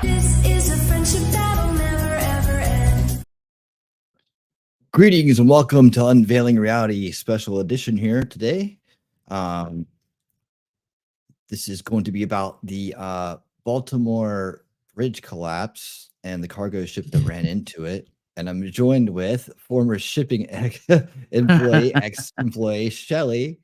This is a friendship that'll never ever end. Greetings and welcome to Unveiling Reality special edition here today. This is going to be about the Baltimore bridge collapse and the cargo ship that ran into it. And I'm joined with former shipping ex-employee Shelly,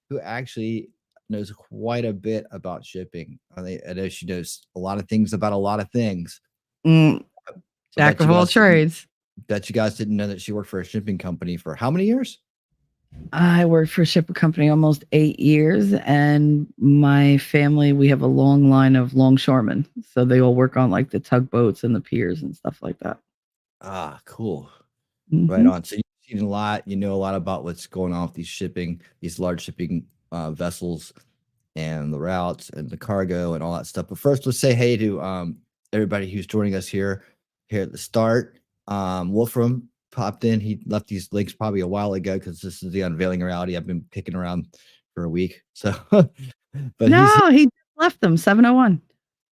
who actually knows quite a bit about shipping. I know she knows a lot of things about a lot of things. Jack of all trades. Bet you guys didn't know that she worked for a shipping company for how many years? I worked for a shipping company almost 8 years, and my family, we have a long line of longshoremen. So they all work on like the tugboats and the piers and stuff like that. Ah, cool. Right on. So you've seen a lot, you know a lot about what's going on with these large shipping vessels and the routes and the cargo and all that stuff. But first, let's say hey to everybody who's joining us here at the start. Wolfram popped in. He left these links probably a while ago because this is the Unveiling Reality I've been kicking around for a week. So, but no, he left them 701.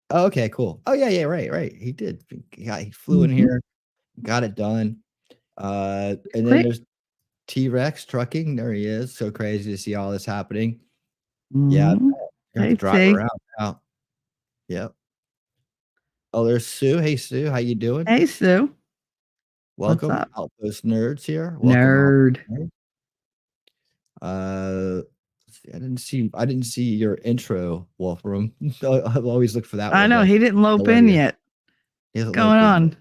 Oh, okay, cool. Oh yeah, right. He did. He flew in here, got it done. And then there's T-Rex trucking. There he is. So crazy to see all this happening. Yeah, I drive around now. Yep. Oh, there's Sue. Hey, Sue, how you doing? Hey, Sue. Welcome, Outpost Nerds here. Nerd. I didn't see your intro, Wolfram. I've always looked for that. I know he didn't lope in yet. What's going on?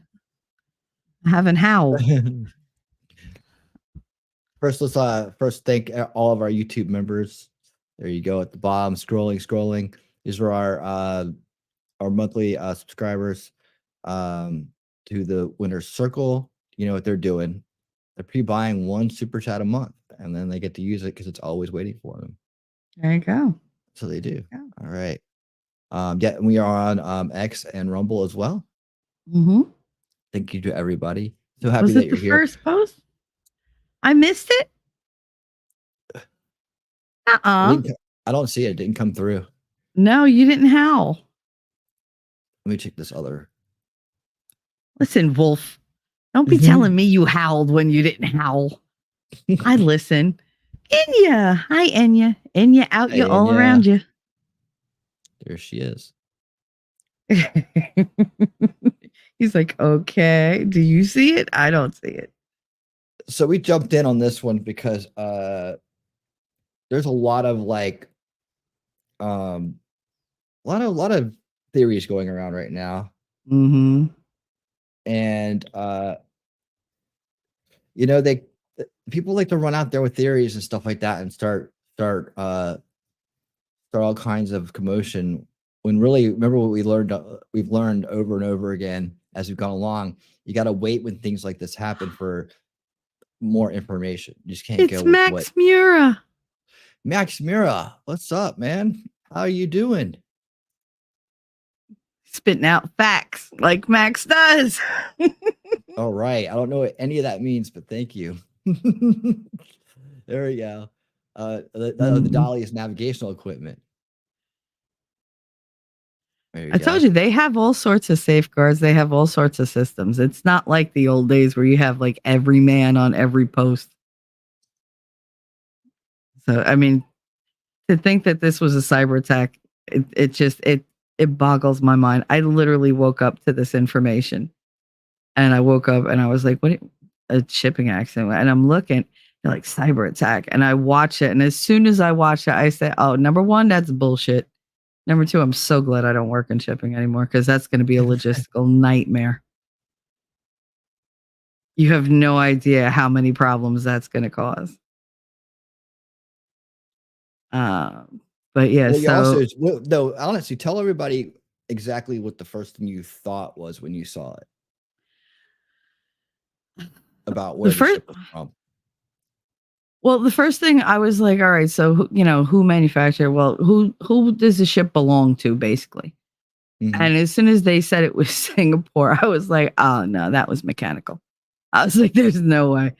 Having howl. First, let's thank all of our YouTube members. There you go at the bottom, scrolling. These are our monthly subscribers to the Winner's Circle. You know what they're doing. They're pre-buying one super chat a month, and then they get to use it because it's always waiting for them. There you go. So they do. Yeah. All right. Yeah, we are on X and Rumble as well. Thank you to everybody. So happy that you're here. First post? I missed it. I don't see it. It didn't come through. No, you didn't howl. Let me check this other. Listen, Wolf. Don't be telling me you howled when you didn't howl. I listen. Enya. Hi, Enya. Enya out you all around you. There she is. He's like, okay. Do you see it? I don't see it. So we jumped in on this one because there's a lot of like a lot of theories going around right now. And you know, people like to run out there with theories and stuff like that and start all kinds of commotion, when really, remember what we've learned over and over again as we've gone along. You got to wait when things like this happen for more information. You just can't go with Maxmura. Maxmura, what's up, man? How are you doing? Spitting out facts like Max does. All right. I don't know what any of that means, but thank you. There we go. The dolly is navigational equipment. I told you they have all sorts of safeguards. They have all sorts of systems. It's not like the old days where you have like every man on every post. So, I mean, to think that this was a cyber attack, it boggles my mind. I literally woke up to this information, and I woke up and I was like, what? A shipping accident. And I'm looking like cyber attack, and I watch it. And as soon as I watch it, I say, oh, number one, that's bullshit. Number two, I'm so glad I don't work in shipping anymore, because that's going to be a logistical nightmare. You have no idea how many problems that's going to cause. But yeah, no, honestly, tell everybody exactly what the first thing you thought was when you saw it. About where the ship was from. Well, the first thing I was like, all right, so who manufactured? Well, who does the ship belong to, basically? And as soon as they said it was Singapore, I was like, oh no, that was mechanical. I was like, there's no way,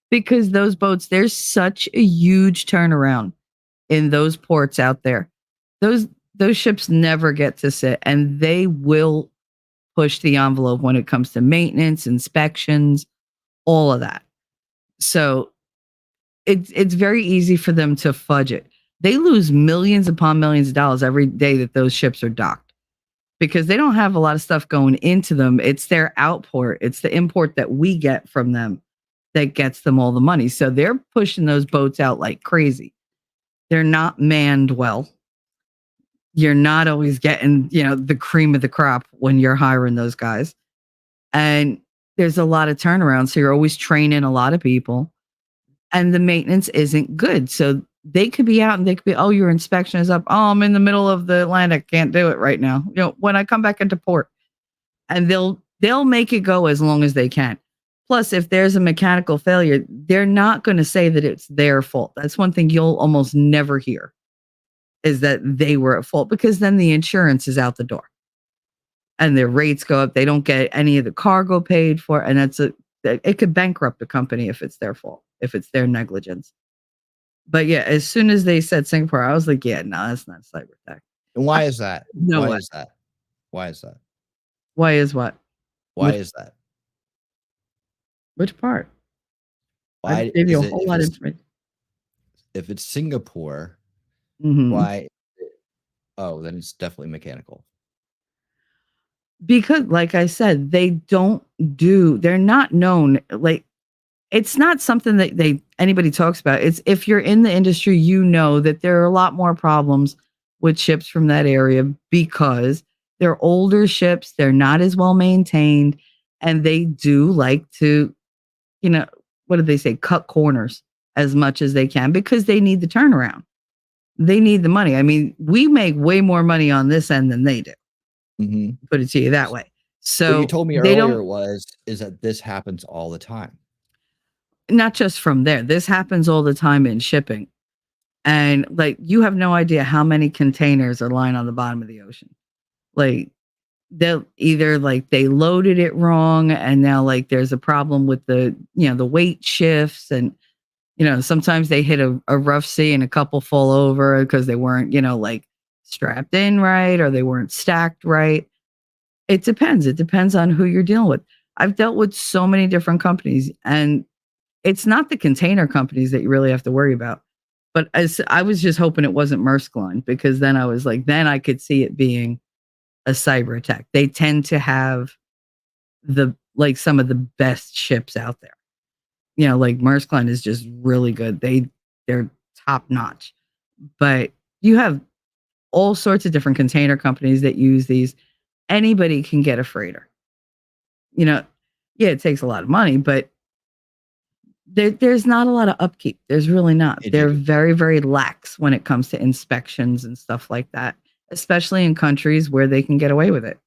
because those boats, there's such a huge turnaround in those ports out there. Those ships never get to sit, and they will push the envelope when it comes to maintenance, inspections, all of that. So it's very easy for them to fudge it. They lose millions upon millions of dollars every day that those ships are docked because they don't have a lot of stuff going into them. It's their outport. It's the import that we get from them that gets them all the money. So they're pushing those boats out like crazy. They're not manned well. You're not always getting, the cream of the crop when you're hiring those guys. And there's a lot of turnaround. So you're always training a lot of people. And the maintenance isn't good. So they could be out and they could be, oh, your inspection is up. Oh, I'm in the middle of the Atlantic. Can't do it right now. When I come back into port. And they'll make it go as long as they can. Plus, if there's a mechanical failure, they're not going to say that it's their fault. That's one thing you'll almost never hear is that they were at fault because then the insurance is out the door and their rates go up. They don't get any of the cargo paid for. And it could bankrupt the company if it's their fault, if it's their negligence. But yeah, as soon as they said Singapore, I was like, yeah, no, that's not cyber attack. And why is that? No why way. is that? Why is that? Why is what? Why is that? Which part? Why I gave you is a it whole if lot of it's information. if it's Singapore, Mhm. why? Oh, then it's definitely mechanical. Because, like I said, they're not known. Like, it's not something that anybody talks about. It's if you're in the industry, you know that there are a lot more problems with ships from that area because they're older ships, they're not as well maintained, and they do like to, what do they say, cut corners as much as they can because they need the turnaround. They need the money. I mean, we make way more money on this end than they do. Mhm. Put it to you that way. What So you told me they earlier don't, is that this happens all the time. not just from there. This happens all the time in shipping. And like, you have no idea how many containers are lying on the bottom of the ocean. Like, they'll either like they loaded it wrong and now like there's a problem with the weight shifts and sometimes they hit a rough sea and a couple fall over because they weren't like strapped in right or they weren't stacked right. It depends on who you're dealing with. I've dealt with so many different companies and it's not the container companies that you really have to worry about. But as I was just hoping it wasn't Maersk Line because then I was like, then I could see it being a cyber attack. They tend to have some of the best ships out there. Like Maersk Line is just really good. They're top notch. But you have all sorts of different container companies that use these. Anybody can get a freighter. Yeah, it takes a lot of money, but there's not a lot of upkeep. There's really not. They're very, very lax when it comes to inspections and stuff like that, especially in countries where they can get away with it.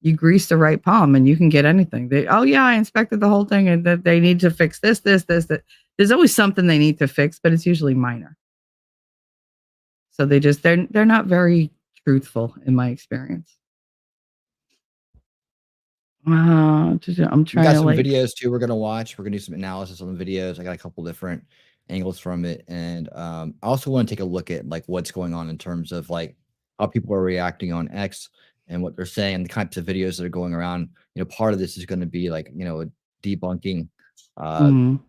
You grease the right palm and you can get anything. I inspected the whole thing and that they need to fix this, that. There's always something they need to fix, but it's usually minor. So they're not very truthful in my experience. I'm We trying got to some like, videos too. We're gonna watch. We're gonna do some analysis on the videos. I got a couple different angles from it, and I also want to take a look at like what's going on in terms of like how people are reacting on X and what they're saying, the types of videos that are going around. Part of this is going to be like a debunking, mhm.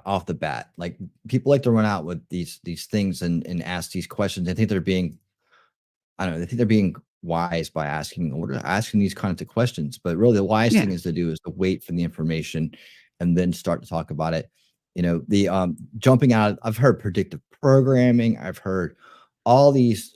off the bat. Like people like to run out with these things and ask these questions. I think they're being, I don't know. I think they're being wise by asking these kinds of questions. But really, the wise Yeah. thing is to do is to wait for the information and then start to talk about it. The jumping out. I've heard predictive programming. I've heard all these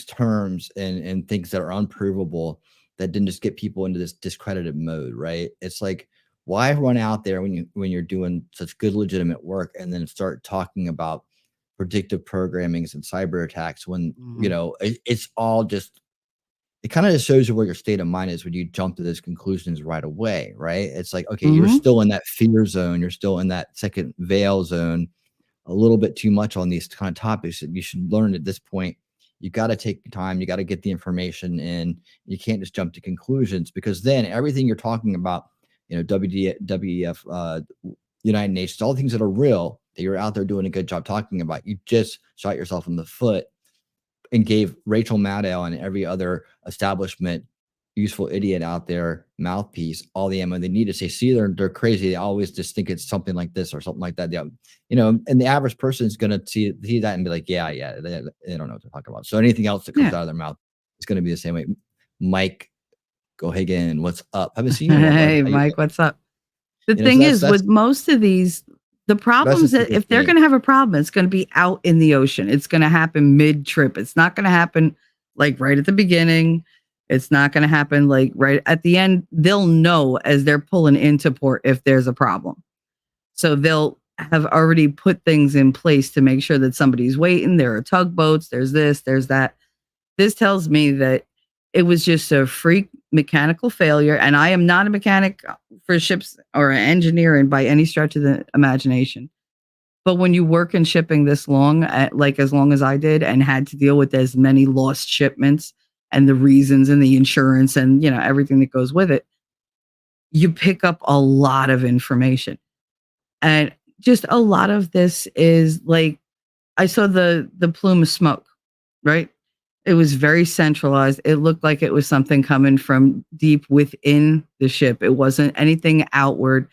terms and things that are unprovable that didn't just get people into this discredited mode. Right? It's like, why run out there when you're doing such good legitimate work and then start talking about predictive programmings and cyber attacks when Mhm. it's all just, it kind of just shows you where your state of mind is when you jump to those conclusions right away, right? It's like, okay, you're Mhm. still in that fear zone, you're still in that second veil zone a little bit too much on these kind of topics that you should learn at this point. You got to take your time, you got to get the information in. You can't just jump to conclusions because then everything you're talking about, WEF, United Nations, all the things that are real that you're out there doing a good job talking about, you just shot yourself in the foot and gave Rachel Maddow and every other establishment useful idiot out there, mouthpiece, all the ammo they need to say, see, they're crazy. They always just think it's something like this or something like that. Yeah, you know, and the average person is going to see that and be like, yeah, they don't know what they're talking about. So anything else that comes out of their mouth is going to be the same way. Mike Gohagan, what's up? Haven't seen you in a while, Hey, Mike, what's up? The You know, thing so is, with most of these, the problems that if they're going to have a problem, it's going to be out in the ocean. It's going to happen mid-trip. It's not going to happen like right at the beginning. It's not going to happen like right at the end. They'll know as they're pulling into port if there's a problem. So they'll have already put things in place to make sure that somebody's waiting. There are tugboats. There's this, there's that. This tells me that it was just a freak mechanical failure. And I am not a mechanic for ships or an engineer and by any stretch of the imagination. But when you work in shipping this long, like as long as I did, and had to deal with as many lost shipments and the reasons and the insurance and, you know, everything that goes with it, you pick up a lot of information. And just a lot of this is like, I saw the plume of smoke, right? It was very centralized. It looked like it was something coming from deep within the ship. It wasn't anything outward.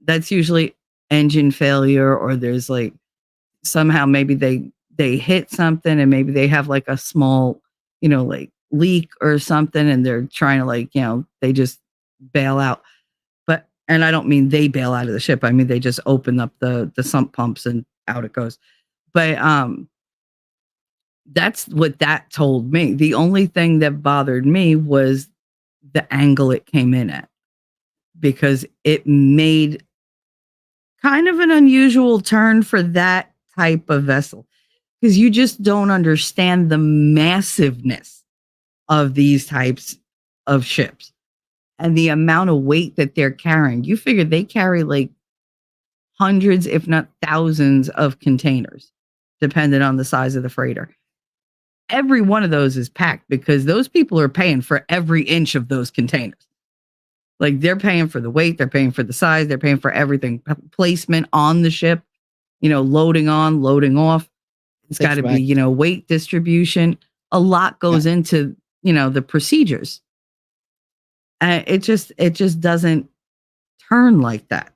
That's usually engine failure, or there's like somehow maybe they hit something and maybe they have like a small, you know, like leak or something, and they're trying to like, you know, they just bail out. But, and I don't mean they bail out of the ship. I mean, they just open up the sump pumps and out it goes. But, that's what that told me. The only thing that bothered me was the angle it came in at, because it made kind of an unusual turn for that type of vessel, because you just don't understand the massiveness of these types of ships and the amount of weight that they're carrying. You figure they carry like hundreds, if not thousands of containers, depending on the size of the freighter. Every one of those is packed because those people are paying for every inch of those containers. Like they're paying for the weight, they're paying for the size, they're paying for everything. Placement on the ship, you know, loading on, loading off. It's got to be, you know, weight distribution. A lot goes into, you know, the procedures. It just doesn't turn like that.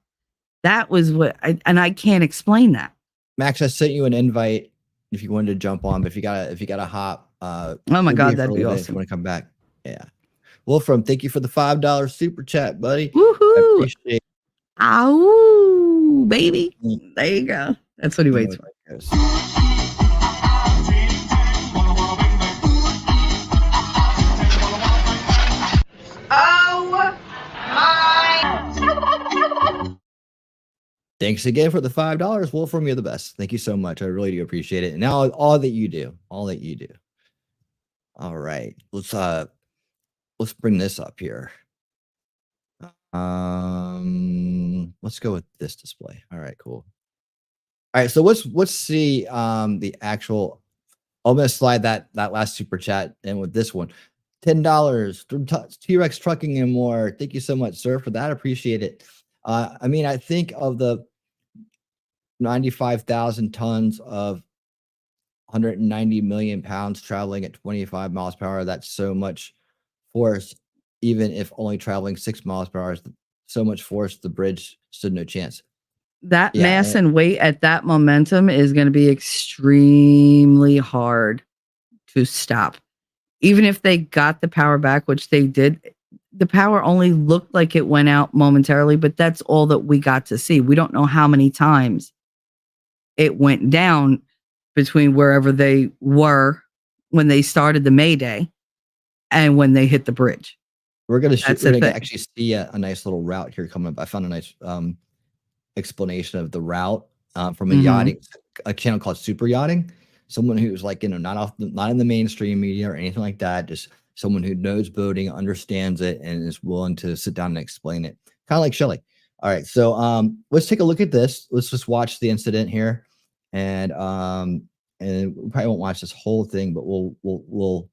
That was what I can't explain that. Max, I sent you an invite if you wanted to jump on, but if you gotta hop, oh my God, that'd be awesome. If you want to come back. Yeah. Wolfram, thank you for the $5 super chat, buddy. Woohoo! I appreciate it. Ow, baby. There you go. That's what he waits for. Oh my. Thanks again for the $5, Wolfram. You're the best. Thank you so much. I really do appreciate it. And now all that you do. All right. Let's bring this up here. Let's go with this display. All right, cool. All right, so let's see the actual. I'm gonna slide that last super chat in with this one. $10 T-Rex Trucking and More. Thank you so much, sir, for that. Appreciate it. I mean, I think of the 95,000 tons of 190 million pounds traveling at 25 miles per hour. That's so much force, even if only traveling 6 miles per hour. So much force, the bridge stood no chance. That mass and weight at that momentum is going to be extremely hard to stop. Even if they got the power back, which they did, the power only looked like it went out momentarily, but that's all that we got to see. We don't know how many times it went down between wherever they were when they started the Mayday and when they hit the bridge. We're going to actually see a nice little route here coming up. I found a nice explanation of the route from a channel called Super Yachting. Someone who's like, you know, not in the mainstream media or anything like that. Just someone who knows boating, understands it, and is willing to sit down and explain it. Kind of like Shelly. All right, so let's take a look at this. Let's just watch the incident here, and we probably won't watch this whole thing, but we'll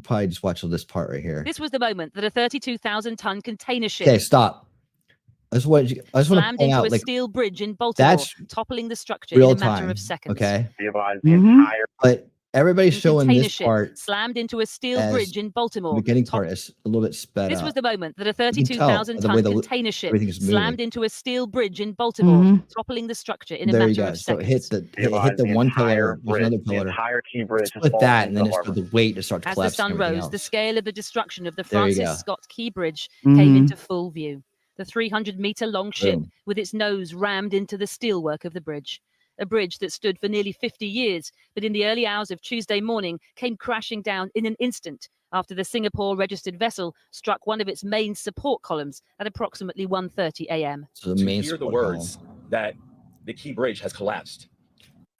probably just watch this part right here. This was the moment that a 32,000-ton container ship. Okay, stop. I just want to slammed point into out, a like, steel bridge in Baltimore, that's toppling the structure in a matter of seconds. Okay, The entire. but Everybody's showing container this ship part slammed into a steel as bridge in the Baltimore. beginning part is a little bit sped This was up. the moment that a You can tell by the 32,000-ton way container ship everything's slammed moving. into a steel bridge in Baltimore, Mhm. toppling the structure in a There you matter go. of So it seconds. hit the one pillar. There's another The pillar. entire key bridge is Split falling that, into and then the it's harbor. the weight to start As the collapsing sun everything rose, the else. scale of the destruction of the There you Francis go. Scott Key Bridge came Mhm. into full view. The 300-meter-long ship Boom. with its nose rammed into the steelwork of the bridge. A bridge that stood for nearly 50 years, but in the early hours of Tuesday morning came crashing down in an instant after the Singapore-registered vessel struck one of its main support columns at approximately 1:30 a.m. So the To main hear the support words column. that the key bridge has collapsed.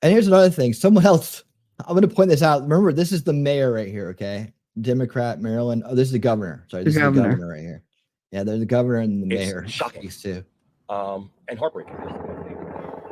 And here's another thing. Someone else. I'm going to point this out. Remember, this is the mayor right here. Okay, Democrat, Maryland. Oh, this is the governor. Sorry, The this is the governor. governor right here. Yeah, there's the governor and the It's mayor. shocking. These two. And heartbreaking.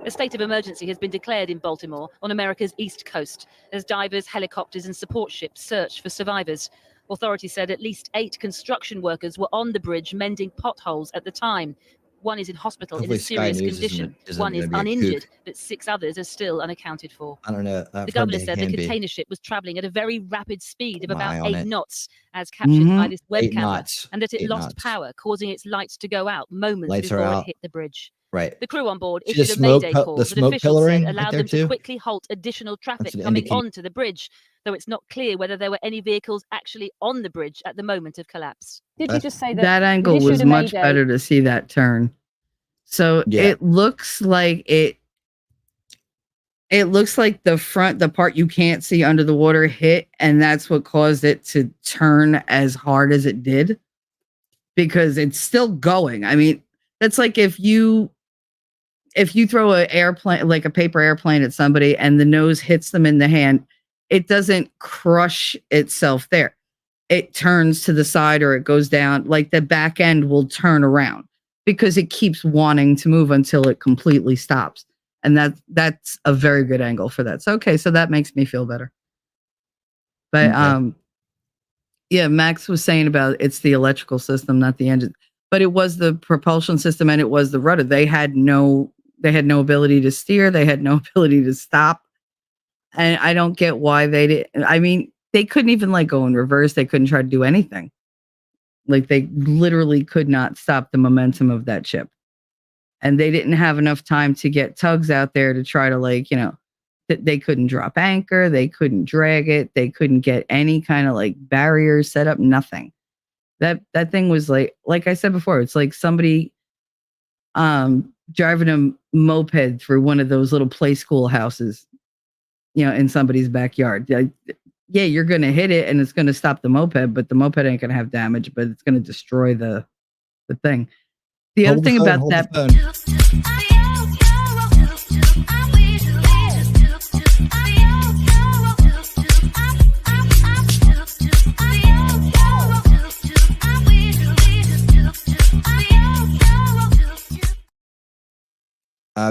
A state of emergency has been declared in Baltimore on America's east coast as divers, helicopters and support ships search for survivors. Authorities said at least 8 construction workers were on the bridge mending potholes at the time. One is in hospital Hopefully in a Sky serious News condition. isn't One going is to be a uninjured, kook. but 6 others are still unaccounted for. I don't know. I've The heard governor they said the can be. container ship was traveling at a very rapid speed of Keep my eye about on 8 it. knots, as captured by Mhm. this web 8 camera, knots. and that it 8 lost knots. power, causing its lights to go out moments Lights are before it out. hit the bridge. Right. The crew on board See the issued a smoke, mayday call the that smoke officials said pillaring right allowed there them to too. quickly halt additional traffic That's an coming indicator. onto the bridge, though it's not clear whether there were any vehicles actually on the bridge at the moment of collapse. Did you just say that? That angle issued was a much mayday? better to see that turn. So Yeah. it looks like it looks like the part you can't see under the water hit, and that's what caused it to turn as hard as it did, because it's still going. I mean, that's like if you throw an airplane, like a paper airplane, at somebody and the nose hits them in the hand, it doesn't crush itself there. It turns to the side or it goes down. Like the back end will turn around because it keeps wanting to move until it completely stops. And that's a very good angle for that. So, okay, so that makes me feel better. But Okay. yeah, Max was saying about it's the electrical system, not the engine. But it was the propulsion system and it was the rudder. They had no ability to steer. They had no ability to stop. And I don't get why they did. I mean, they couldn't even like go in reverse. They couldn't try to do anything. Like they literally could not stop the momentum of that ship. And they didn't have enough time to get tugs out there to try to, like, you know, they couldn't drop anchor. They couldn't drag it. They couldn't get any kind of like barriers set up, nothing. That thing was like I said before, it's like somebody driving a moped through one of those little play school houses, you know, in somebody's backyard. Yeah, you're going to hit it and it's going to stop the moped, but the moped ain't going to have damage, but it's going to destroy the thing. The other thing about that,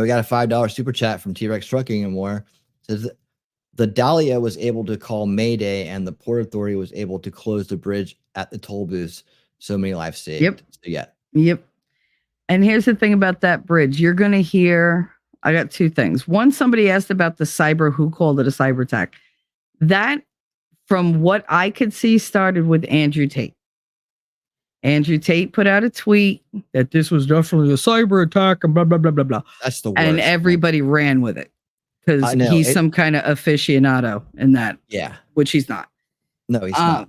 we got a $5 super chat from T-Rex Trucking and more. Says the Dahlia was able to call Mayday and the Port Authority was able to close the bridge at the toll booths. So many lives saved. Yep. So yeah. Yep. And here's the thing about that bridge. You're going to hear, I got 2 things. One, somebody asked about the cyber, who called it a cyber attack. That, from what I could see, started with Andrew Tate. Andrew Tate put out a tweet that this was definitely a cyber attack and blah, blah, blah, blah, blah. That's the worst. And everybody ran with it because I know, he's some kind of aficionado in that, Yeah. which he's not. No, he's not.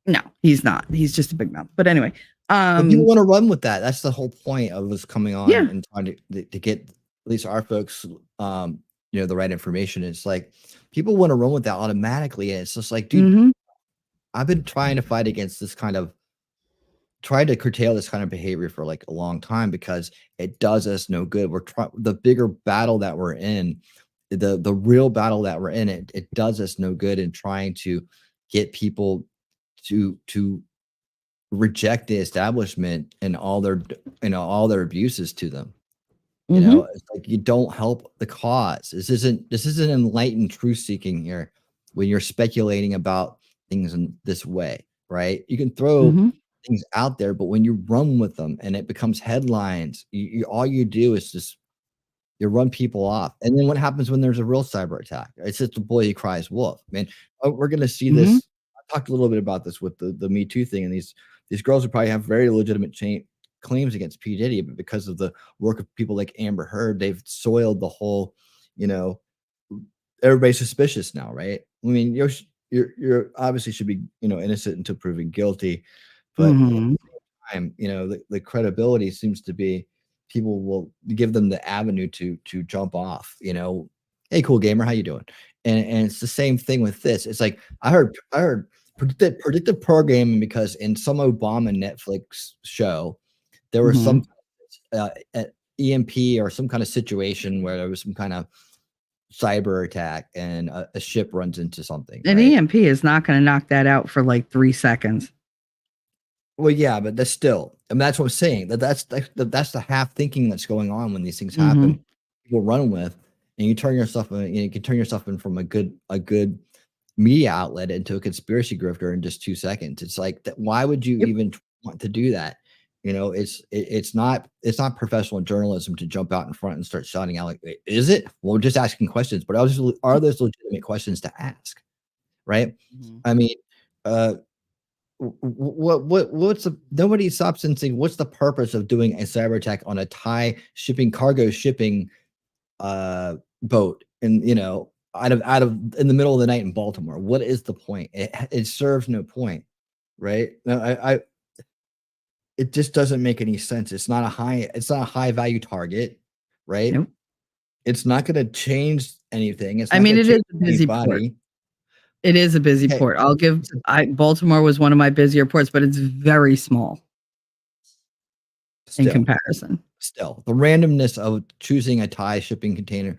No, he's not. He's just a big mouth. But anyway, But people want to run with that. That's the whole point of us coming on Yeah. and trying to get at least our folks, you know, the right information. It's like people want to run with that automatically, and it's just like, dude, mhm. I've been trying to fight against this kind of, trying to curtail this kind of behavior for like a long time because it does us no good. We're trying the bigger battle that we're in, the real battle that we're in. It does us no good in trying to get people to reject the establishment and all their abuses to them. You know, it's like you don't help the cause. This isn't enlightened truth seeking here when you're speculating about things in this way, right? You can throw things out there, but when you run with them and it becomes headlines, all you do is just You run people off. And then what happens when there's a real cyber attack? It's just the boy who cries wolf. I mean, we're going to see this. I talked a little bit about this with the Me Too thing, and these girls who probably have very legitimate claims against P. Diddy, but because of the work of people like Amber Heard, they've soiled the whole, everybody's suspicious now, right? I mean, you're obviously should be, innocent until proven guilty, but at the same time, the credibility seems to be people will give them the avenue to jump off, hey, cool gamer, how you doing? And it's the same thing with this. It's like I heard predictive programming because in some Obama Netflix show there was some EMP or some kind of situation where there was some kind of cyber attack and a ship runs into something. An right? EMP is not going to knock that out for like 3 seconds. Well, yeah, but that's still, I mean, that's what I'm saying. That's the half thinking that's going on when these things happen. People run with, and you turn yourself, you can turn yourself in from a good media outlet into a conspiracy grifter in just 2 seconds. It's like that. Why would you even want to do that? It's not professional journalism to jump out in front and start shouting out like, is it? Well, we're just asking questions, but are those legitimate questions to ask? Right? I mean, what's nobody stops and saying what's the purpose of doing a cyber attack on a Thai cargo shipping boat and out of in the middle of the night in Baltimore? What is the point? It serves no point, right? No, it just doesn't make any sense. It's not a high value target, right? Nope. It's not going to change anything. It's I not mean, gonna it is change a busy port. anybody. It is a busy Okay. port. Baltimore was one of my busier ports, but it's very small in comparison. Still, the randomness of choosing a Thai shipping container,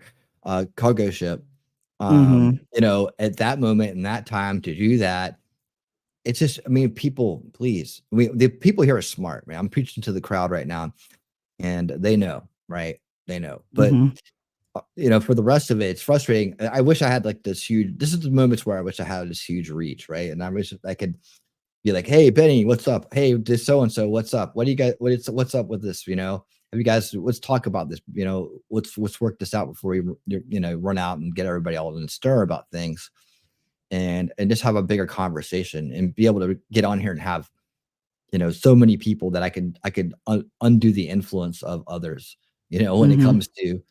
cargo ship, at that moment in that time to do that, it's just, I mean, people, please, the people here are smart, man. I'm preaching to the crowd right now, and they know, right? They know, but for the rest of it, it's frustrating. I wish I had like this is the moments where I wish I had this huge reach, right? And I wish I could be like, hey, Benny, what's up? Hey, this so-and-so, what's up? What do you guys, what's up with this? Have you guys, let's talk about this, let's work this out before we, run out and get everybody all in a stir about things and just have a bigger conversation and be able to get on here and have, so many people that I could undo the influence of others, when it comes to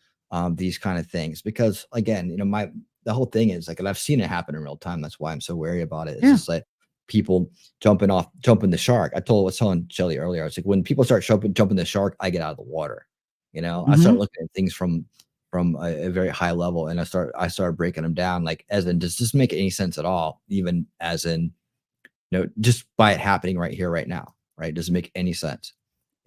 these kind of things. Because again, the whole thing is like, and I've seen it happen in real time. That's why I'm so wary about it. It's just like people jumping the shark. I was telling Shelly earlier, I was like, when people start jumping the shark, I get out of the water. I start looking at things from a very high level, and I started breaking them down. Like, as in, does this make any sense at all? Even as in, just by it happening right here, right now, right? Doesn't make any sense.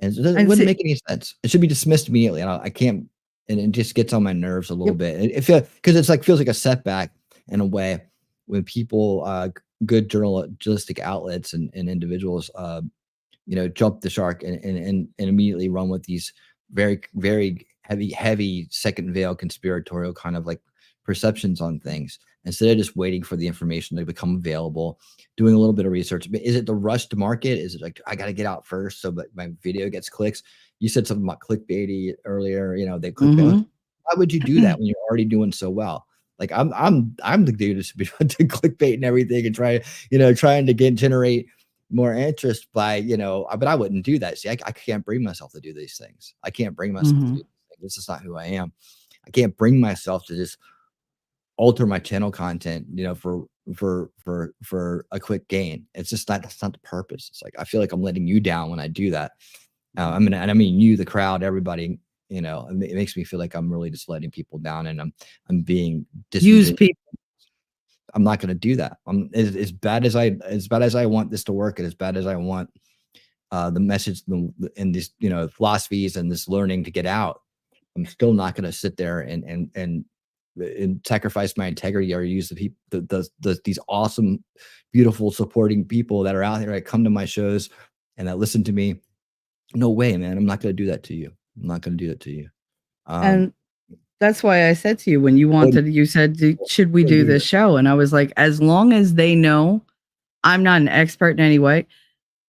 And it wouldn't make any sense. It should be dismissed immediately. And I can't, and it just gets on my nerves a little bit. Because it's like, feels like a setback in a way when people, good journalistic outlets and individuals, jump the shark and immediately run with these very, very heavy second veil conspiratorial kind of like perceptions on things, instead of just waiting for the information to become available, doing a little bit of research. Is it the rush to market? Is it like, I got to get out first so that my video gets clicks? You said something about clickbaity earlier, they click. Why would you do that when you're already doing so well? Like I'm the dude to be to clickbait and everything and trying to generate more interest by, but I wouldn't do that. See, I can't bring myself to do these things. I can't bring myself to do these things. This is not who I am. I can't bring myself to just alter my channel content, for a quick gain. It's just that's not the purpose. It's like, I feel like I'm letting you down when I do that. I mean, you, the crowd, everybody, it makes me feel like I'm really just letting people down, and I'm being use people. I'm not going to do that. As bad as I want this to work, and as bad as I want the message and these philosophies and this learning to get out, I'm still not going to sit there and sacrifice my integrity or use these awesome, beautiful, supporting people that are out there that come to my shows and that listen to me. No way, man. I'm not going to do that to you. I'm not going to do that to you. And that's why I said to you, when you said, should we do this show? And I was like, as long as they know I'm not an expert in any way,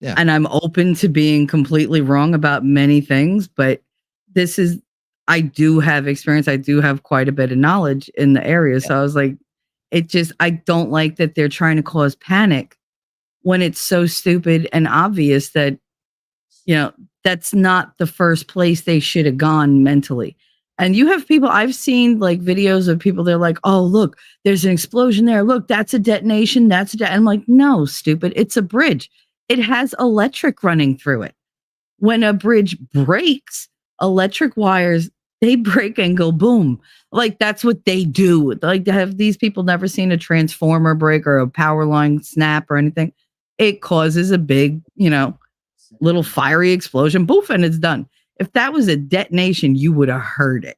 and I'm open to being completely wrong about many things, but this is I do have experience. I do have quite a bit of knowledge in the area. So I was like, I don't like that they're trying to cause panic when it's so stupid and obvious that, that's not the first place they should have gone mentally. And you have people, I've seen like videos of people, they're like, oh, look, there's an explosion there. Look, that's a detonation. I'm like, no, stupid. It's a bridge. It has electric running through it. When a bridge breaks, electric wires, they break and go boom. Like that's what they do. Like, have these people never seen a transformer break or a power line snap or anything? It causes a big, little fiery explosion, boof, and it's done. If that was a detonation, you would have heard it.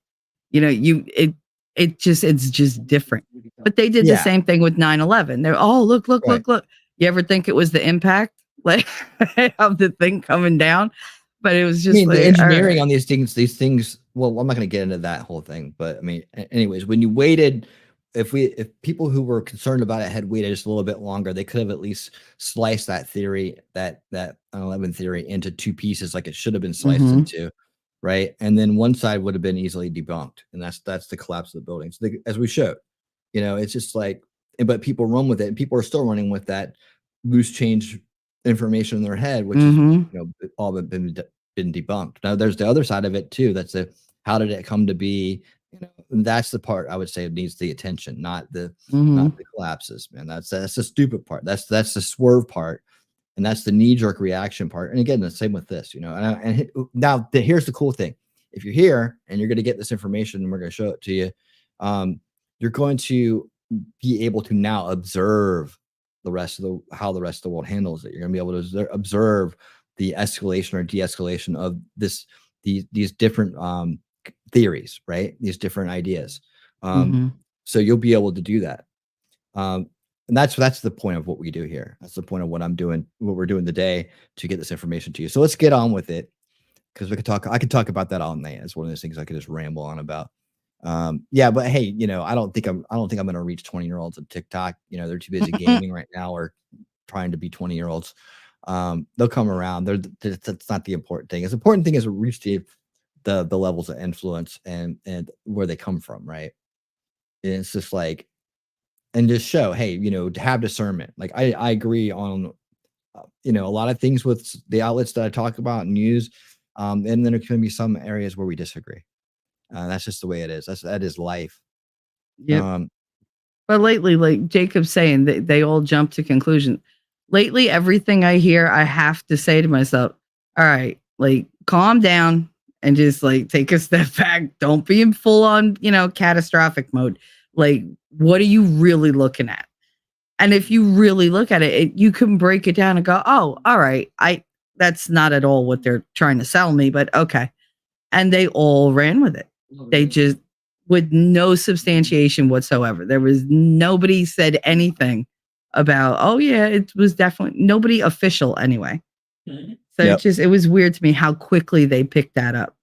It's just different. But they did the same thing with 9/11. They're look. You ever think it was the impact like of the thing coming down? But it was just the engineering on these things. Well, I'm not going to get into that whole thing, but I mean, anyways, when you waited, if people who were concerned about it had waited just a little bit longer, they could have at least sliced that theory, that 11 theory, into two pieces, like it should have been sliced into, right? And then one side would have been easily debunked, and that's the collapse of the buildings, as we showed. It's just like, but people run with it, and people are still running with that loose change information in their head, which is all been debunked. Now there's the other side of it too. That's how did it come to be? And that's the part I would say needs the attention, not the collapses, man. That's the stupid part. That's the swerve part, and that's the knee-jerk reaction part. And again, the same with this, And now here's the cool thing: if you're here and you're going to get this information, and we're going to show it to you, you're going to be able to now observe how the rest of the world handles it. You're going to be able to observe the escalation or de-escalation of these different theories, right? These different ideas. So you'll be able to do that. And that's the point of what we do here. That's the point of what we're doing today to get this information to you. So let's get on with it, because I could talk about that all night. It's one of those things I could just ramble on about. But hey, I don't think I'm going to reach 20-year-olds on TikTok. They're too busy gaming right now, or trying to be 20-year-olds. They'll come around. That's not the important thing. The important thing is to reach the levels of influence and where they come from, right? And it's just like, and just show, hey, to have discernment. Like I agree on a lot of things with the outlets that I talk about and use, and then there can be some areas where we disagree. That's just the way it is. That is life. Yeah. But lately, like Jacob's saying, they all jump to conclusions. Lately, everything I hear, I have to say to myself, all right, like calm down and just like take a step back. Don't be in full on, catastrophic mode. Like, what are you really looking at? And if you really look at it, you can break it down and go, oh, all right, that's not at all what they're trying to sell me, but okay. And they all ran with it. They just, with no substantiation whatsoever. There was nobody said anything about, oh yeah, it was definitely nobody official anyway. So it was weird to me how quickly they picked that up,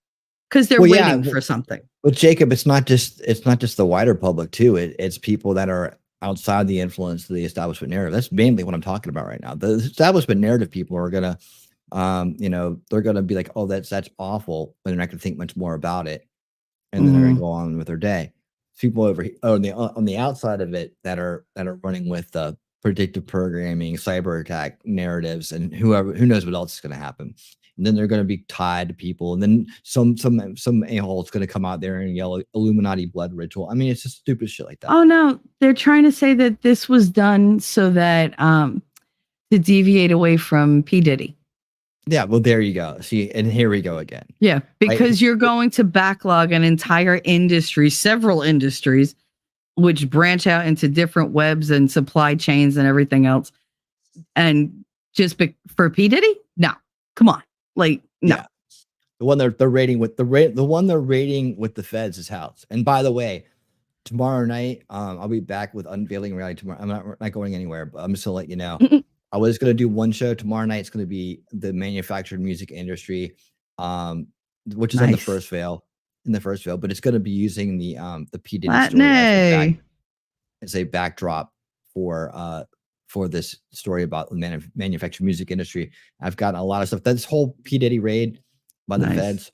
because they're waiting for something. But Jacob, it's not just the wider public too. It's people that are outside the influence of the establishment narrative. That's mainly what I'm talking about right now. The establishment narrative people are gonna, they're gonna be like, oh, that's awful, but they're not gonna think much more about it, and then they're gonna go on with their day. People over here on the outside of it that are running with predictive programming, cyber attack narratives, and who knows what else is going to happen. And then they're going to be tied to people, and then some a-hole is going to come out there and yell Illuminati blood ritual. I mean, it's just stupid shit like that. Oh no, they're trying to say that this was done so that to deviate away from P. Diddy. Yeah, well, there you go. See, and here we go again. Yeah, because you're going to backlog an entire industry, several industries, which branch out into different webs and supply chains and everything else. And just for P. Diddy? No, come on. Like, no. Yeah. The one they're raiding with the feds is House. And by the way, tomorrow night, I'll be back with Unveiling Reality tomorrow. I'm not going anywhere, but I'm just gonna let you know. I was going to do one show tomorrow night. It's going to be the manufactured music industry, which is in the first veil, but it's going to be using the P. Diddy story as a backdrop for this story about the manufactured music industry. I've gotten a lot of stuff. This whole P. Diddy raid by the Nice. feds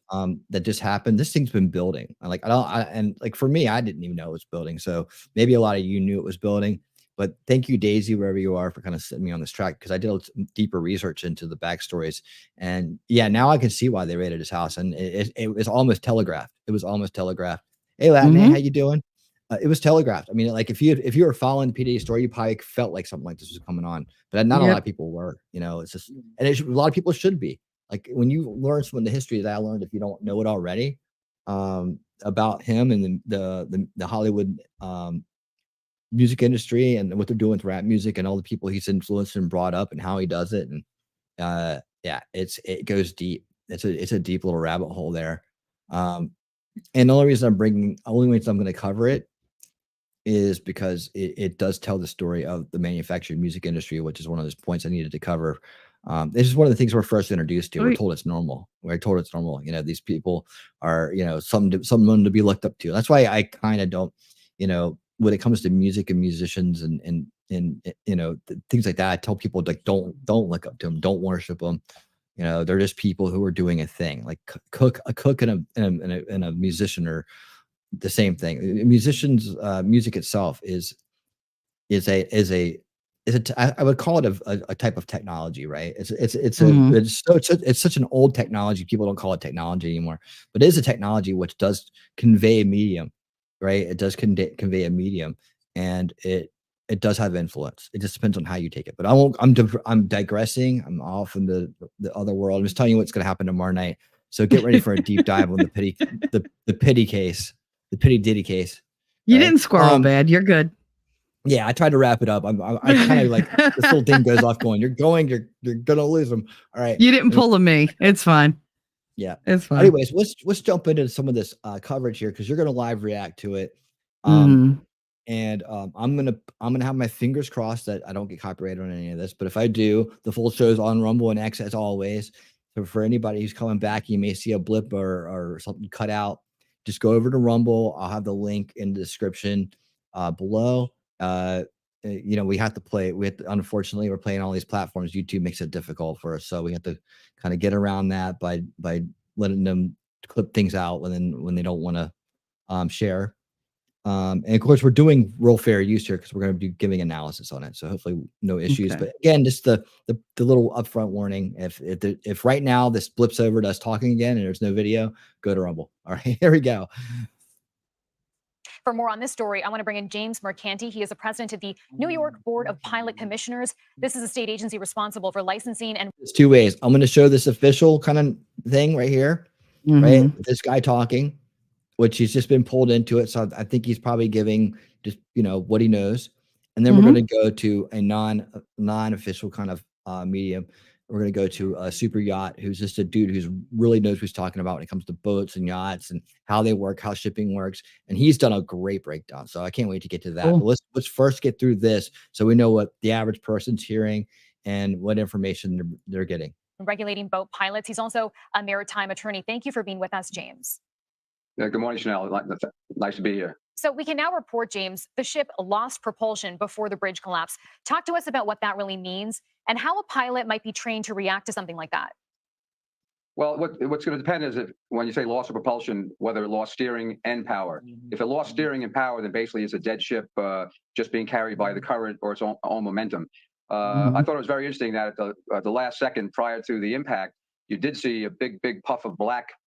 that just happened. This thing's been building. And like for me, I didn't even know it was building. So maybe a lot of you knew it was building. But thank you, Daisy, wherever you are, for kind of setting me on this track, because I did a deeper research into the backstories. And yeah, now I can see why they raided his house. And it was almost telegraphed. It was almost telegraphed. Hey, Latney, how you doing? It was telegraphed. I mean, like if you were following the PDA story, you probably felt like something like this was coming on, but not a lot of people were. You know, it's just, and a lot of people should be. Like when you learn some of the history that I learned, if you don't know it already, about him and the Hollywood music industry and what they're doing with rap music and all the people he's influenced and brought up and how he does it. And yeah, it goes deep. It's a deep little rabbit hole there. And the only reason I'm going to cover it is because it does tell the story of the manufactured music industry, which is one of those points I needed to cover. This is one of the things we're first introduced to. We're told it's normal. We're told it's normal. You know, these people are, you know, someone to be looked up to. That's why I kind of don't, you know, when it comes to music and musicians and you know, things like that, I tell people like don't look up to them, don't worship them. You know, they're just people who are doing a thing. Like a cook and a musician are the same thing. Musicians, music itself is I would call it a type of technology, right? It's such an old technology. People don't call it technology anymore, but it is a technology which does convey a medium, right? It does convey a medium, and it does have influence. It just depends on how you take it. But I'm digressing. I'm off in the other world. I'm just telling you what's going to happen tomorrow night. So get ready for a deep dive on the pity case, the pity Diddy case. You didn't squirrel bad. You're good. Yeah, I tried to wrap it up. I kind of like this little thing goes off going, you're gonna lose them. All right. You didn't pull a me. It's fine. Yeah. It's fine. Anyways, let's jump into some of this coverage here, because you're gonna live react to it. And I'm gonna have my fingers crossed that I don't get copyrighted on any of this. But if I do, the full show's on Rumble and X as always. So for anybody who's coming back, you may see a blip or something cut out. Just go over to Rumble. I'll have the link in the description below. You know, unfortunately, we're playing all these platforms. YouTube makes it difficult for us, so we have to kind of get around that by letting them clip things out when they don't want to share. And of course, we're doing real fair use here because we're going to be giving analysis on it, so hopefully no issues. Okay. But again, just the little upfront warning: if right now this blips over to us talking again and there's no video, go to Rumble. All right, here we go. For more on this story, I want to bring in James Mercanti. He is the president of the New York Board of Pilot Commissioners. This is a state agency responsible for licensing and. There's two ways. I'm going to show this official kind of thing right here, right? This guy talking, which he's just been pulled into it. So I think he's probably giving just, you know, what he knows. And then we're going to go to a non-official kind of medium. We're going to go to a super yacht, who's just a dude who's really knows what he's talking about when it comes to boats and yachts and how they work, how shipping works. And he's done a great breakdown. So I can't wait to get to that. Cool. But let's first get through this so we know what the average person's hearing and what information they're getting. Regulating boat pilots. He's also a maritime attorney. Thank you for being with us, James. Yeah, good morning, Chanel. Nice to be here. So we can now report, James, the ship lost propulsion before the bridge collapse. Talk to us about what that really means and how a pilot might be trained to react to something like that. Well, what's going to depend is when you say loss of propulsion, whether it lost steering and power. If it lost steering and power, then basically it's a dead ship just being carried by the current or its own momentum. I thought it was very interesting that at the last second prior to the impact, you did see a big puff of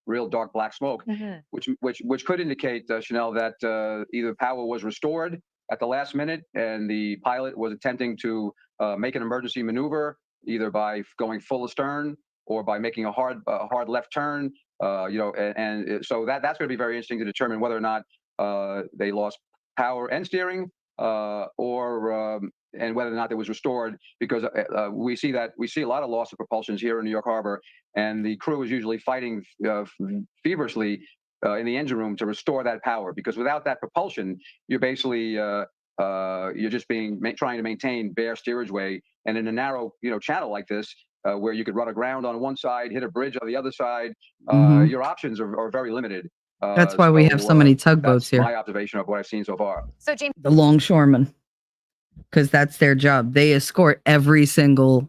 real dark black smoke, which could indicate, Chanel, that either power was restored at the last minute and the pilot was attempting to make an emergency maneuver, either by going full astern or by making a hard left turn. You know, and so that's going to be very interesting to determine whether or not they lost power and steering, and whether or not it was restored, because we see a lot of loss of propulsions here in New York Harbor, and the crew is usually fighting feverishly in the engine room to restore that power, because without that propulsion, you're basically you're just trying to maintain bare steerageway, and in a narrow channel like this, where you could run aground on one side, hit a bridge on the other side, your options are very limited. That's why we have so many tugboats here. My observation of what I've seen so far. So, James, the longshoremen, because that's their job. They escort every single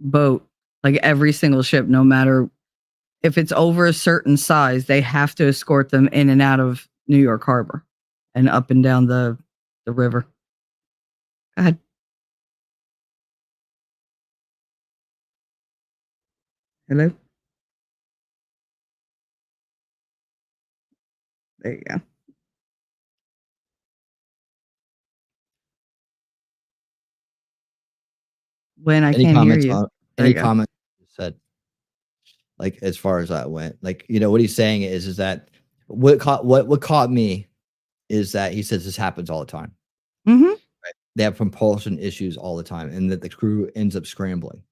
boat, like every single ship, no matter If it's over a certain size, they have to escort them in and out of New York Harbor and up and down the river. Go ahead. Hello? There you go. When I Any can't hear comments you. on There any you go. comments you said? Like as far as that went, like what he's saying is that what caught me is that he says this happens all the time. Mm-hmm. Right? They have propulsion issues all the time, and that the crew ends up scrambling.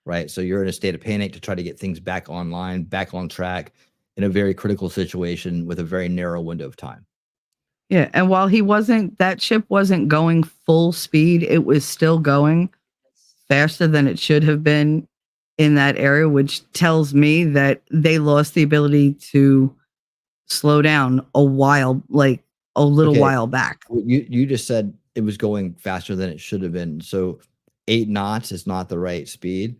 Right, so you're in a state of panic to try to get things back online, back on track, in a very critical situation with a very narrow window of time. Yeah, and while that ship wasn't going full speed, it was still going faster than it should have been in that area, which tells me that they lost the ability to slow down a little Okay. while back. You just said it was going faster than it should have been. So 8 knots is not the right speed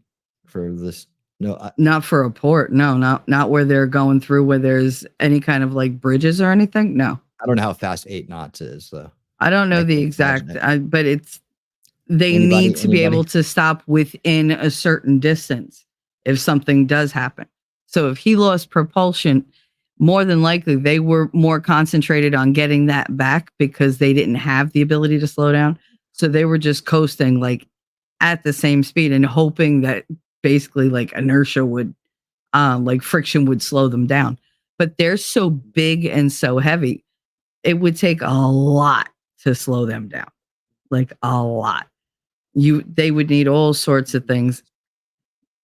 for this. No, Not for a port. No, not where they're going through where there's any kind of like bridges or anything. No. I don't know how fast 8 knots is though. I don't know I the can't exact, imagine it. but they Anybody- need to be able anybody? to stop within a certain distance if something does happen. So if he lost propulsion, more than likely they were more concentrated on getting that back because they didn't have the ability to slow down. So they were just coasting like at the same speed and hoping that basically like inertia would, like friction would slow them down. But they're so big and so heavy, it would take a lot to slow them down. Like a lot. They would need all sorts of things,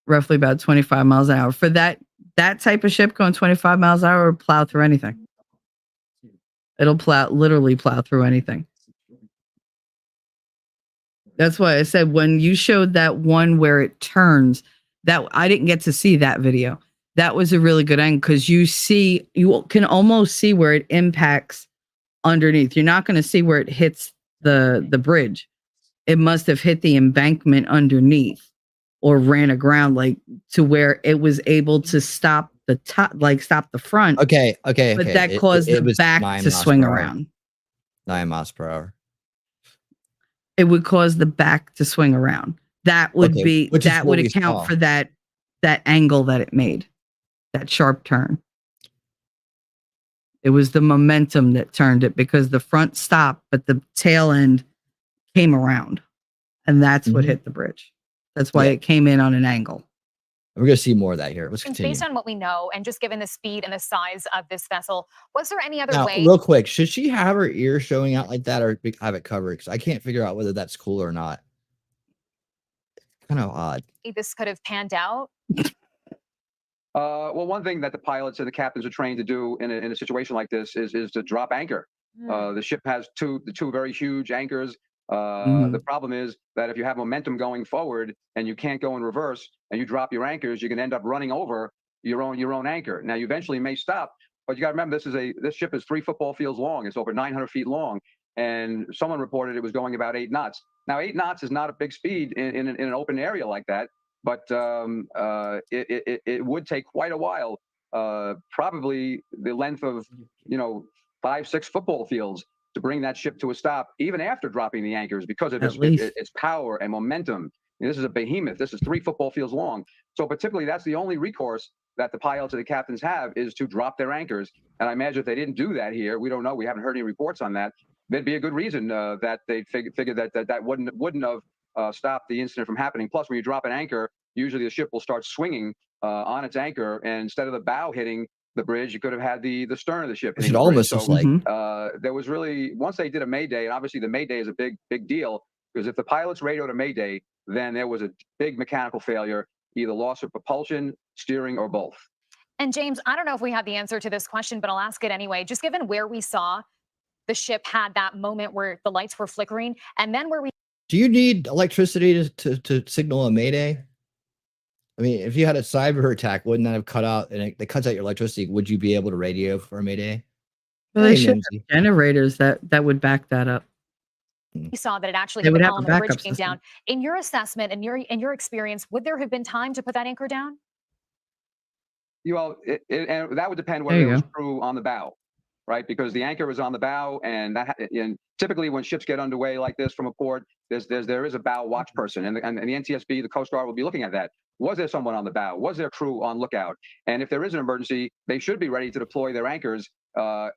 roughly about 25 miles an hour. For that type of ship going 25 miles an hour will plow through anything. It'll literally plow through anything. That's why I said when you showed that one where it turns, that I didn't get to see that video. That was a really good angle because you can almost see where it impacts underneath. You're not going to see where it hits the bridge. It must have hit the embankment underneath or ran aground like to where it was able to stop the top, like stop the front. Okay. But that caused it the was back 9 to miles swing per hour. around. 9 miles per hour. It would cause the back to swing around. That would Okay, which is that what would we account saw. for that angle that it made, that sharp turn. It was the momentum that turned it because the front stopped, but the tail end came around. And that's what Mhm. hit the bridge. That's why Yeah. it came in on an angle. We're gonna see more of that here. Let's And continue. based on what we know, and just given the speed and the size of this vessel, was there any other Now, way? real quick, should she have her ear showing out like that or have it covered? Because I can't figure out whether that's cool or not. Kind of odd. This could have panned out? Well, one thing that the pilots and the captains are trained to do in a situation like this is to drop anchor. The ship has two very huge anchors. The problem is that if you have momentum going forward and you can't go in reverse and you drop your anchors, you can end up running over your own anchor. Now you eventually may stop, but you got to remember this ship is 3 football fields long. It's over 900 feet long, and someone reported it was going about 8 knots. Now 8 knots is not a big speed in an open area like that, but it would take quite a while, probably the length of 5-6 football fields to bring that ship to a stop, even after dropping the anchors, because of its power and momentum. This is a behemoth. This is 3 football fields long. So particularly, that's the only recourse that the pilots and the captains have is to drop their anchors. And I imagine if they didn't do that here, we don't know. We haven't heard any reports on that. There'd be a good reason that they figured that wouldn't have stopped the incident from happening. Plus, when you drop an anchor, usually the ship will start swinging on its anchor, and instead of the bow hitting the bridge, you could have had the stern of the ship. It almost looks like there was really, once they did a Mayday, and obviously the Mayday is a big deal, because if the pilots radioed a Mayday, then there was a big mechanical failure, either loss of propulsion, steering, or both. And James, I don't know if we have the answer to this question, but I'll ask it anyway. Just given where we saw the ship had that moment where the lights were flickering, and then where we... Do you need electricity to signal a Mayday? I mean, if you had a cyber attack, wouldn't that have cut out, and it cuts out your electricity? Would you be able to radio for a Mayday? Well, they should have generators that would back that up. We saw that it actually They hit would the have column a and the bridge backup came system. down. In your assessment and in your experience, would there have been time to put that anchor down? Well, and that would depend There whether you there was go. crew on the bow, right? Because the anchor is on the bow, and and typically when ships get underway like this from a port, there is a bow watch person, and the NTSB, the Coast Guard, will be looking at that. Was there someone on the bow? Was there crew on lookout? And if there is an emergency, they should be ready to deploy their anchors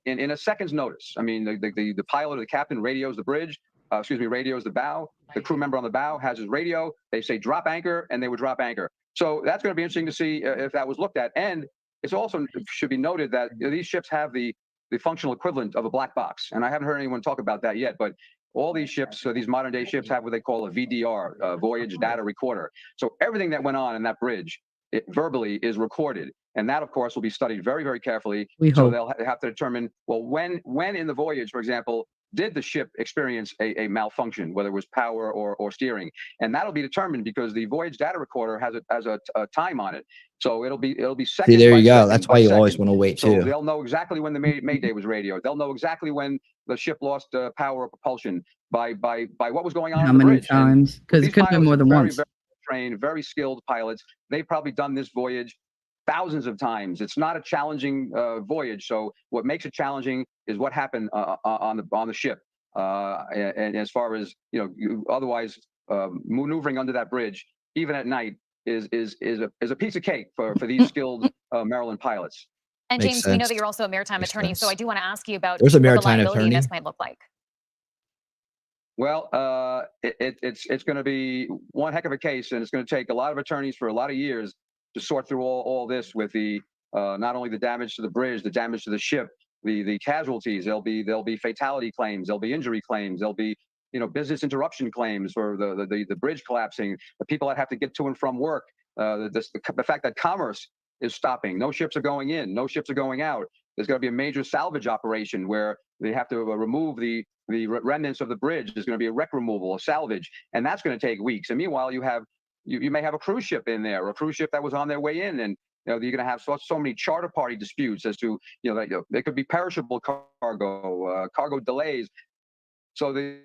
in a second's notice. I mean, the pilot or the captain radios the bridge, radios the bow. The crew member on the bow has his radio. They say drop anchor, and they would drop anchor. So that's going to be interesting to see if that was looked at. And it's also should be noted that these ships have the functional equivalent of a black box. And I haven't heard anyone talk about that yet, but all these ships, these modern day ships, have what they call a VDR, voyage data recorder. So everything that went on in that bridge, verbally is recorded. And that, of course, will be studied very, very carefully. So they'll have to determine, well, when in the voyage, for example, did the ship experience a malfunction, whether it was power or steering? And that'll be determined because the voyage data recorder has a time on it. So it'll be second. See, there by you go. second That's by why you second. always want to wait So too. they'll know exactly when the Mayday was radioed. They'll know exactly when the ship lost power or propulsion by what was going on How on the many bridge. times? Because it These could have been pilots more are than very, once. very trained, very skilled pilots. They've probably done this voyage thousands of times. It's not a challenging voyage. So what makes it challenging is what happened on the ship. And as far as otherwise maneuvering under that bridge, even at night, is a piece of cake for these skilled Maryland pilots. And Makes James, we know sense. that you're also a maritime Makes attorney, so sense. I do want to ask you about There's a what the maritime liability in attorney. this might look like. Well, it's going to be one heck of a case, and it's going to take a lot of attorneys for a lot of years to sort through all this with the not only the damage to the bridge, the damage to the ship, the casualties. There'll be fatality claims, there'll be injury claims, there'll be business interruption claims for the bridge collapsing, the people that have to get to and from work, the fact that commerce is stopping, no ships are going in, no ships are going out. There's going to be a major salvage operation where they have to remove the remnants of the bridge. There's going to be a wreck removal, a salvage, and that's going to take weeks. And meanwhile, you may have a cruise ship in there, or a cruise ship that was on their way in, and you're going to have so many charter party disputes as to there could be perishable cargo, cargo delays. So the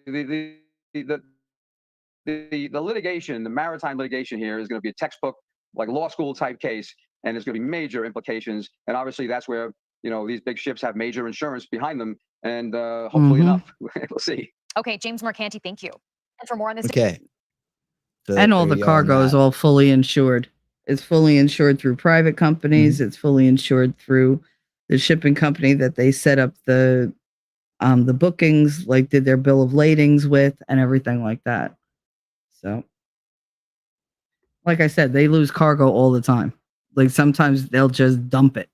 litigation, the maritime litigation here is going to be a textbook, like law school type case, and there's going to be major implications. And obviously, that's where these big ships have major insurance behind them, and hopefully enough. We'll see. Okay, James Mercanti, thank you. And for more on this, Okay. So And all there the you go on cargo is that. all fully insured. It's fully insured through private companies. It's fully insured through the shipping company that they set up the bookings, like did their bill of ladings with, and everything like that. So, like I said, they lose cargo all the time. Like sometimes they'll just dump it.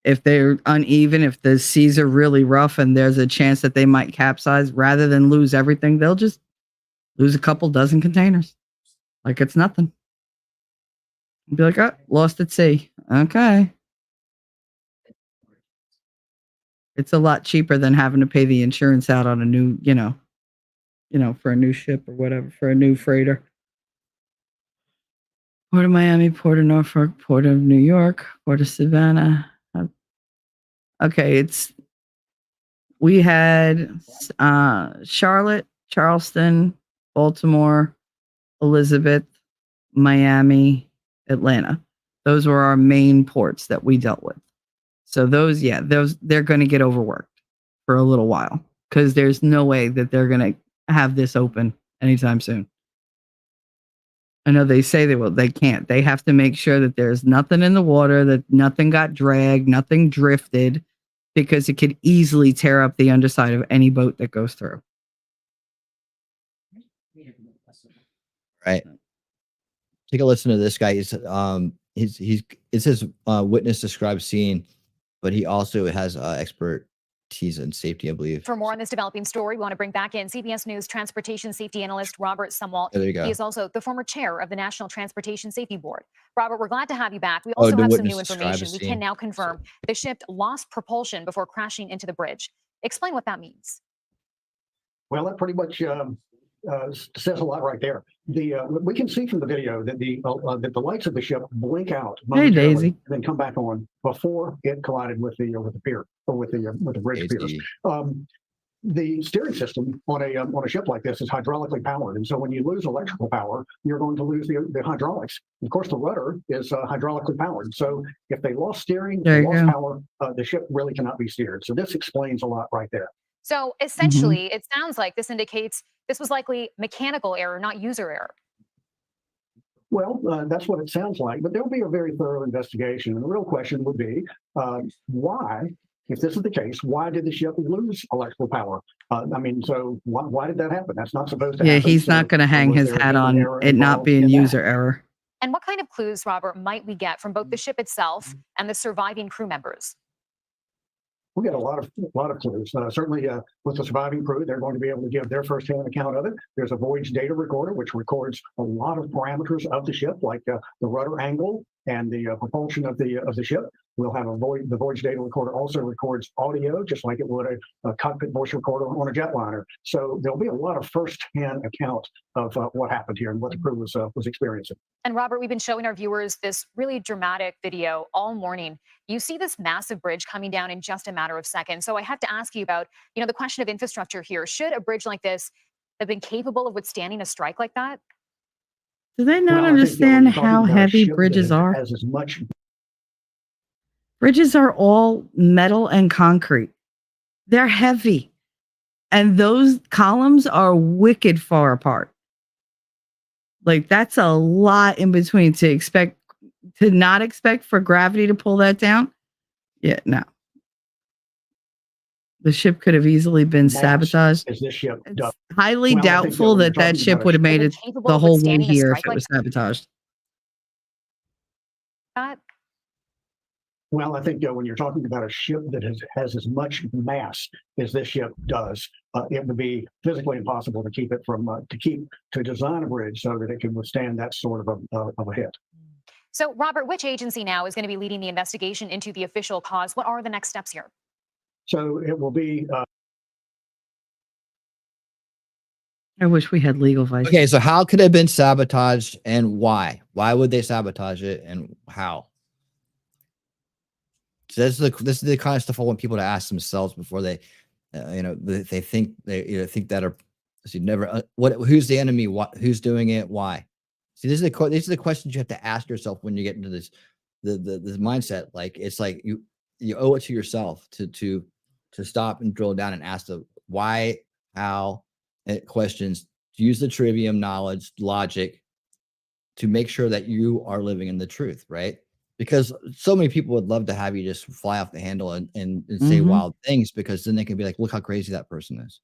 If they're uneven, if the seas are really rough and there's a chance that they might capsize, rather than lose everything, they'll just lose a couple dozen containers. Like it's nothing. Be like, oh, lost at sea. Okay. It's a lot cheaper than having to pay the insurance out on a new, for a new ship or whatever, for a new freighter. Port of Miami, Port of Norfolk, Port of New York, Port of Savannah. Okay, we had Charlotte, Charleston, Baltimore, Elizabeth, Miami, Atlanta. Those were our main ports that we dealt with. So those they're going to get overworked for a little while because there's no way that they're going to have this open anytime soon. I know they say they will. They can't. They have to make sure that there's nothing in the water, that nothing got dragged, nothing drifted, because it could easily tear up the underside of any boat that goes through. Right. Take a listen to this guy. It says witness describes scene, but he also has expertise in safety, I believe. for more on this developing story, we want to bring back in CBS News transportation safety analyst Robert Sumwalt. There you go. He is also the former chair of the National Transportation Safety Board. Robert, we're glad to have you back. We also the have some witness new describes information. We scene. can now confirm the ship lost propulsion before crashing into the bridge. Explain what that means. Well, that pretty much says a lot right there. We can see from the video that the lights of the ship blink out momentarily Daisy. and then come back on before it collided with the pier or with the bridge piers. the steering system on a ship like this is hydraulically powered, and so when you lose electrical power, you're going to lose the hydraulics. Of course, the rudder is hydraulically powered. So if they lost steering, they lost power, the ship really cannot be steered. So this explains a lot right there. So essentially, it sounds like this indicates this was likely mechanical error, not user error. Well, that's what it sounds like, but there'll be a very thorough investigation. And the real question would be, why, if this is the case, why did the ship lose electrical power? I mean, so why did that happen? That's not supposed to happen. Yeah, he's not going to hang his hat on it not being user error. And what kind of clues, Robert, might we get from both the ship itself and the surviving crew members? We get a lot of clues. Certainly, with the surviving crew, they're going to be able to give their firsthand account of it. There's a voyage data recorder which records a lot of parameters of the ship, like the rudder angle and the propulsion of the ship. We'll have the voyage data recorder also records audio, just like it would a cockpit voice recorder on a jetliner. So there'll be a lot of firsthand account of what happened here and what the crew was experiencing. And Robert, we've been showing our viewers this really dramatic video all morning. You see this massive bridge coming down in just a matter of seconds. So I have to ask you about, the question of infrastructure here. Should a bridge like this have been capable of withstanding a strike like that? Do they not understand how heavy bridges are? Bridges are all metal and concrete. They're heavy. And those columns are wicked far apart. Like, that's a lot in between to not expect for gravity to pull that down. Yeah, no. The ship could have easily been sabotaged. It's highly doubtful that ship would have made it the whole way here if it was sabotaged. Well, I think when you're talking about a ship that has as much mass as this ship does, it would be physically impossible to keep it from to design a bridge so that it can withstand that sort of a hit. So, Robert, which agency now is going to be leading the investigation into the official cause? What are the next steps here? So it will be. I wish we had legal advice. Okay, so how could it have been sabotaged and why? Why would they sabotage it and how? So this is the kind of stuff I want people to ask themselves before they, they think think that are. So you never. Who's the enemy? What? Who's doing it? Why? See, these are the questions you have to ask yourself when you get into this mindset. Like, it's like you owe it to yourself to stop and drill down and ask the why, how questions. Use the trivium knowledge, logic, to make sure that you are living in the truth, right? Because so many people would love to have you just fly off the handle and say wild things, because then they can be like, look how crazy that person is.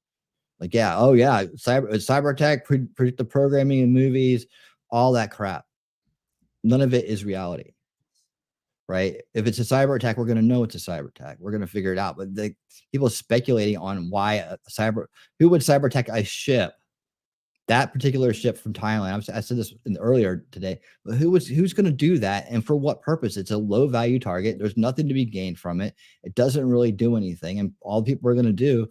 Like, yeah, oh yeah, cyber attack, predict the programming in movies, all that crap. None of it is reality, right? If it's a cyber attack, we're going to know it's a cyber attack. We're going to figure it out. But the people speculating on why who would cyber attack a ship, that particular ship from Thailand. I said this earlier today, but who's going to do that and for what purpose? It's a low value target. There's nothing to be gained from it. It doesn't really do anything. And all people are going to do,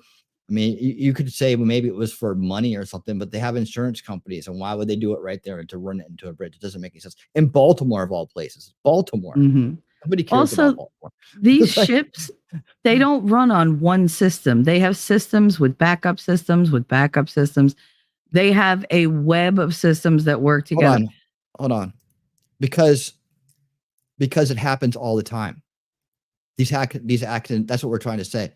I mean, you could say, well, maybe it was for money or something, but they have insurance companies, and why would they do it right there to run it into a bridge? It doesn't make any sense. In Baltimore, of all places, Baltimore. Nobody cares about Baltimore. These ships, they don't run on one system. They have systems with backup systems with backup systems. They have a web of systems that work together. Hold on. Because it happens all the time. These accidents, that's what we're trying to say.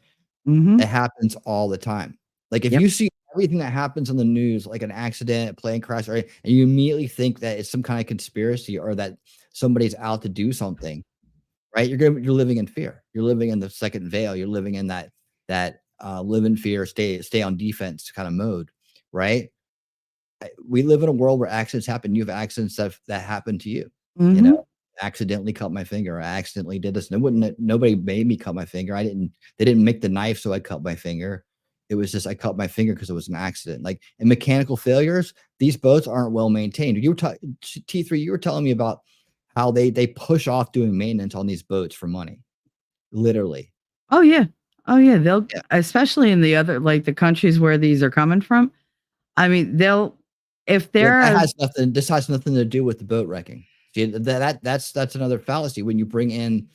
It happens all the time. Like, if you see everything that happens on the news, like an accident, a plane crash, and you immediately think that it's some kind of conspiracy or that somebody's out to do something, right? You're living in fear. You're living in the second veil. You're living in that live in fear, stay on defense kind of mode, right? We live in a world where accidents happen. You have accidents that happen to you. You know, accidentally cut my finger. I accidentally did this. Nobody made me cut my finger. They didn't make the knife, so I cut my finger. It was just I cut my finger because it was an accident. Like, in mechanical failures, these boats aren't well maintained. T3, you were telling me about how they push off doing maintenance on these boats for money, literally. Oh yeah. They'll, especially in the other, like the countries where these are coming from. I mean, this has nothing to do with the boat wrecking. See, that's another fallacy when you bring in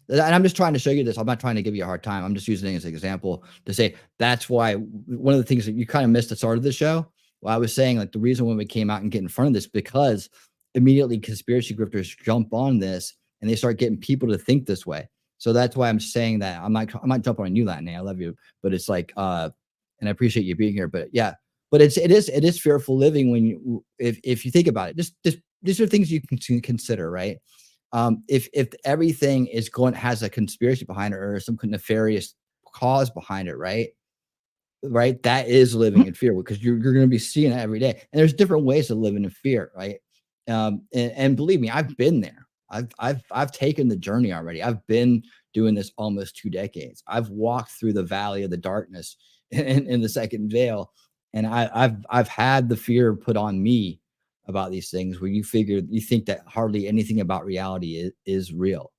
And I'm just trying to show you this. I'm not trying to give you a hard time. I'm just using it as an example to say that's why one of the things that you kind of missed at the start of the show. Well, I was saying like the reason when we came out and get in front of this, because immediately conspiracy grifters jump on this and they start getting people to think this way. So that's why I'm saying that I'm not jumping on you, Latin. I love you, but it's like, and I appreciate you being here. But yeah, but it is fearful living when you if you think about it. Just these are things you can consider, right? If everything has a conspiracy behind it or some nefarious cause behind it, right? That is living in fear because you're going to be seeing it every day. And there's different ways of living in fear, right? And believe me, I've been there. I've taken the journey already. I've been doing this almost 2 decades. I've walked through the valley of the darkness in the second veil, and I've had the fear put on me about these things where you think that hardly anything about reality is real,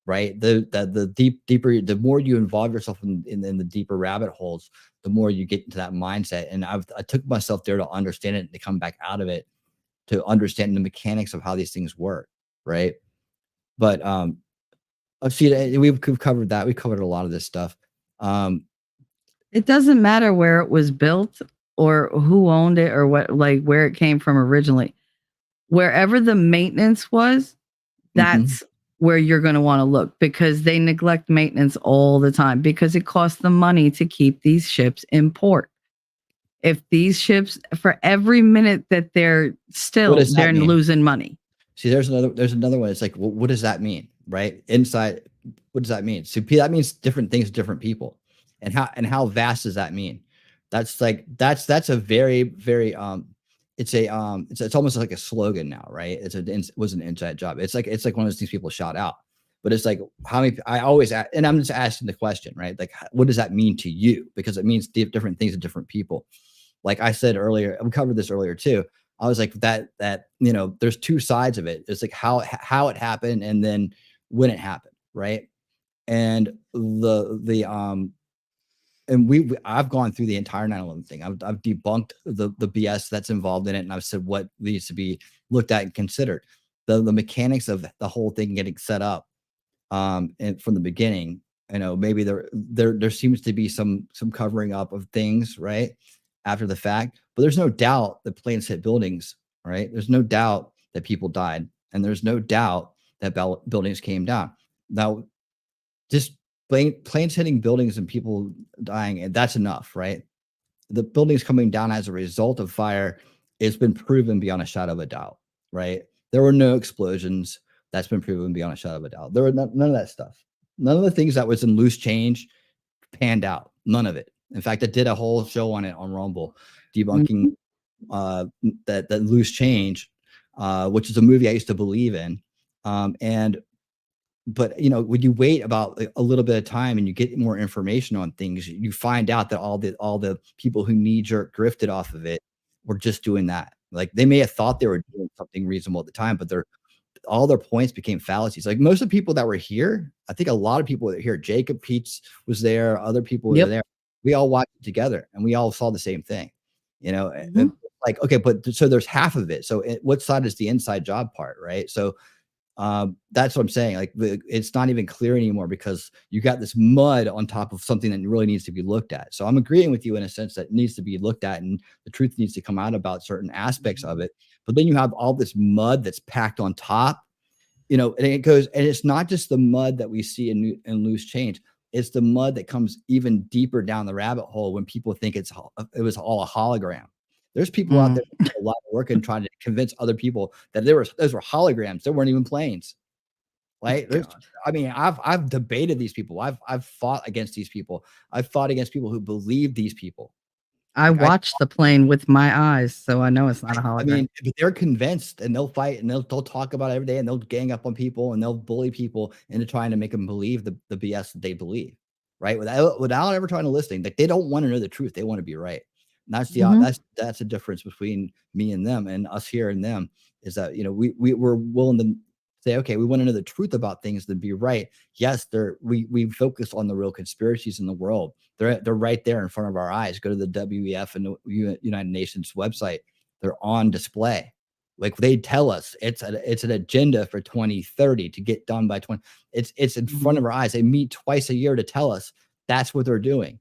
right? The deeper, the more you involve yourself in the deeper rabbit holes, the more you get into that mindset. And I took myself there to understand it and to come back out of it, to understand the mechanics of how these things work, right? But see, we've covered that. We covered a lot of this stuff. It doesn't matter where it was built or who owned it or what, like where it came from originally. Wherever the maintenance was, that's where you're going to want to look, because they neglect maintenance all the time because it costs them money to keep these ships in port. If these ships, for every minute that they're still, they're losing money. See, there's another one. It's like, well, what does that mean, right? Inside, what does that mean? So that means different things to different people. And how vast does that mean? That's a very, very it's almost like a slogan now, right? It was an inside job. It's like one of those things people shout out. But it's like, how many, I always ask, and I'm just asking the question, right? Like, what does that mean to you? Because it means different things to different people. Like I said earlier, we covered this earlier too. I was like that there's two sides of it. It's like how it happened and then when it happened, right? And I've gone through the entire 9/11 thing. I've debunked the BS that's involved in it, and I've said what needs to be looked at and considered. The mechanics of the whole thing getting set up, and from the beginning, maybe there seems to be some covering up of things, right, after the fact. But there's no doubt that planes hit buildings, right? There's no doubt that people died, and there's no doubt that buildings came down. Now, just planes hitting buildings and people dying, and that's enough, right? The buildings coming down as a result of fire, it's been proven beyond a shadow of a doubt, right? There were no explosions. That's been proven beyond a shadow of a doubt. There were none of that stuff. None of the things that was in loose change panned out. None of it. In fact, I did a whole show on it on Rumble, debunking that loose change, which is a movie I used to believe in. But when you wait about a little bit of time and you get more information on things, you find out that all the people who knee-jerk grifted off of it were just doing that. Like, they may have thought they were doing something reasonable at the time, but all their points became fallacies. Like, most of the people that were here, I think a lot of people that were here, Jacob Peets was there, other people were there. We all watched it together and we all saw the same thing, and like, okay, but so there's half of it. So what side is the inside job part, right? So that's what I'm saying. Like, it's not even clear anymore because you got this mud on top of something that really needs to be looked at. So I'm agreeing with you in a sense that it needs to be looked at and the truth needs to come out about certain aspects of it. But then you have all this mud that's packed on top, and it goes, and it's not just the mud that we see in loose change. It's the mud that comes even deeper down the rabbit hole when people think it was all a hologram. There's people out there doing a lot of work and trying to convince other people that those were holograms. There weren't even planes. Right? I've debated these people. I've fought against these people. I've fought against people who believe these people. I watched the plane with my eyes, so I know it's not a hologram. But they're convinced, and they'll fight, and they'll talk about it every day, and they'll gang up on people, and they'll bully people into trying to make them believe the BS that they believe, right? Without ever trying to listen. Like, they don't want to know the truth; they want to be right. And that's the difference between me and them, and us here and them, is that we're willing to say, okay, we want to know the truth about things and be right. Yes, we focus on the real conspiracies in the world. They're right there in front of our eyes. Go to the WEF and the United Nations website. They're on display. Like they tell us it's an agenda for 2030 to get done by 20. It's in front of our eyes. They meet twice a year to tell us that's what they're doing.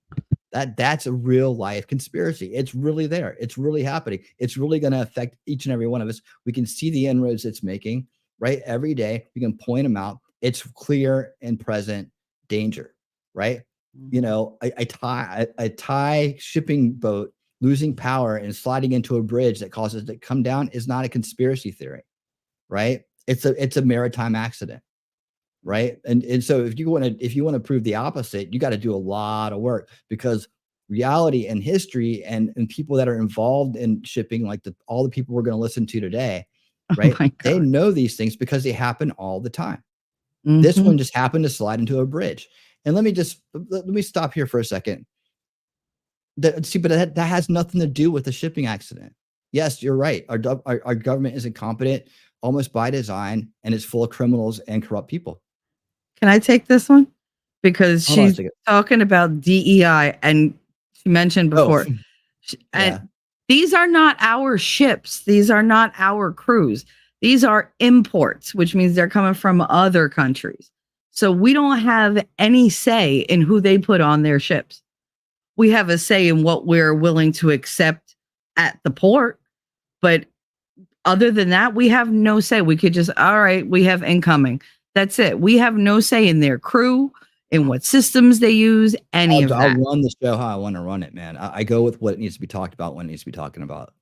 That's a real life conspiracy. It's really there. It's really happening. It's really going to affect each and every one of us. We can see the inroads it's making, right? Every day we can point them out. It's clear and present danger, right? You know, a Thai shipping boat losing power and sliding into a bridge that causes it to come down is not a conspiracy theory, right? It's a maritime accident, right? And so if you want to prove the opposite, you got to do a lot of work, because reality and history and people that are involved in shipping, like all the people we're going to listen to today, right? They know these things because they happen all the time. This one just happened to slide into a bridge. And let me stop here for a second. But that has nothing to do with the shipping accident. Yes, you're right. Our government is incompetent almost by design, and it's full of criminals and corrupt people. Can I take this one? Because she's talking about DEI, and she mentioned before. And these are not our ships. These are not our crews. These are imports, which means they're coming from other countries. So we don't have any say in who they put on their ships. We have a say in what we're willing to accept at the port. But other than that, we have no say. We could just, all right, we have incoming. That's it. We have no say in their crew, in what systems they use, any of that. I'll run the show how I want to run it, man. I go with what needs to be talked about when it needs to be talking about.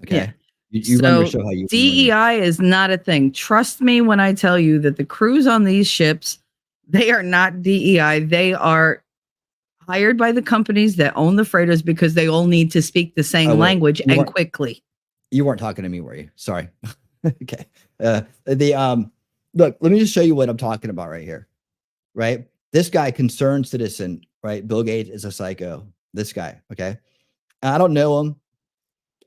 Okay. Yeah. You run your show how you DEI is not a thing. Trust me when I tell you that the crews on these ships, they are not DEI. They are hired by the companies that own the freighters because they all need to speak the same language and quickly. You weren't talking to me, were you? Sorry. Okay. Look, let me just show you what I'm talking about right here. Right? This guy, concerned citizen, right? Bill Gates is a psycho. This guy, okay? I don't know him.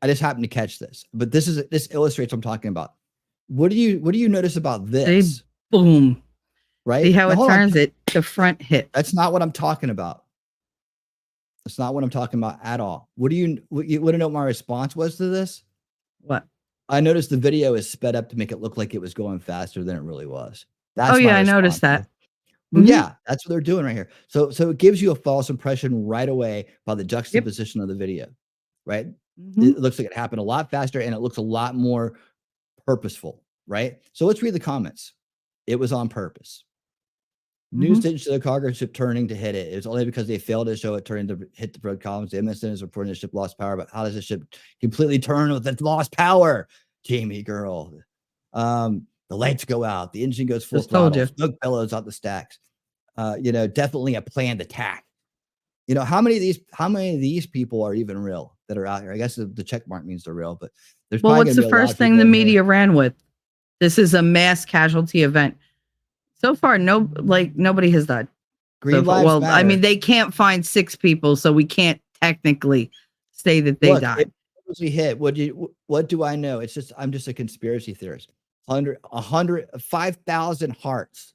I just happened to catch this, but this illustrates what I'm talking about. What do you notice about this? Boom. Right? See how it turns it to front hit. That's not what I'm talking about. That's not what I'm talking about at all. You want to know what my response was to this? What? I noticed the video is sped up to make it look like it was going faster than it really was. That's I noticed that. Yeah, that's what they're doing right here. So it gives you a false impression right away by the juxtaposition of the video, right? It looks like it happened a lot faster, and it looks a lot more purposeful, right? So let's read the comments. It was on purpose. News didn't show the cargo ship turning to hit it. It was only because they failed to show it turning to hit the broad columns. The MSN is reporting the ship lost power, but how does the ship completely turn with its lost power? Jamie girl. The lights go out. The engine goes full throttle. Smoke bellows out the stacks. Definitely a planned attack. How many of these people are even real that are out here? I guess the check mark means they're real, but there's what's the first thing the media ran with? This is a mass casualty event. So far, nobody has died. Green lives matter. I mean, they can't find 6 people, so we can't technically say that they died. We hit. What do I know? I'm just a conspiracy theorist. 5,000 hearts.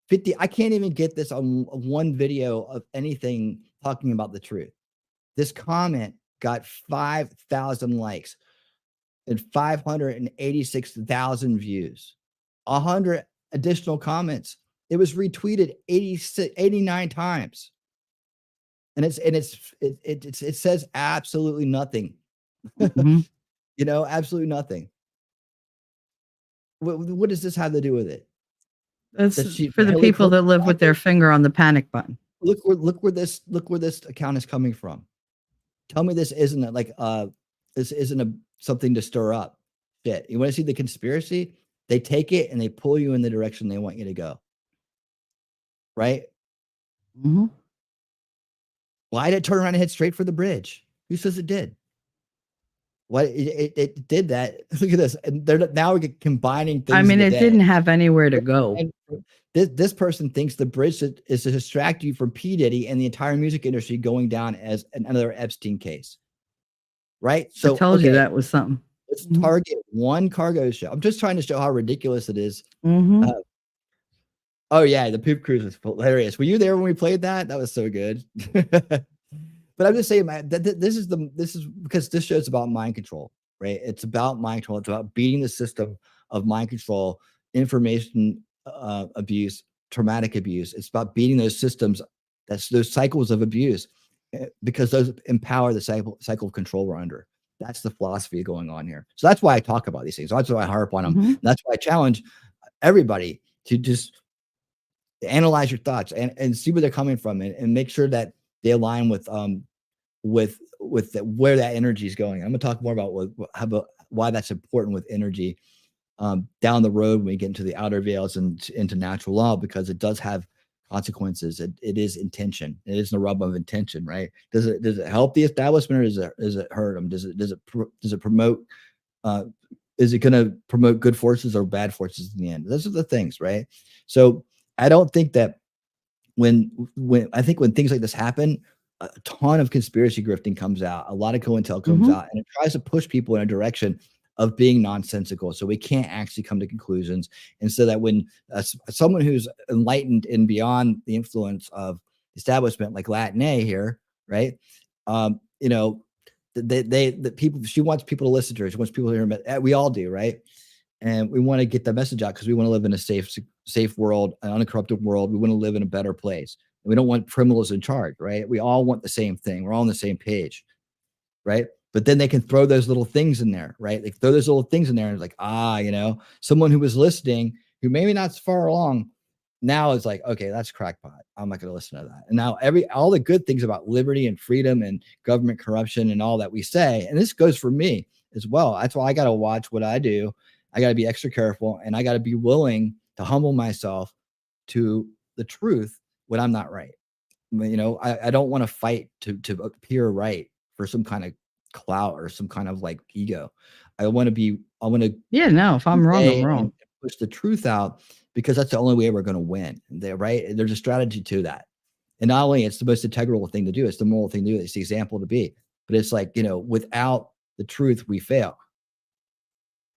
50. I can't even get this on one video of anything talking about the truth. This comment got 5,000 likes and 586,000 views. 100 additional comments. It was retweeted 89 times. And it says absolutely nothing. Absolutely nothing. What does this have to do with it? That's for the people that live with their finger on the panic button. Look where this account is coming from. Tell me this isn't something to stir up shit. You want to see the conspiracy? They take it and they pull you in the direction they want you to go. Right? Why did it turn around and head straight for the bridge? Who says it did? Why it did that? Look at this. And now we're combining things. I mean, it didn't have anywhere to go. And this person thinks the bridge is to distract you from P. Diddy and the entire music industry going down as another Epstein case. Right? So I told you that was something. Let's target one cargo ship. I'm just trying to show how ridiculous it is. Oh yeah, the poop cruise was hilarious. Were you there when we played that? That was so good. But I'm just saying, man, this is because this show's about mind control. right? It's about mind control. It's about beating the system of mind control, information abuse, traumatic abuse. It's about beating those systems, those cycles of abuse, because those empower the cycle of control we're under. That's the philosophy going on here. So that's why I talk about these things. That's why I harp on them. Mhm. That's why I challenge everybody to just analyze your thoughts and see where they're coming from, and make sure that they align with where that energy is going. I'm going to talk more about why that's important with energy down the road when we get into the outer veils and into natural law, because it does have consequences. It is intention. It is the rub of intention, right? Does it help the establishment, or does it hurt them? Does it promote? Is it going to promote good forces or bad forces in the end? Those are the things, right? So I don't think that when things like this happen, a ton of conspiracy grifting comes out, a lot of COINTEL comes out, and it tries to push people in a direction of being nonsensical, so we can't actually come to conclusions. And so that when someone who's enlightened and beyond the influence of establishment, like Latin A here, right? The people, she wants people to listen to her. She wants people to hear her. We all do, right? And we want to get the message out because we want to live in a safe world, an uncorrupted world. We want to live in a better place. We don't want criminals in charge, right? We all want the same thing. We're all on the same page, right? But then they can throw those little things in there, right? They throw those little things in there, and it's like, someone who was listening, who maybe not so far along, now is like, okay, that's crackpot. I'm not going to listen to that. And now all the good things about liberty and freedom and government corruption and all that we say, and this goes for me as well. That's why I got to watch what I do. I got to be extra careful, and I got to be willing to humble myself to the truth when I'm not right. I don't want to fight to appear right for some kind of clout or some kind of like ego. I want to if I'm wrong, I'm wrong. And push the truth out, because that's the only way we're going to win. Right? There's a strategy to that. And not only it's the most integral thing to do, it's the moral thing to do, it's the example to be, but it's like, without the truth, we fail.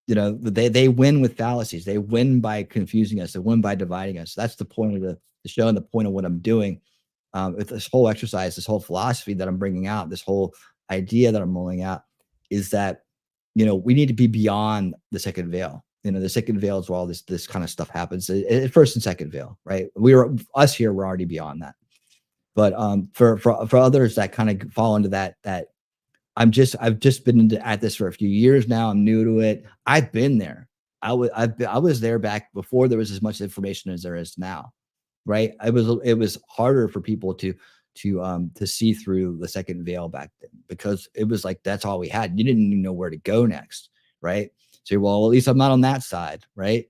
They win with fallacies. They win by confusing us. They win by dividing us. That's the point of the show, and the point of what I'm doing with this whole exercise, this whole philosophy that I'm bringing out, this whole idea that I'm rolling out, is that, we need to be beyond the second veil. The second veil is where all this kind of stuff happens. First and second veil, right? We're already beyond that. But for others that kind of fall into that I've just been at this for a few years now. I'm new to it. I've been there. I was there back before there was as much information as there is now, right? It was harder for people to see through the second veil back then, because it was like that's all we had. You didn't even know where to go next, right? So, well, at least I'm not on that side, right?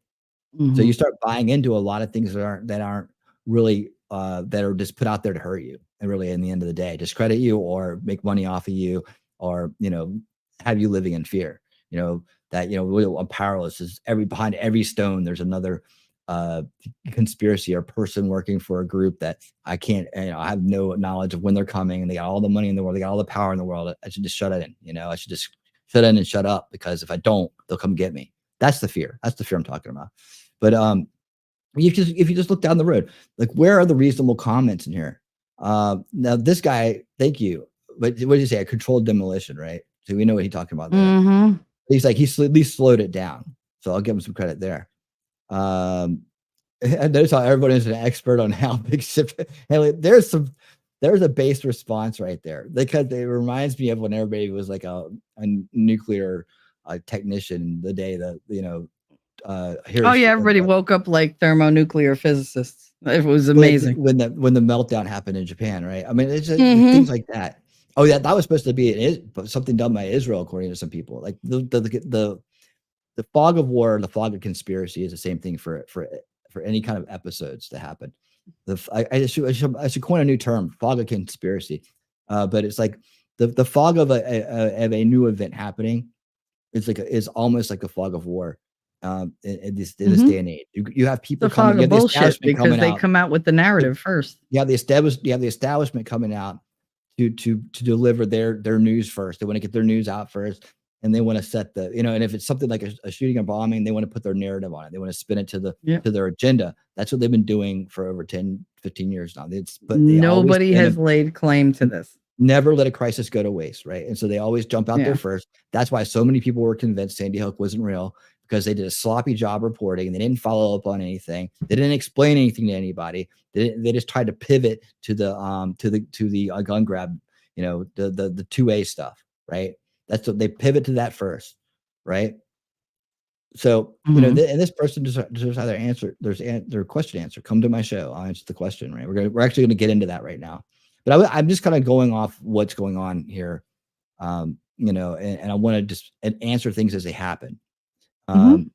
Mhm. So you start buying into a lot of things that aren't really that are just put out there to hurt you, and really, in the end of the day, discredit you or make money off of you, or have you living in fear. That I'm powerless. Is behind every stone there's another conspiracy or person working for a group that I can't. I have no knowledge of when they're coming, and they got all the money in the world. They got all the power in the world. I should just shut it in. I should just shut in and shut up, because if I don't, they'll come get me. That's the fear. That's the fear I'm talking about. But if you just look down the road, like, where are the reasonable comments in here? Now this guy, thank you. But what did you say? A controlled demolition, right? So we know what he's talking about there. Mhm. He's like, he's at least slowed it down. So I'll give him some credit there. And notice how everybody is an expert on how big ship. There's a base response right there, because it reminds me of when everybody was like a nuclear technician the day that Everybody woke up like thermonuclear physicists. It was amazing. when the meltdown happened in Japan, right? I mean, it's just things like that. Oh yeah, that was supposed to be something done by Israel, according to some people. Like the fog of war, the fog of conspiracy is the same thing for any kind of episodes that happen. I should coin a new term, fog of conspiracy. But it's like the fog of a new event happening. Is almost like a fog of war. In this day and age, you have people the fog coming. Of bullshit, because they come out with the narrative first. You have the establishment coming out to deliver their news first. They want to get their news out first, and they want to set and if it's something like a shooting or bombing, they want to put their narrative on it. They want to spin it to their agenda. That's what they've been doing for over 10, 15 years now. Nobody has laid claim to this. Never let a crisis go to waste, right? And so they always jump out Yeah. there first. That's why so many people were convinced Sandy Hook wasn't real, because they did a sloppy job reporting and they didn't follow up on anything. They didn't explain anything to anybody. They just tried to pivot to the gun grab, the 2A stuff, right? That's what they pivot to that first, right? So, and this person deserves either answer. Their question answer. Come to my show. I'll answer the question, right? We're actually going to get into that right now. But I'm just kind of going off what's going on here, and I want to just answer things as they happen. And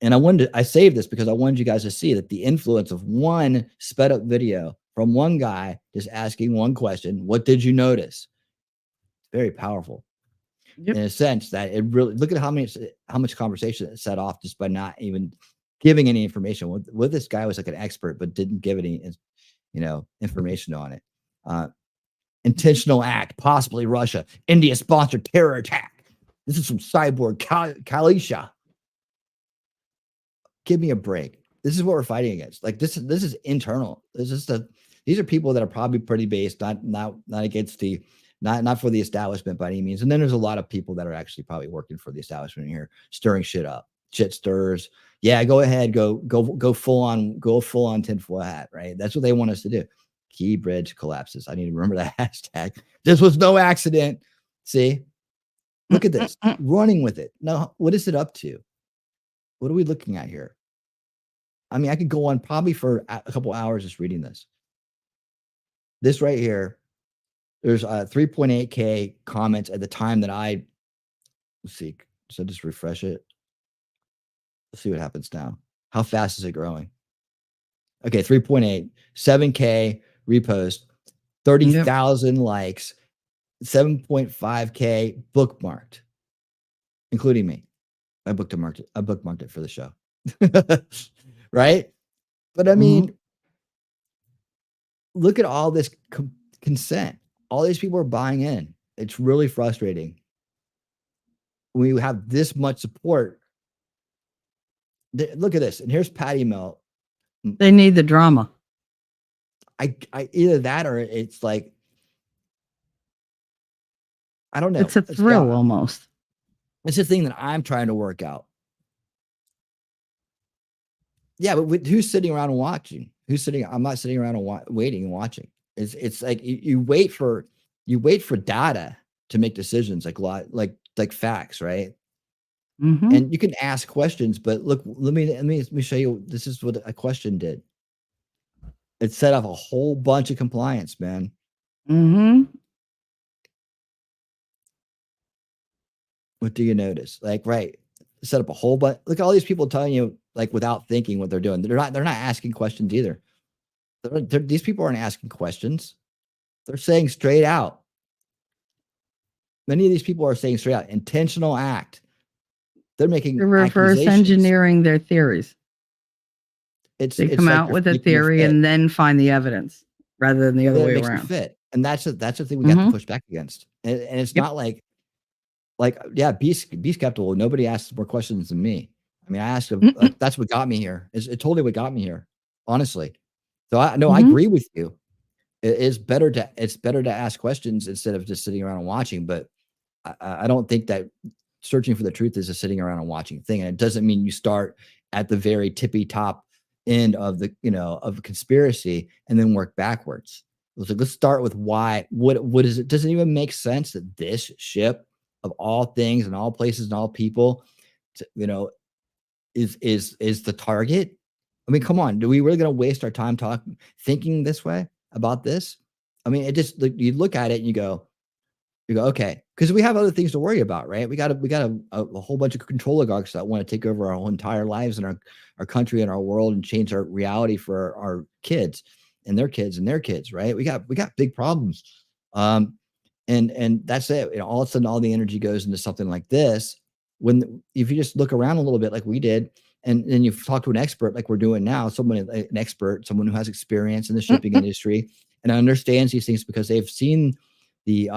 I saved this because I wanted you guys to see that the influence of one sped up video from one guy just asking one question, what did you notice? Very powerful. In a sense that it really, look at how much conversation it set off just by not even giving any information. What this guy was like an expert, but didn't give any, information on it. Intentional act, possibly Russia, India sponsored terror attack. This is from Cyborg Kalisha. Give me a break. This is what we're fighting against. Like this is internal. These are people that are probably pretty based, not against the, not for the establishment by any means. And then there's a lot of people that are actually probably working for the establishment here, stirring shit up. Shit stirs. Yeah, go ahead, go full on tinfoil hat, right? That's what they want us to do. Key bridge collapses. I need to remember that hashtag. This was no accident. See, look at this, running with it. Now, what is it up to? What are we looking at here? I mean, I could go on probably for a couple hours just reading this. This right here, there's 3.8K comments at the time that let's see. So just refresh it. Let's see what happens now. How fast is it growing? Okay, 3.8, 7K repost, 30,000 likes, 7.5K bookmarked, including me. I bookmarked it for the show. Right? But I mean, look at all this consent. All these people are buying in. It's really frustrating. When you have this much support. Look at this. And here's Patty Mel. They need the drama. I either that or it's like, I don't know. It's a thrill almost. It's the thing that I'm trying to work out. Yeah, but who's sitting around and watching? I'm not sitting around and waiting and watching. It's like you wait for data to make decisions, like facts, right? And you can ask questions, but look, let me show you. This is what a question did. It set off a whole bunch of compliance, man. What do you notice? Like, right, set up a whole bunch. Look at all these people telling you, like, without thinking what they're doing. They're not asking questions either. These people aren't asking questions. They're saying straight out. Many of these people are saying straight out, intentional act. They're making reverse engineering their theories. They come out with a theory and then find the evidence rather than the other way around. Fit. And that's the thing we got to push back against. And it's not like, yeah, be skeptical. Nobody asks more questions than me. I mean, I asked him, that's what got me here. It's totally what got me here, honestly. So I agree with you. It's better to ask questions instead of just sitting around and watching. But I don't think that searching for the truth is a sitting around and watching thing. And it doesn't mean you start at the very tippy top end of the, of a conspiracy and then work backwards. Let's start with why. What is it? Does it even make sense that this ship, of all things and all places and all people, is the target? I mean, come on. Do we really going to waste our time thinking this way about this? I mean, it just, you look at it and you go, okay, because we have other things to worry about, right? We got a whole bunch of control oligarchs that want to take over our whole entire lives and our country and our world and change our reality for our kids and their kids and their kids, right? We got big problems. And that's it. All of a sudden, all the energy goes into something like this. If you just look around a little bit like we did, and then you talk to an expert like we're doing now, an expert, someone who has experience in the shipping industry and understands these things because they've seen the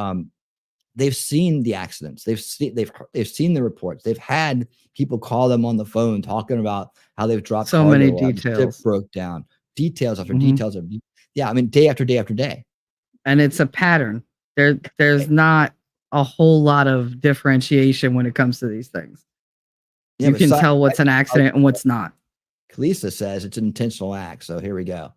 accidents, they've seen the reports, they've had people call them on the phone talking about how they've dropped so many details, broke down, details after details of, yeah, I mean, day after day after day. And it's a pattern. There's not a whole lot of differentiation when it comes to these things. Yeah, You but can so- tell what's an accident and what's not. Kalisa says it's an intentional act. So here we go.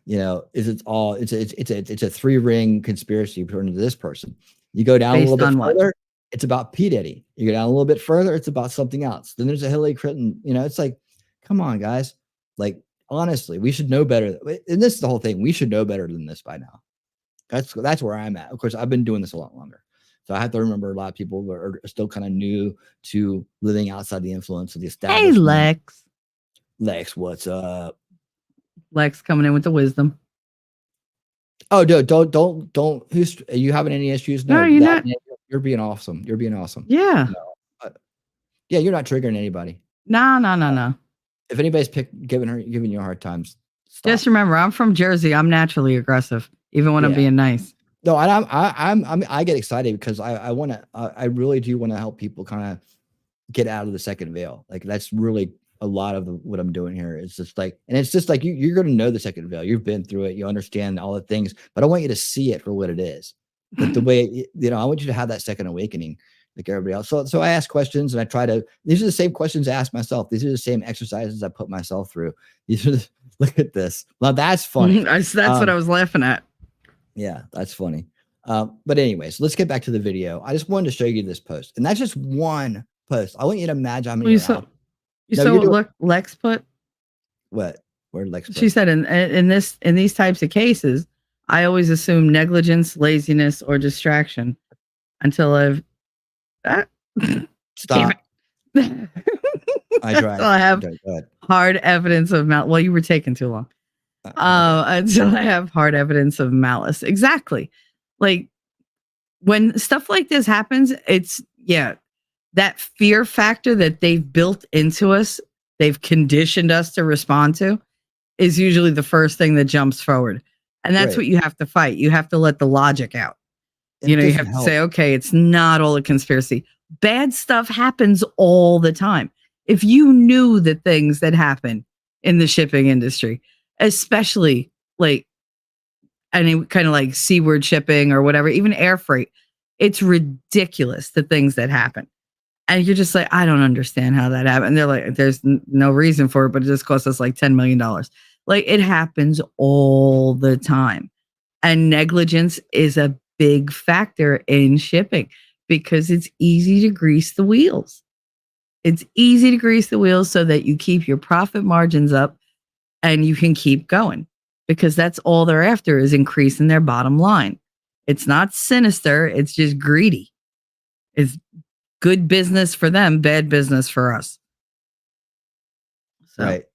You know, it's a 3-ring conspiracy according to this person. You go down a little Based bit on what? further, it's about P. Diddy. You go down a little bit further, it's about something else. Then there's a Hillary Clinton. You know, it's like, come on, guys. Like, honestly, we should know better. And this is the whole thing. We should know better than this by now. That's where I'm at. Of course, I've been doing this a lot longer. So I have to remember a lot of people are still kind of new to living outside the influence of the Hey, establishment. Lex. Lex, what's up? Lex coming in with the wisdom. Oh, don't. Who's are you having any issues? No, you're not. You're being awesome. You're being awesome. Yeah. Yeah, you're not triggering anybody. No. If anybody's giving you a hard time, stop. Just remember, I'm from Jersey. I'm naturally aggressive, even when I'm Yeah. being nice. No, and I get excited because I really do want to help people kind of get out of the second veil. Like that's really a lot of what I'm doing here. It's just like, and it's just like you're going to know the second veil. You've been through it. You understand all the things, but I want you to see it for what it is. Like the way I want you to have that second awakening, like everybody else. So I ask questions, and I try to. These are the same questions I ask myself. These are the same exercises I put myself through. These are look at this. Well, that's funny. That's what I was laughing at. Yeah, that's funny. But anyways, let's get back to the video. I just wanted to show you this post, and that's just one post. I want you to imagine how many. You saw what Lex put? What? Where Lex put? She said in these types of cases, I always assume negligence, laziness, or distraction until I've Stop. I tried. Until I have hard evidence of malice. Well, you were taking too long. Until I have hard evidence of malice. Exactly. Like when stuff like this happens, it's that fear factor that they've built into us, they've conditioned us to respond to, is usually the first thing that jumps forward. And that's what you have to fight. You have to let the logic out. You have to say, okay, it's not all a conspiracy. Bad stuff happens all the time. If you knew the things that happen in the shipping industry, especially like any kind of like seaward shipping or whatever, even air freight, it's ridiculous the things that happen. And you're just like, I don't understand how that happened. And they're like, there's no reason for it, but it just cost us like $10 million. Like it happens all the time. And negligence is a big factor in shipping because it's easy to grease the wheels. It's easy to grease the wheels so that you keep your profit margins up and you can keep going because that's all they're after is increasing their bottom line. It's not sinister. It's just greedy. It's good business for them, bad business for us. So, right.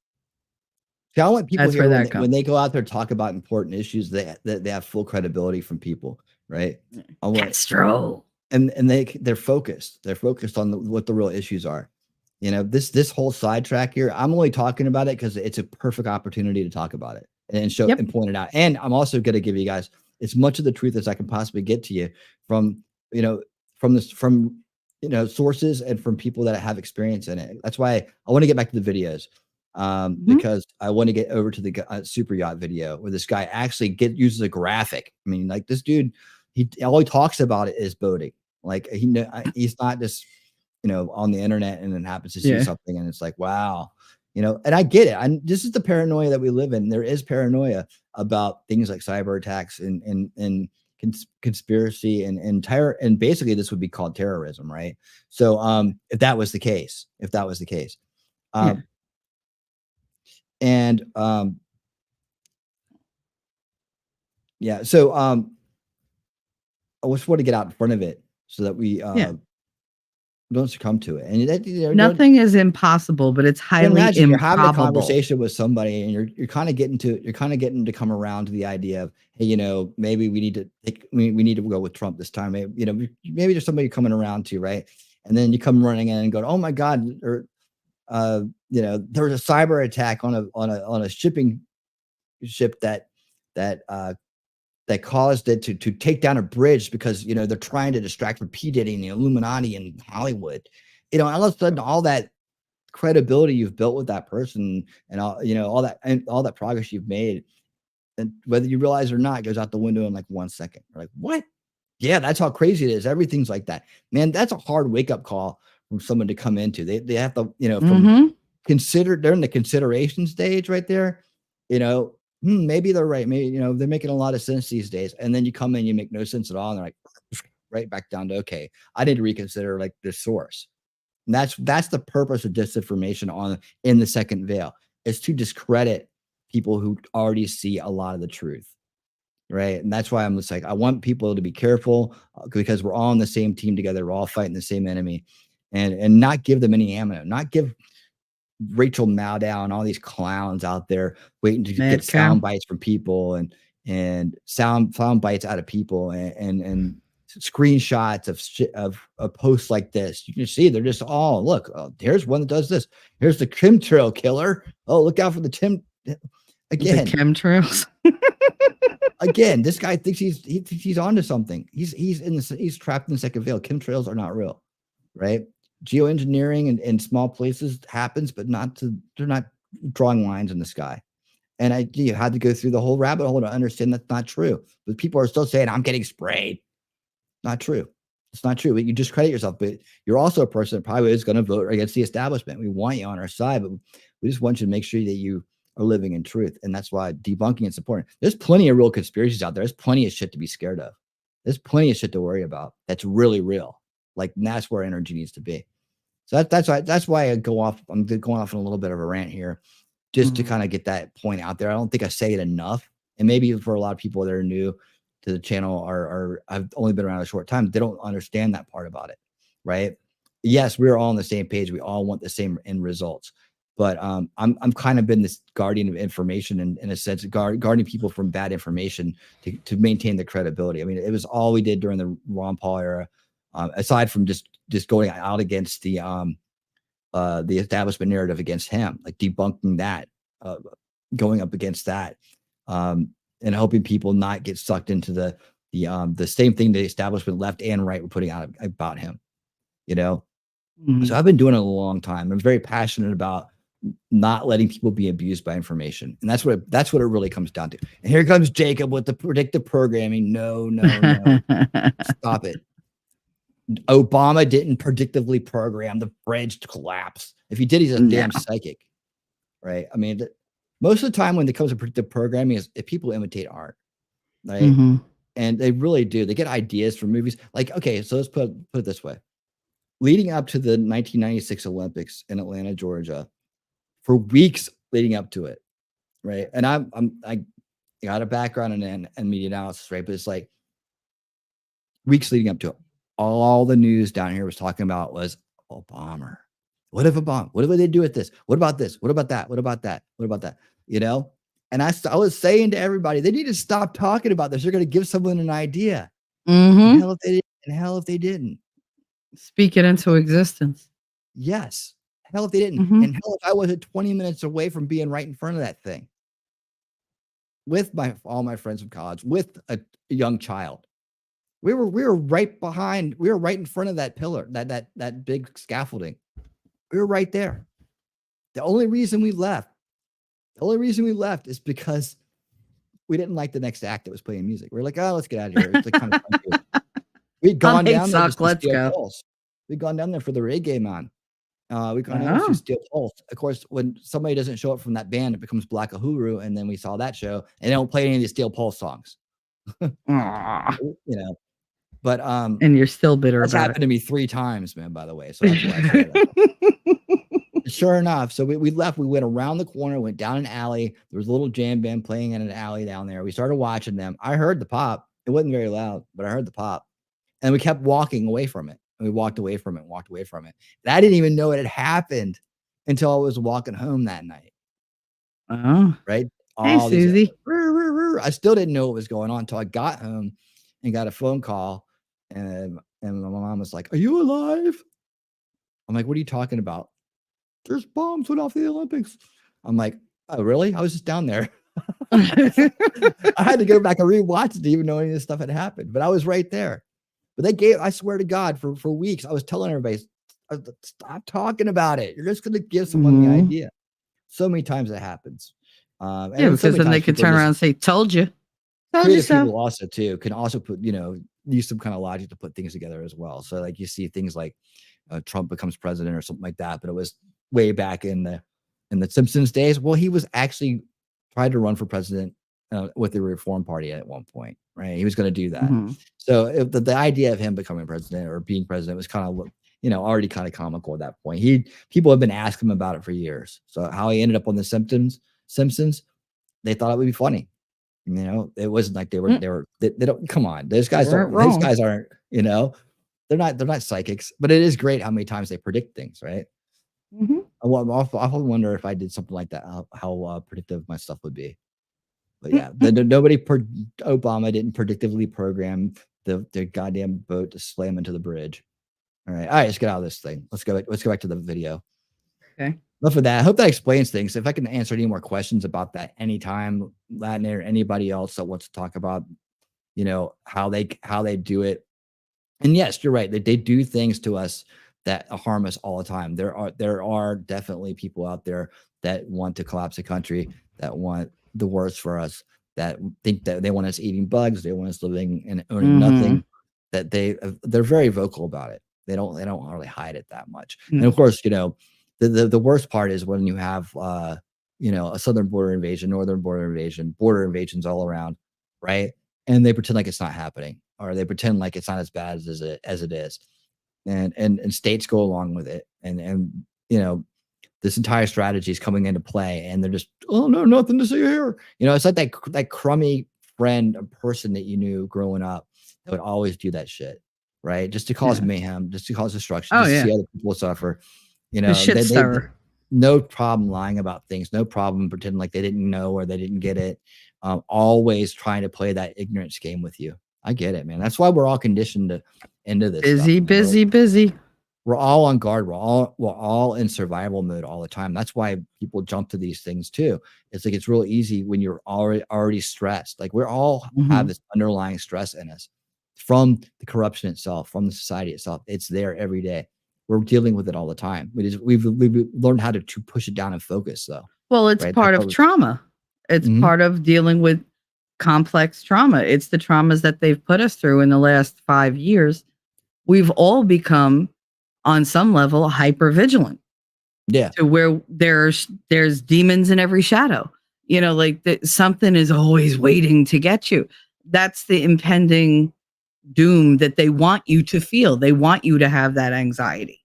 See, I want people that's here where that when they go out there and talk about important issues, that they have full credibility from people, right? That's true. And they're focused. They're focused on what the real issues are. This whole sidetrack here, I'm only talking about it because it's a perfect opportunity to talk about it and show and point it out. And I'm also going to give you guys as much of the truth as I can possibly get to you from sources and from people that have experience in it. That's why I want to get back to the videos because I want to get over to the super yacht video where this guy actually uses a graphic. I mean, like this dude, all he talks about it is boating. Like he's not just on the internet and then happens to see something and it's like, wow, and I get it. This is the paranoia that we live in. There is paranoia about things like cyber attacks and conspiracy and basically this would be called terrorism, right? So if that was the case, so I just want to get out in front of it so that we don't succumb to it. And nothing is impossible, but it's highly improbable. You're having a conversation with somebody and you're kind of getting to come around to the idea of, hey, maybe we need to go with Trump this time. Maybe there's somebody coming around to, right? And then you come running in and go, oh my God, or there was a cyber attack on a shipping ship that caused it to take down a bridge because they're trying to distract from P. Diddy and the Illuminati and Hollywood. All of a sudden, all that credibility you've built with that person and all that progress you've made, And whether you realize it or not, it goes out the window in like 1 second. We're like, what? Yeah, that's how crazy it is. Everything's like that. Man, that's a hard wake-up call from someone to come into. They have to, from they're in the consideration stage right there, maybe they're right. Maybe, they're making a lot of sense these days. And then you come in, you make no sense at all. And they're like, right back down to, okay, I need to reconsider like the source. And that's the purpose of disinformation in the second veil, is to discredit people who already see a lot of the truth. Right. And that's why I'm just like, I want people to be careful because we're all on the same team together. We're all fighting the same enemy, and not give them any ammo, not give Rachel Maddow and all these clowns out there waiting to get sound bites from people and sound bites out of people and screenshots of posts like this. You can see they're just all, look, here's one that does this. Here's the chemtrail killer. Oh, look out for the again. The chemtrails. Again, this guy thinks he's onto something. He's trapped in the second veil. Chemtrails are not real, right? Geoengineering in small places happens, but they're not drawing lines in the sky. And you had to go through the whole rabbit hole to understand that's not true. But people are still saying, I'm getting sprayed. Not true. It's not true. But you discredit yourself. But you're also a person that probably is going to vote against the establishment. We want you on our side, but we just want you to make sure that you are living in truth. And that's why debunking is important. There's plenty of real conspiracies out there. There's plenty of shit to be scared of. There's plenty of shit to worry about. That's really real. Like, and that's where energy needs to be. So that's why I go off. I'm going off on a little bit of a rant here, just to kind of get that point out there. I don't think I say it enough. And maybe for a lot of people that are new to the channel or I've only been around a short time, they don't understand that part about it. Right. Yes, we're all on the same page. We all want the same end results. But I'm kind of been this guardian of information in a sense, guarding people from bad information to maintain the credibility. I mean, it was all we did during the Ron Paul era, aside from just going out against the establishment narrative against him, like debunking that, going up against that, and helping people not get sucked into the same thing the establishment left and right were putting out about him. So I've been doing it a long time. I'm very passionate about not letting people be abused by information. And that's what it really comes down to. And here comes Jacob with the predictive programming. No. Stop it. Obama didn't predictively program the bridge to collapse. If he did, he's a damn psychic. Right. I mean, most of the time when it comes to predictive programming is if people imitate art. Right. And they really do. They get ideas from movies. Like, okay, so let's put it this way. Leading up to the 1996 Olympics in Atlanta, Georgia, for weeks leading up to it, right? And I got a background in media analysis, right? But it's like weeks leading up to it. All the news down here was talking about was Obama. What if Obama? What do they do with this? What about this? What about that? What about that? What about that? And I was saying to everybody, they need to stop talking about this. They're going to give someone an idea. And hell if they didn't. Speak it into existence. Yes. Hell if they didn't. And hell if I wasn't 20 minutes away from being right in front of that thing. With all my friends from college, with a young child. We were right behind, we were right in front of that pillar, that big scaffolding. We were right there. The only reason we left is because we didn't like the next act that was playing music. We were like, oh, let's get out of here. It's like kind of fun. We'd gone down there. Let's go. Pulse. We'd gone down there for the reggae man. We gone down to Steel Pulse. Of course, when somebody doesn't show up from that band, it becomes Black Uhuru, and then we saw that show, and they don't play any of the Steel Pulse songs. But and you're still bitter that's about happened to me 3 times, man, by the way. So that's why I say that. Sure enough, so we left. We went around the corner, went down an alley. There was a little jam band playing in an alley down there. We started watching them. I heard the pop. It wasn't very loud, but I heard the pop. And we kept walking away from it. And we walked away from it, walked away from it. And I didn't even know it had happened until I was walking home that night. Right? Hey, Susie. I still didn't know what was going on until I got home and got a phone call. And my mom was like, "Are you alive?" I'm like, "What are you talking about?" "There's bombs went off the Olympics." I'm like, "Oh, really? I was just down there." I had to go back and rewatch it to even know any of this stuff had happened. But I was right there. But I swear to God, for weeks, I was telling everybody, stop talking about it. You're just going to give someone the idea. So many times it happens. And Yeah, because then they sometimes could people turn just- around and say, "Told you, told you creative so." people also too can also put, use some kind of logic to put things together as well. So like you see things like Trump becomes president or something like that, but it was way back in the Simpsons days. Well, he was actually tried to run for president with the Reform Party at one point, right? He was going to do that. Mhm. So if the idea of him becoming president or being president was kind of, already kind of comical at that point. People have been asking him about it for years. So how he ended up on the Simpsons, they thought it would be funny. It wasn't like they don't, come on, those guys weren't don't, these wrong. guys aren't, they're not psychics, but it is great how many times they predict things, right? Mhm. I often wonder if I did something like that, how predictive my stuff would be. But yeah, Obama didn't predictively program the goddamn boat to slam into the bridge. All right, let's get out of this thing. Let's go back to the video. Okay. Enough of that. I hope that explains things. If I can answer any more questions about that anytime, Latin or anybody else that wants to talk about, how they do it. And yes, you're right. They do things to us that harm us all the time. There are definitely people out there that want to collapse the country, that want the worst for us, that think that they want us eating bugs, they want us living and owning nothing. That they're very vocal about it. They don't really hide it that much. And of course, the worst part is when you have a southern border invasion, northern border invasions all around, right? And they pretend like it's not happening, or they pretend like it's not as bad as it is. And states go along with it. And this entire strategy is coming into play, and they're just, oh no, nothing to see here. It's like that crummy friend or person that you knew growing up that would always do that shit, right? Just to cause mayhem, just to cause destruction, just to see other people suffer. The shit stirrer. No problem lying about things, no problem pretending like they didn't know or they didn't get it. Always trying to play that ignorance game with you. I get it, man. That's why we're all conditioned into this. Busy. We're all on guard. We're all in survival mode all the time. That's why people jump to these things too. It's like it's real easy when you're already stressed. Like we're all have this underlying stress in us from the corruption itself, from the society itself. It's there every day. We're dealing with it all the time. We've learned how to push it down and focus, though. Well, it's part of trauma. It's part of dealing with complex trauma. It's the traumas that they've put us through in the last 5 years. We've all become, on some level, hyper vigilant. Yeah. To where there's demons in every shadow. Something is always waiting to get you. That's the impending doom that they want you to feel. They want you to have that anxiety,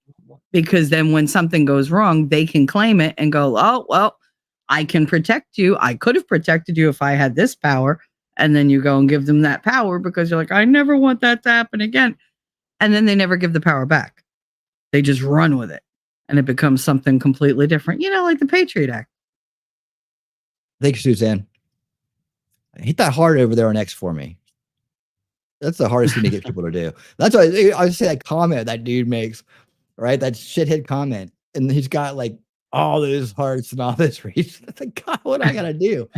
because then when something goes wrong, they can claim it and go, oh, well, I can protect you. I could have protected you if I had this power. And then you go and give them that power because you're like, I never want that to happen again. And then they never give the power back. They just run with it. And it becomes something completely different. Like the Patriot Act. Thank you, Suzanne. Hit that hard over there on X for me. That's the hardest thing to get people to do. That's why I say that comment that dude makes, right? That shithead comment. And he's got like all those hearts and all this reach. It's like, God, what I gotta do?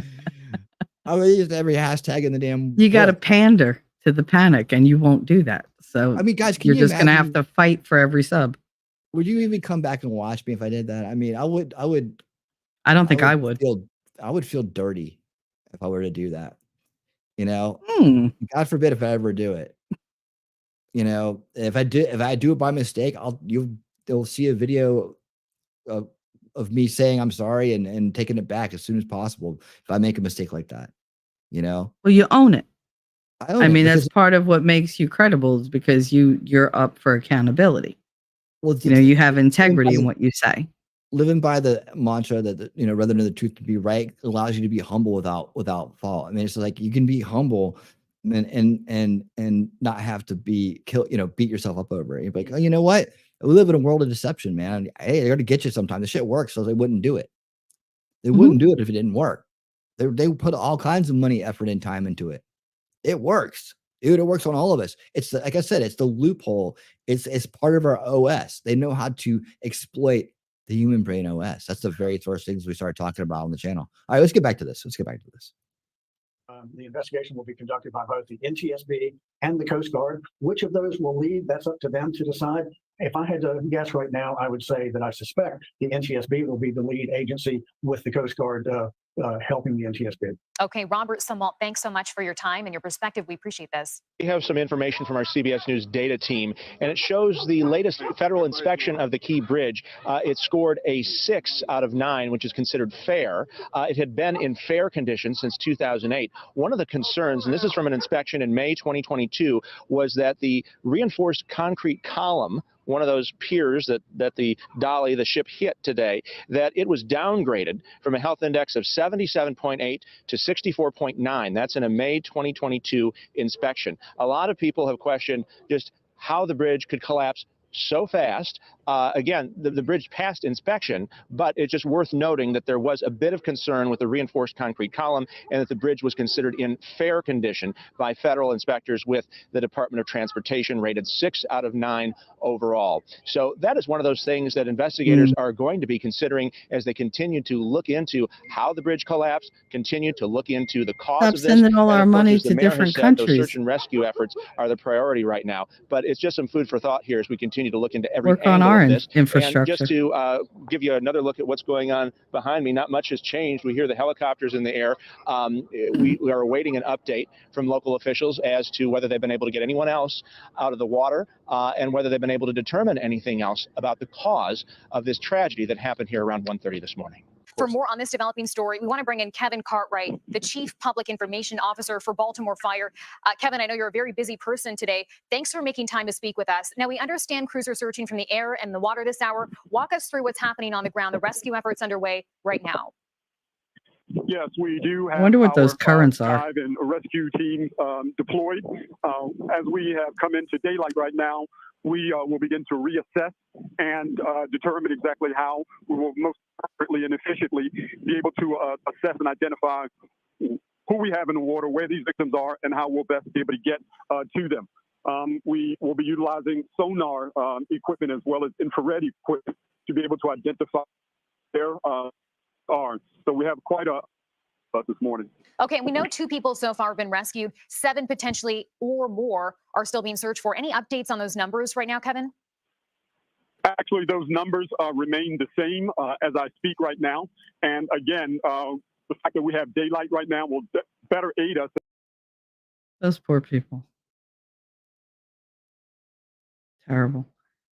I mean, use every hashtag in the damn. You got to pander to the panic, and you won't do that. So I mean, guys, you're just going to have to fight for every sub. Would you even come back and watch me if I did that? I mean, I would. I don't think I would. I would feel dirty if I were to do that. God forbid if I ever do it. If I do it by mistake, you'll see a video of me saying I'm sorry and taking it back as soon as possible if I make a mistake like that. Well, you own it. I mean, that's part of what makes you credible, is because you're up for accountability. Well, you have integrity in what you say. Living by the mantra that rather than the truth to be right allows you to be humble without fault. I mean, it's like you can be humble and not have to be beat yourself up over it. You're like, oh, you know what? We live in a world of deception, man. Hey, they're gonna get you sometimes. The shit works, so they wouldn't do it. They wouldn't do it if it didn't work. They put all kinds of money, effort, and time into it. It works. Dude, it works on all of us. It's like I said, it's the loophole. It's part of our OS. They know how to exploit the human brain OS. That's the very first things we started talking about on the channel. All right, let's get back to this. The investigation will be conducted by both the NTSB and the Coast Guard. Which of those will lead, that's up to them to decide. If I had to guess right now, I would say that I suspect the NTSB will be the lead agency, with the Coast Guard helping the NTS bid. Okay, Robert Sumwalt, thanks so much for your time and your perspective. We appreciate this. We have some information from our CBS News data team, and it shows the latest federal inspection of the Key Bridge. It scored a 6 out of 9, which is considered fair. It had been in fair condition since 2008. One of the concerns, and this is from an inspection in May 2022, was that the reinforced concrete column, one of those piers that the Dolly, the ship, hit today, that it was downgraded from a health index of 77.8 to 64.9. That's in a May 2022 inspection. A lot of people have questioned just how the bridge could collapse so fast. Again, the bridge passed inspection, but it's just worth noting that there was a bit of concern with the reinforced concrete column and that the bridge was considered in fair condition by federal inspectors, with the Department of Transportation rated 6 out of 9 overall. So that is one of those things that investigators are going to be considering as they continue to look into how the bridge collapsed, continue to look into the cause Stop of this. sending all And our of course, money as the to mayor has different said, countries. those search and rescue efforts are the priority right now. But it's just some food for thought here as we continue to look into every Work on angle our of this. infrastructure. And just to give you another look at what's going on behind me, not much has changed. We hear the helicopters in the air. We are awaiting an update from local officials as to whether they've been able to get anyone else out of the water and whether they've been able to determine anything else about the cause of this tragedy that happened here around 1:30 this morning. For more on this developing story, we want to bring in Kevin Cartwright, the Chief Public Information Officer for Baltimore Fire. Kevin, I know you're a very busy person today. Thanks for making time to speak with us. Now, we understand crews are searching from the air and the water this hour. Walk us through what's happening on the ground, the rescue efforts underway right now. Yes, we do have I wonder what those currents are. dive and rescue teams deployed. As we have come into daylight right now, we will begin to reassess and determine exactly how we will most appropriately and efficiently be able to assess and identify who we have in the water, where these victims are, and how we'll best be able to get to them. We will be utilizing sonar equipment as well as infrared equipment to be able to identify where are. So we have quite a this morning. Okay, we know 2 people so far have been rescued. 7 potentially or more are still being searched for. Any updates on those numbers right now, Kevin? Actually, those numbers remain the same as I speak right now. And again, the fact that we have daylight right now will better aid us. Those poor people. Terrible.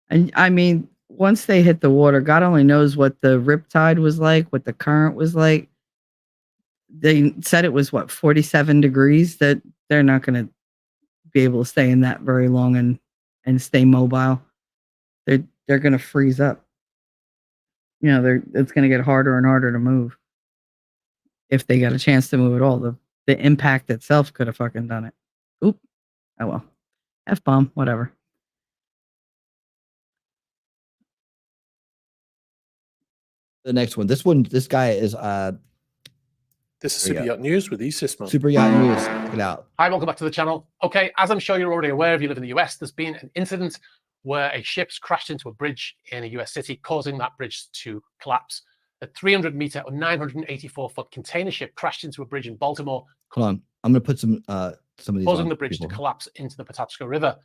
And I mean, once they hit the water, God only knows what the riptide was like, what the current was like. They said it was 47 degrees, that they're not going to be able to stay in that very long and stay mobile. They're going to freeze up. You know, it's going to get harder and harder to move. If they got a chance to move at all, the impact itself could have fucking done it. Oop. Oh well. F-bomb, whatever. The next one. This guy is This is Super Yacht News with eSystem. Super Yacht News. Check it out. Hi, welcome back to the channel. Okay, as I'm sure you're already aware if you live in the US, there's been an incident where a ship's crashed into a bridge in a US city, causing that bridge to collapse. A 300-meter or 984-foot container ship crashed into a bridge in Baltimore. Hold on. I'm going to put some of these causing on the bridge people. to collapse into the Patapsco River.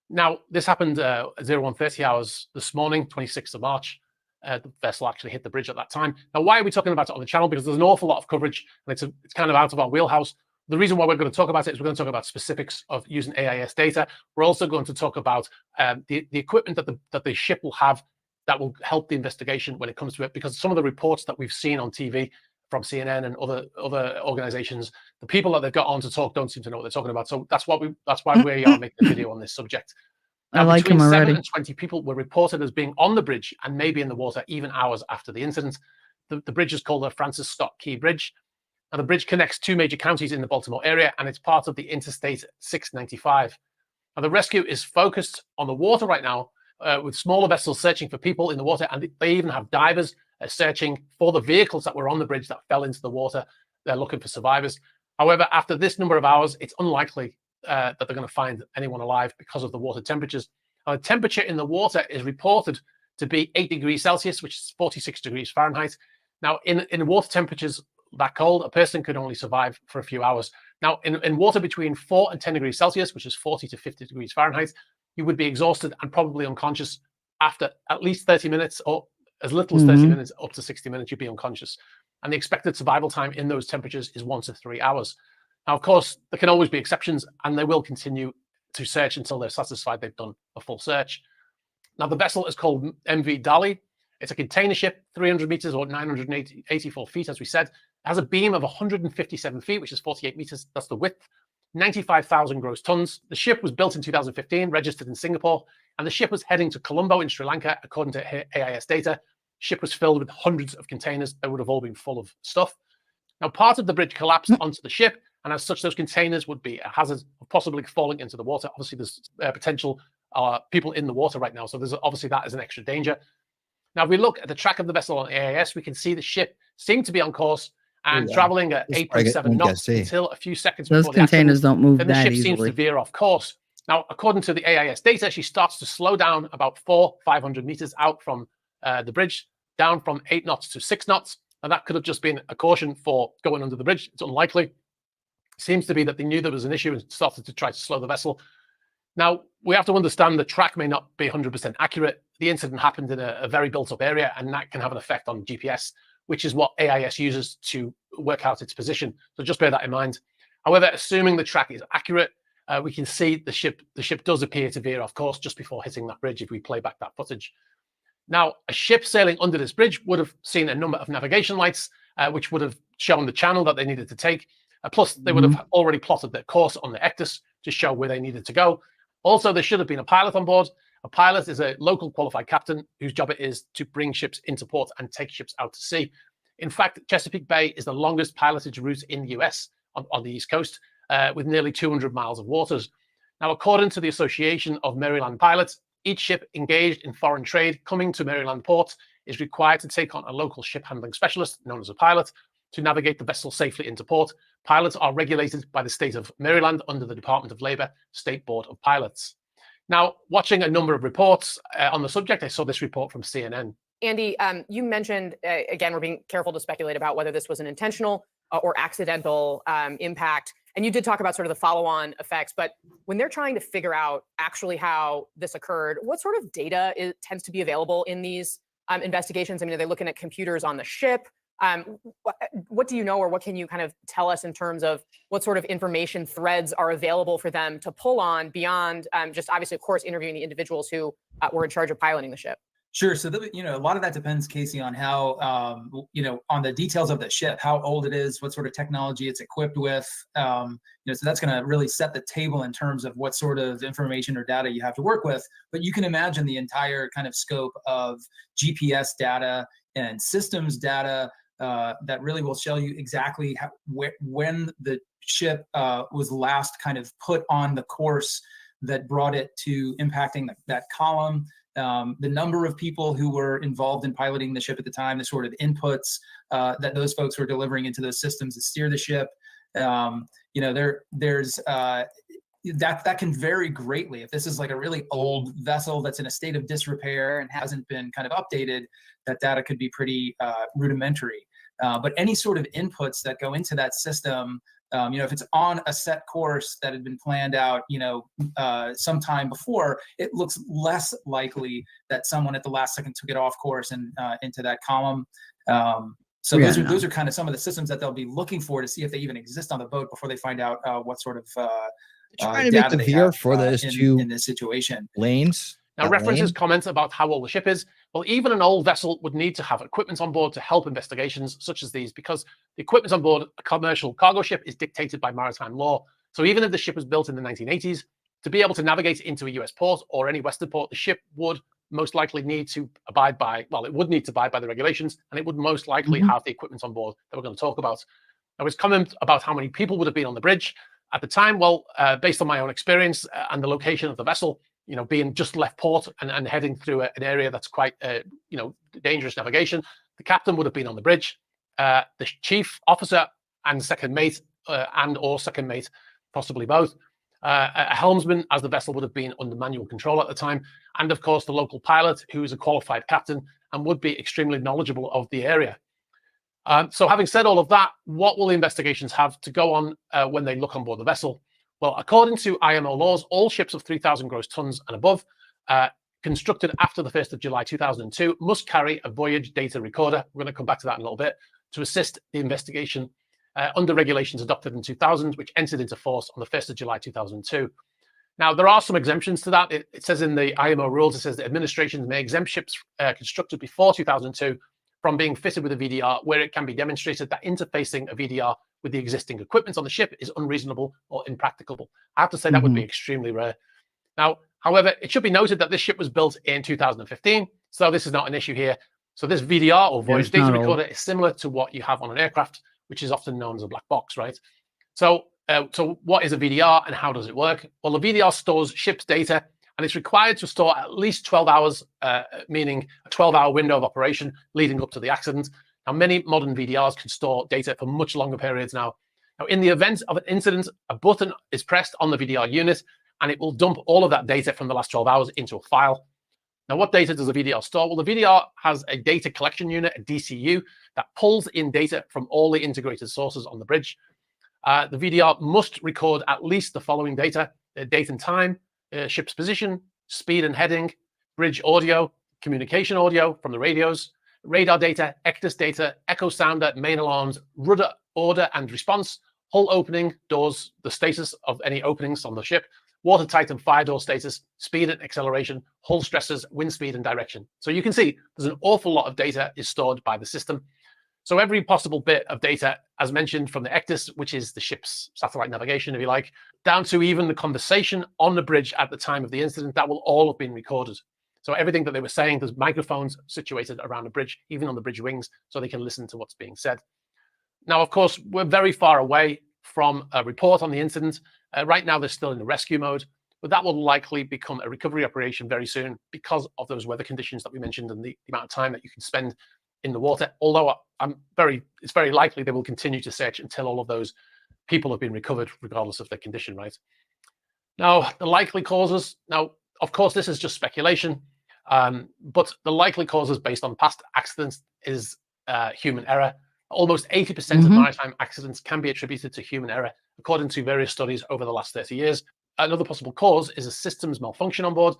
Now, this happened at 01:30 hours this morning, 26th of March. The vessel actually hit the bridge at that time. Now, why are we talking about it on the channel? Because there's an awful lot of coverage, and it's kind of out of our wheelhouse. The reason why we're going to talk about it is we're going to talk about specifics of using AIS data. We're also going to talk about the equipment that the ship will have that will help the investigation when it comes to it, because some of the reports that we've seen on TV from CNN and other organizations, the people that they've got on to talk don't seem to know what they're talking about. So that's why we are making a video on this subject. Now, I like between him 7 already. and 20 people were reported as being on the bridge and maybe in the water even hours after the incident. The bridge is called the Francis Scott Key Bridge. Now, the bridge connects 2 major counties in the Baltimore area, and it's part of the Interstate 695. Now, the rescue is focused on the water right now, with smaller vessels searching for people in the water, and they even have divers searching for the vehicles that were on the bridge that fell into the water. They're looking for survivors. However, after this number of hours, it's unlikely that they're going to find anyone alive because of the water temperatures. Now, the temperature in the water is reported to be 8 degrees Celsius, which is 46 degrees Fahrenheit. Now, in water temperatures that cold, a person could only survive for a few hours. Now, in water between 4 and 10 degrees Celsius, which is 40 to 50 degrees Fahrenheit, you would be exhausted and probably unconscious after at least 30 minutes, or as little as 30 minutes up to 60 minutes, you'd be unconscious. and the expected survival time in those temperatures is 1 to 3 hours. Now, of course, there can always be exceptions, and they will continue to search until they're satisfied they've done a full search. Now, the vessel is called MV Dali. It's a container ship, 300 meters or 984 feet, as we said. It has a beam of 157 feet, which is 48 meters. That's the width. 95,000 gross tons. The ship was built in 2015, registered in Singapore, and the ship was heading to Colombo in Sri Lanka, according to AIS data. Ship was filled with hundreds of containers that would have all been full of stuff. Now, part of the bridge collapsed onto the ship, and as such, those containers would be a hazard of possibly falling into the water. Obviously, there's potential people in the water right now, so there's obviously that as an extra danger. Now, if we look at the track of the vessel on AIS, we can see the ship seemed to be on course and traveling at 8.7 knots until a few seconds before those containers don't move then that the ship easily. seems to veer off course. Now, according to the AIS data, she starts to slow down about 500 meters out from the bridge, down from 8 knots to 6 knots. And that could have just been a caution for going under the bridge. It's unlikely. Seems to be that they knew there was an issue and started to try to slow the vessel. Now, we have to understand the track may not be 100% accurate. The incident happened in a very built-up area, and that can have an effect on GPS, which is what AIS uses to work out its position. So just bear that in mind. However, assuming the track is accurate, we can see the ship does appear to veer off course just before hitting that bridge if we play back that footage. Now, a ship sailing under this bridge would have seen a number of navigation lights, which would have shown the channel that they needed to take. Plus, they would have already plotted their course on the Ectus to show where they needed to go. Also, there should have been a pilot on board. A pilot is a local qualified captain whose job it is to bring ships into port and take ships out to sea. In fact, Chesapeake Bay is the longest pilotage route in the US on the East Coast, with nearly 200 miles of waters. Now, according to the Association of Maryland Pilots, each ship engaged in foreign trade coming to Maryland port is required to take on a local ship handling specialist, known as a pilot, to navigate the vessel safely into port. Pilots are regulated by the state of Maryland under the Department of Labor State Board of Pilots. Now, watching a number of reports on the subject, I saw this report from CNN. Andy, you mentioned, again, we're being careful to speculate about whether this was an intentional or accidental impact. And you did talk about sort of the follow-on effects, but when they're trying to figure out actually how this occurred, what sort of data tends to be available in these investigations? I mean, are they looking at computers on the ship? What do you know, or what can you kind of tell us in terms of what sort of information threads are available for them to pull on beyond just obviously, of course, interviewing the individuals who were in charge of piloting the ship? Sure. So, a lot of that depends, Casey, on how, on the details of the ship, how old it is, what sort of technology it's equipped with. So that's going to really set the table in terms of what sort of information or data you have to work with. But you can imagine the entire kind of scope of GPS data and systems data that really will show you exactly when the ship was last kind of put on the course that brought it to impacting that column. The number of people who were involved in piloting the ship at the time, the sort of inputs that those folks were delivering into those systems to steer the ship. There's that can vary greatly. If this is like a really old vessel that's in a state of disrepair and hasn't been kind of updated, that data could be pretty rudimentary. But any sort of inputs that go into that system, if it's on a set course that had been planned out, sometime before, it looks less likely that someone at the last second took it off course and into that column. Those are kind of some of the systems that they'll be looking for to see if they even exist on the boat before they find out what sort of trying to make the veer for those in this situation. Lanes. Now, references comments about how old the ship is. Well, even an old vessel would need to have equipment on board to help investigations such as these, because the equipment on board a commercial cargo ship is dictated by maritime law. So even if the ship was built in the 1980s, to be able to navigate into a US port or any Western port, the ship would most likely need to abide by, it would need to abide by the regulations, and it would most likely have the equipment on board that we're going to talk about. There was comment about how many people would have been on the bridge at the time. Well, based on my own experience and the location of the vessel, being just left port and heading through an area that's quite, dangerous navigation, the captain would have been on the bridge, the chief officer and second mate, or second mate, possibly both, a helmsman, as the vessel would have been under manual control at the time, and of course the local pilot, who is a qualified captain and would be extremely knowledgeable of the area. So having said all of that, what will the investigations have to go on when they look on board the vessel? Well, according to IMO laws, all ships of 3,000 gross tons and above, constructed after the 1st of July 2002, must carry a voyage data recorder. We're going to come back to that in a little bit. to assist the investigation under regulations adopted in 2000, which entered into force on the 1st of July 2002. Now, there are some exemptions to that. It says in the IMO rules, it says that administrations may exempt ships constructed before 2002 from being fitted with a VDR where it can be demonstrated that interfacing a VDR with the existing equipment on the ship is unreasonable or impracticable. I have to say that would be extremely rare. Now, however, it should be noted that this ship was built in 2015, so this is not an issue here. So this VDR or voyage data recorder is similar to what you have on an aircraft, which is often known as a black box, right? So, so what is a VDR and how does it work? Well, the VDR stores ship's data, and it's required to store at least 12 hours, meaning a 12-hour window of operation leading up to the accident. Now, many modern VDRs can store data for much longer periods now. Now, in the event of an incident, a button is pressed on the VDR unit, and it will dump all of that data from the last 12 hours into a file. Now, what data does a VDR store? Well, the VDR has a data collection unit, a DCU, that pulls in data from all the integrated sources on the bridge. The VDR must record at least the following data: date and time, ship's position, speed and heading, bridge audio, communication audio from the radios, radar data, ECDIS data, echo sounder, main alarms, rudder order and response, hull opening, doors, the status of any openings on the ship, watertight and fire door status, speed and acceleration, hull stresses, wind speed and direction. So you can see there's an awful lot of data is stored by the system. So every possible bit of data, as mentioned, from the ECDIS, which is the ship's satellite navigation, if you like, down to even the conversation on the bridge at the time of the incident, that will all have been recorded. So everything that they were saying, there's microphones situated around the bridge, even on the bridge wings, so they can listen to what's being said. Now, of course, we're very far away from a report on the incident. Right now, they're still in the rescue mode, but that will likely become a recovery operation very soon because of those weather conditions that we mentioned and the amount of time that you can spend in the water. Although it's very likely they will continue to search until all of those people have been recovered, regardless of their condition, right? Now, the likely causes. Now, of course, this is just speculation, but the likely causes based on past accidents is human error. Almost 80% of maritime accidents can be attributed to human error, according to various studies over the last 30 years. Another possible cause is a systems malfunction on board.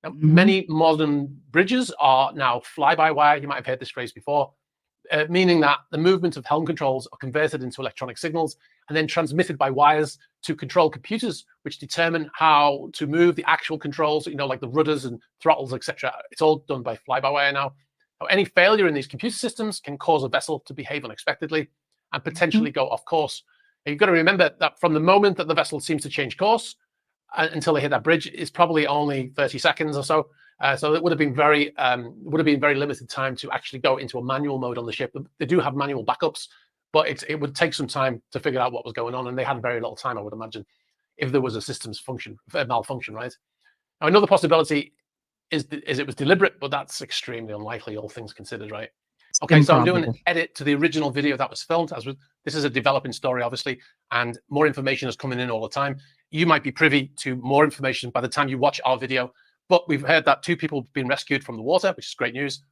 Now, many modern bridges are now fly-by-wire. You might have heard this phrase before, meaning that the movement of helm controls are converted into electronic signals and then transmitted by wires to control computers, which determine how to move the actual controls, you know, like the rudders and throttles, etc. It's all done by fly-by-wire now. Now, any failure in these computer systems can cause a vessel to behave unexpectedly and potentially go off course. And you've got to remember that from the moment that the vessel seems to change course until they hit that bridge is probably only 30 seconds or so. So it would have been very limited time to actually go into a manual mode on the ship. They do have manual backups, but it would take some time to figure out what was going on, and they had very little time, I would imagine, if there was a systems malfunction, right? Now, another possibility is it was deliberate, but that's extremely unlikely, all things considered, right? Okay, so I'm doing an edit to the original video that was filmed. This is a developing story, obviously, and more information is coming in all the time. You might be privy to more information by the time you watch our video, but we've heard that 2 people have been rescued from the water, which is great news.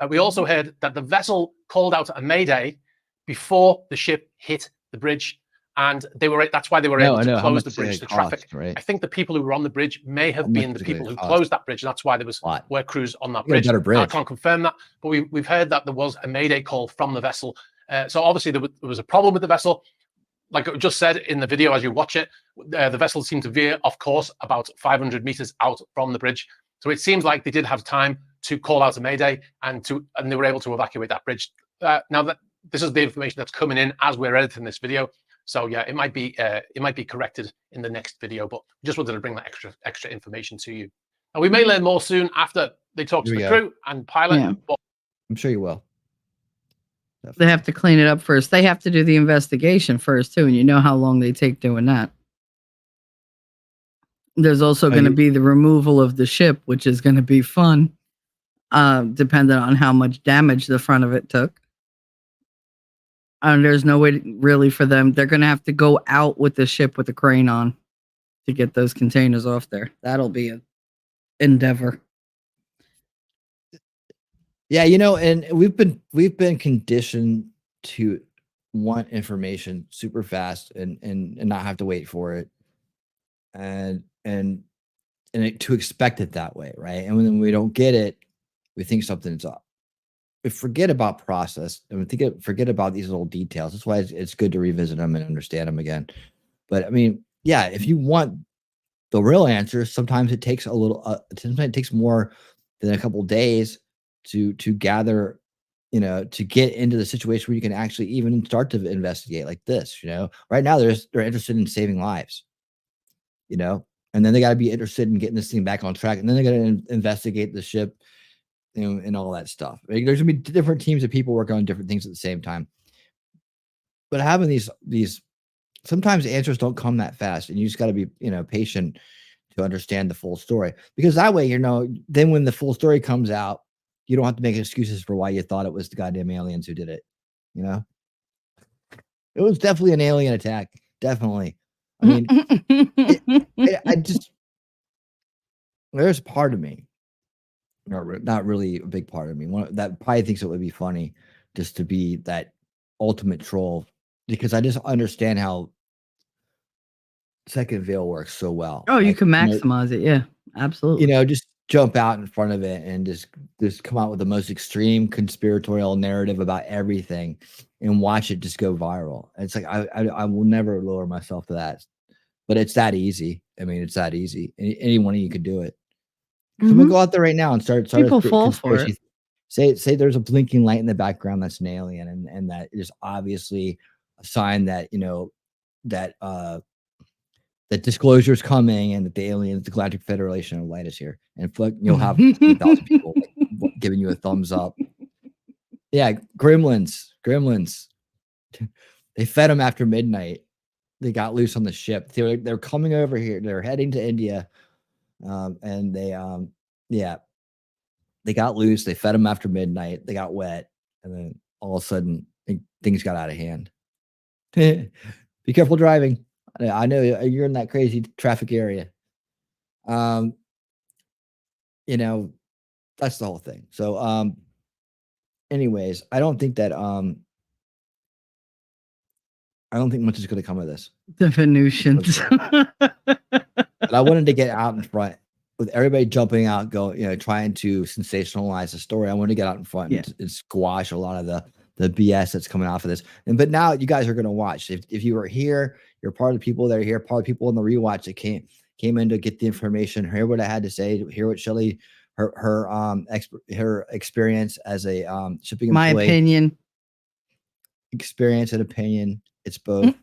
We also heard that the vessel called out a mayday before the ship hit the bridge, and that's why they were able to close the bridge to traffic. Right? I think the people who were on the bridge may have been the people who closed that bridge, and that's why there were crews on that bridge. I can't confirm that, but we've heard that there was a mayday call from the vessel. So obviously there was a problem with the vessel. Like I just said in the video, as you watch it, the vessel seemed to veer off course about 500 meters out from the bridge. So it seems like they did have time to call out a mayday, and they were able to evacuate that bridge. Now that this is the information that's coming in as we're editing this video, so yeah, it might be corrected in the next video, but just wanted to bring that extra information to you. And we may learn more soon after they talk to the crew and pilot. Yeah. But I'm sure you will. They have to clean it up first. They have to do the investigation first, too. And you know how long they take doing that. There's also going to be the removal of the ship, which is going to be fun, depending on how much damage the front of it took. And there's no way really for them. They're going to have to go out with the ship with the crane on to get those containers off there. That'll be an endeavor. Yeah, you know, and we've been conditioned to want information super fast and not have to wait for it, and to expect it that way, right? And when we don't get it, we think something's up, forget about process and forget about these little details. That's why it's good to revisit them and understand them again. But I mean, yeah, if you want the real answer, sometimes it takes a little. Sometimes it takes more than a couple days to gather, to get into the situation where you can actually even start to investigate like this. Right now they're interested in saving lives. And then they got to be interested in getting this thing back on track, and then they got to investigate the ship, and all that stuff. Like, there's gonna be different teams of people working on different things at the same time. But having these sometimes answers don't come that fast, and you just got to be patient to understand the full story, because that way then when the full story comes out, you don't have to make excuses for why you thought it was the goddamn aliens who did it. It was definitely an alien attack, definitely. I mean, I just, there's part of me, not really a big part of me, that probably thinks it would be funny just to be that ultimate troll, because I just understand how Second Veil works so well. Oh, you can maximize it. Yeah, absolutely. Just jump out in front of it and just come out with the most extreme conspiratorial narrative about everything and watch it just go viral. It's like, I will never lower myself to that, but it's that easy. I mean, it's that easy. Any one of you could do it. Someone go out there right now and start People a fall for it. Say there's a blinking light in the background that's an alien, and that is obviously a sign that that disclosure is coming, and that the aliens, the Galactic Federation of Light, is here, and you'll have 1,000 people giving you a thumbs up. Yeah, gremlins. They fed them after midnight. They got loose on the ship. They're coming over here. They're heading to India, and they got loose. They fed them after midnight. They got wet, and then all of a sudden things got out of hand. Be careful driving. I know you're in that crazy traffic area. That's the whole thing. So, anyways, I don't think much is going to come of this. The Venusians. But I wanted to get out in front with everybody jumping out, trying to sensationalize the story. I wanted to get out in front and squash a lot of the BS that's coming off of this. But now you guys are going to watch. If you were here, you're part of the people that are here, part of the people in the rewatch that came in to get the information, hear what I had to say, hear what Shelly, her experience as a shipping employee. My opinion. Experience and opinion. It's both.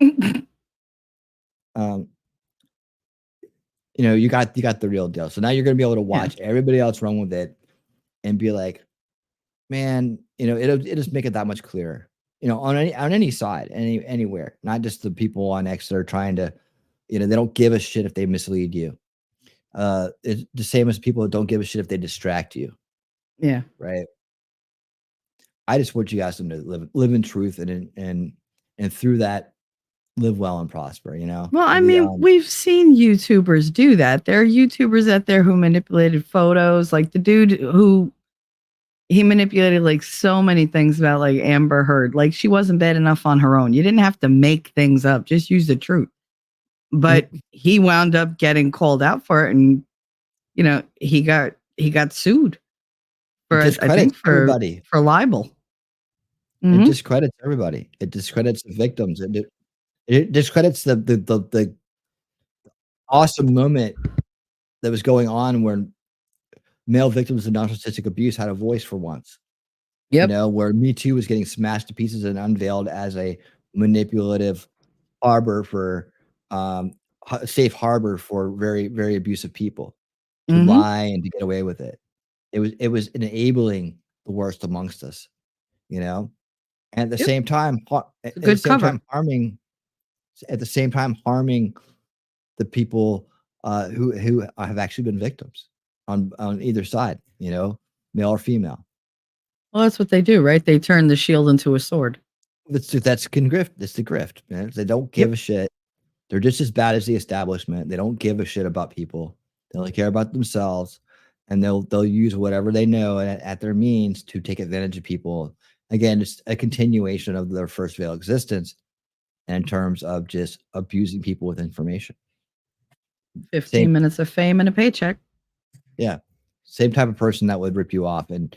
You got the real deal. So now you're going to be able to watch everybody else run with it and be like, man, it'll just make it that much clearer. On any side, anywhere, not just the people on X that are trying to, they don't give a shit if they mislead you. It's the same as people that don't give a shit if they distract you. Yeah. Right. I just want you guys to live in truth and through that, live well and prosper. Well, I mean, we've seen YouTubers do that. There are YouTubers out there who manipulated photos, like the dude who he manipulated like so many things about like Amber Heard. Like, she wasn't bad enough on her own. You didn't have to make things up, just use the truth. But he wound up getting called out for it, and he got sued for, I think, for libel. It discredits everybody. It discredits the victims. It discredits the awesome moment that was going on where male victims of narcissistic abuse had a voice for once. Where Me Too was getting smashed to pieces and unveiled as a manipulative harbor for safe harbor for very, very abusive people to lie and to get away with it. It was enabling the worst amongst us, and at the same time, harming the people who have actually been victims on either side, male or female. Well, that's what they do, right? They turn the shield into a sword. That's grift. That's the grift, man. They don't give a shit. They're just as bad as the establishment. They don't give a shit about people. They only care about themselves, and they'll use whatever they know at their means to take advantage of people. Again, just a continuation of their first veil existence, and in terms of just abusing people with information. 15 minutes of fame and a paycheck. Yeah. Same type of person that would rip you off and,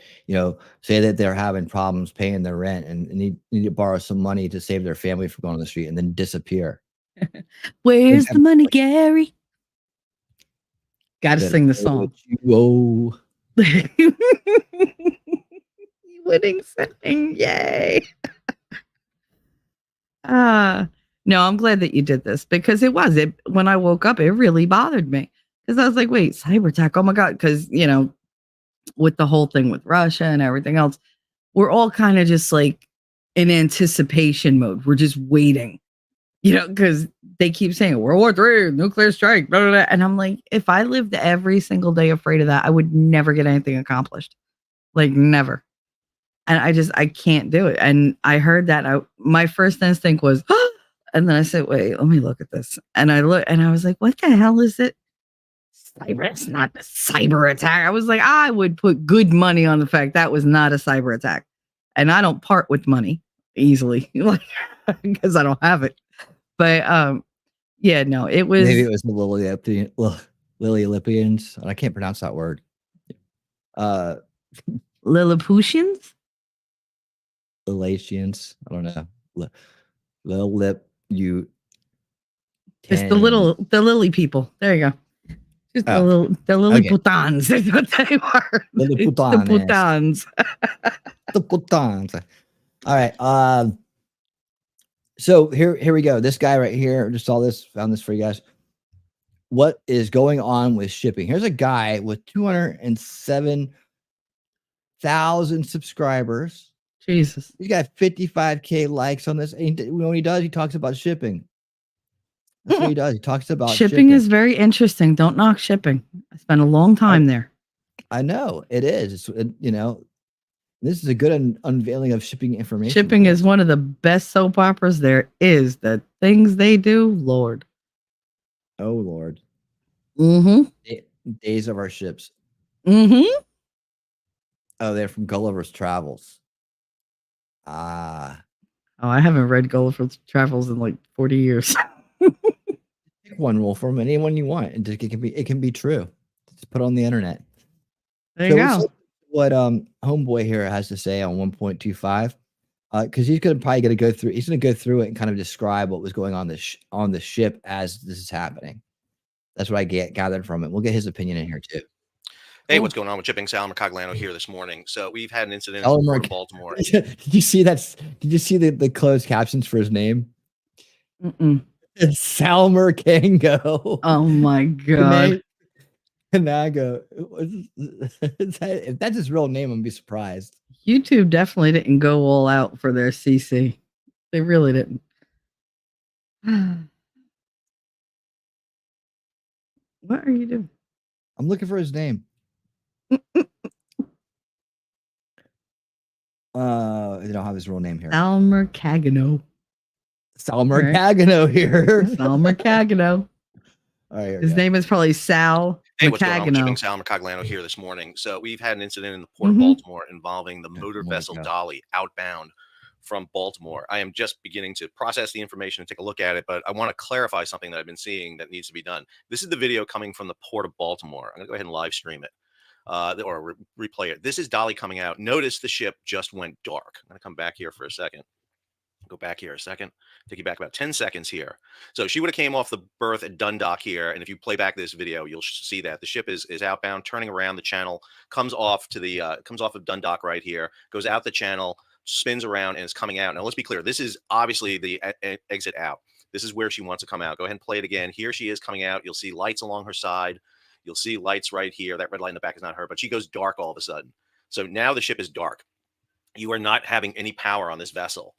say that they're having problems paying their rent and need to borrow some money to save their family from going on the street and then disappear. Where's the money, Gary? Got to sing the song. Whoa. Winning sing. Yay. No, I'm glad that you did this because when I woke up, it really bothered me because I was like, wait, cyber attack. Oh my God. Because, with the whole thing with Russia and everything else, we're all kind of just like in anticipation mode. We're just waiting, because they keep saying World War III, nuclear strike, blah, blah, blah. And I'm like, if I lived every single day afraid of that, I would never get anything accomplished. Like never. And I can't do it. And I heard that. My first instinct was, and then I said, wait, let me look at this. And I looked and I was like, what the hell is it? It's not a cyber attack. I was like, I would put good money on the fact that was not a cyber attack. And I don't part with money easily, because I don't have it. But yeah, no, it was. Maybe it was the Lilliputians. I can't pronounce that word. Lilliputians? Lilliputians. I don't know. Little lip. It's the lily people. There you go. Just the Lilliputans. That's what they were. Lilliputans. The Putans. All right. So here we go. This guy right here, just saw this, found this for you guys. What is going on with shipping? Here's a guy with 207,000 subscribers. Jesus. He's got 55K likes on this. And when he does, he talks about shipping. That's what he does. He talks about shipping is very interesting. Don't knock shipping. I spent a long time there. I know it is. This is a good unveiling of shipping information. Shipping is one of the best soap operas there is. The things they do, Lord. Oh, Lord. Mm-hmm. Days of Our Ships. Mm-hmm. Oh, they're from Gulliver's Travels. Ah. Oh, I haven't read Gulliver's Travels in like 40 years. Pick one rule from anyone you want. And it can be true. Just put it on the internet. There you go. What homeboy here has to say on 1.25. Because he's probably going to go through. He's going to go through it and kind of describe what was going on on the ship as this is happening. That's what I gathered from it. We'll get his opinion in here too. Hey, what's going on with shipping? Sal Mercogliano here this morning. So we've had an incident Sal in Baltimore. Did you see that? Did you see the closed captions for his name? Mm-mm. It's Sal Mercango. Oh my God. Canago. If that's his real name, I'm gonna be surprised. YouTube definitely didn't go all out for their CC. They really didn't. What are you doing? I'm looking for his name. They don't have his real name here. Sal Mercagano. Sal Mercagano here. Sal Mercagano. All right, his name is probably Sal. Hey, what's going on with shipping? Sal Mercogliano here this morning. So we've had an incident in the port of Baltimore involving the motor vessel Dolly outbound from Baltimore. I am just beginning to process the information and take a look at it, but I want to clarify something that I've been seeing that needs to be done. This is the video coming from the port of Baltimore. I'm going to go ahead and live stream it or replay it. This is Dolly coming out. Notice the ship just went dark. I'm going to come back here for a second. Go back here a second. Take you back about 10 seconds here. So she would have came off the berth at Dundalk here, and if you play back this video, you'll see that the ship is outbound, turning around the channel, comes off of Dundalk right here, goes out the channel, spins around, and is coming out. Now let's be clear. This is obviously the exit out. This is where she wants to come out. Go ahead and play it again. Here she is coming out. You'll see lights along her side. You'll see lights right here. That red light in the back is not her, but she goes dark all of a sudden. So now the ship is dark. You are not having any power on this vessel.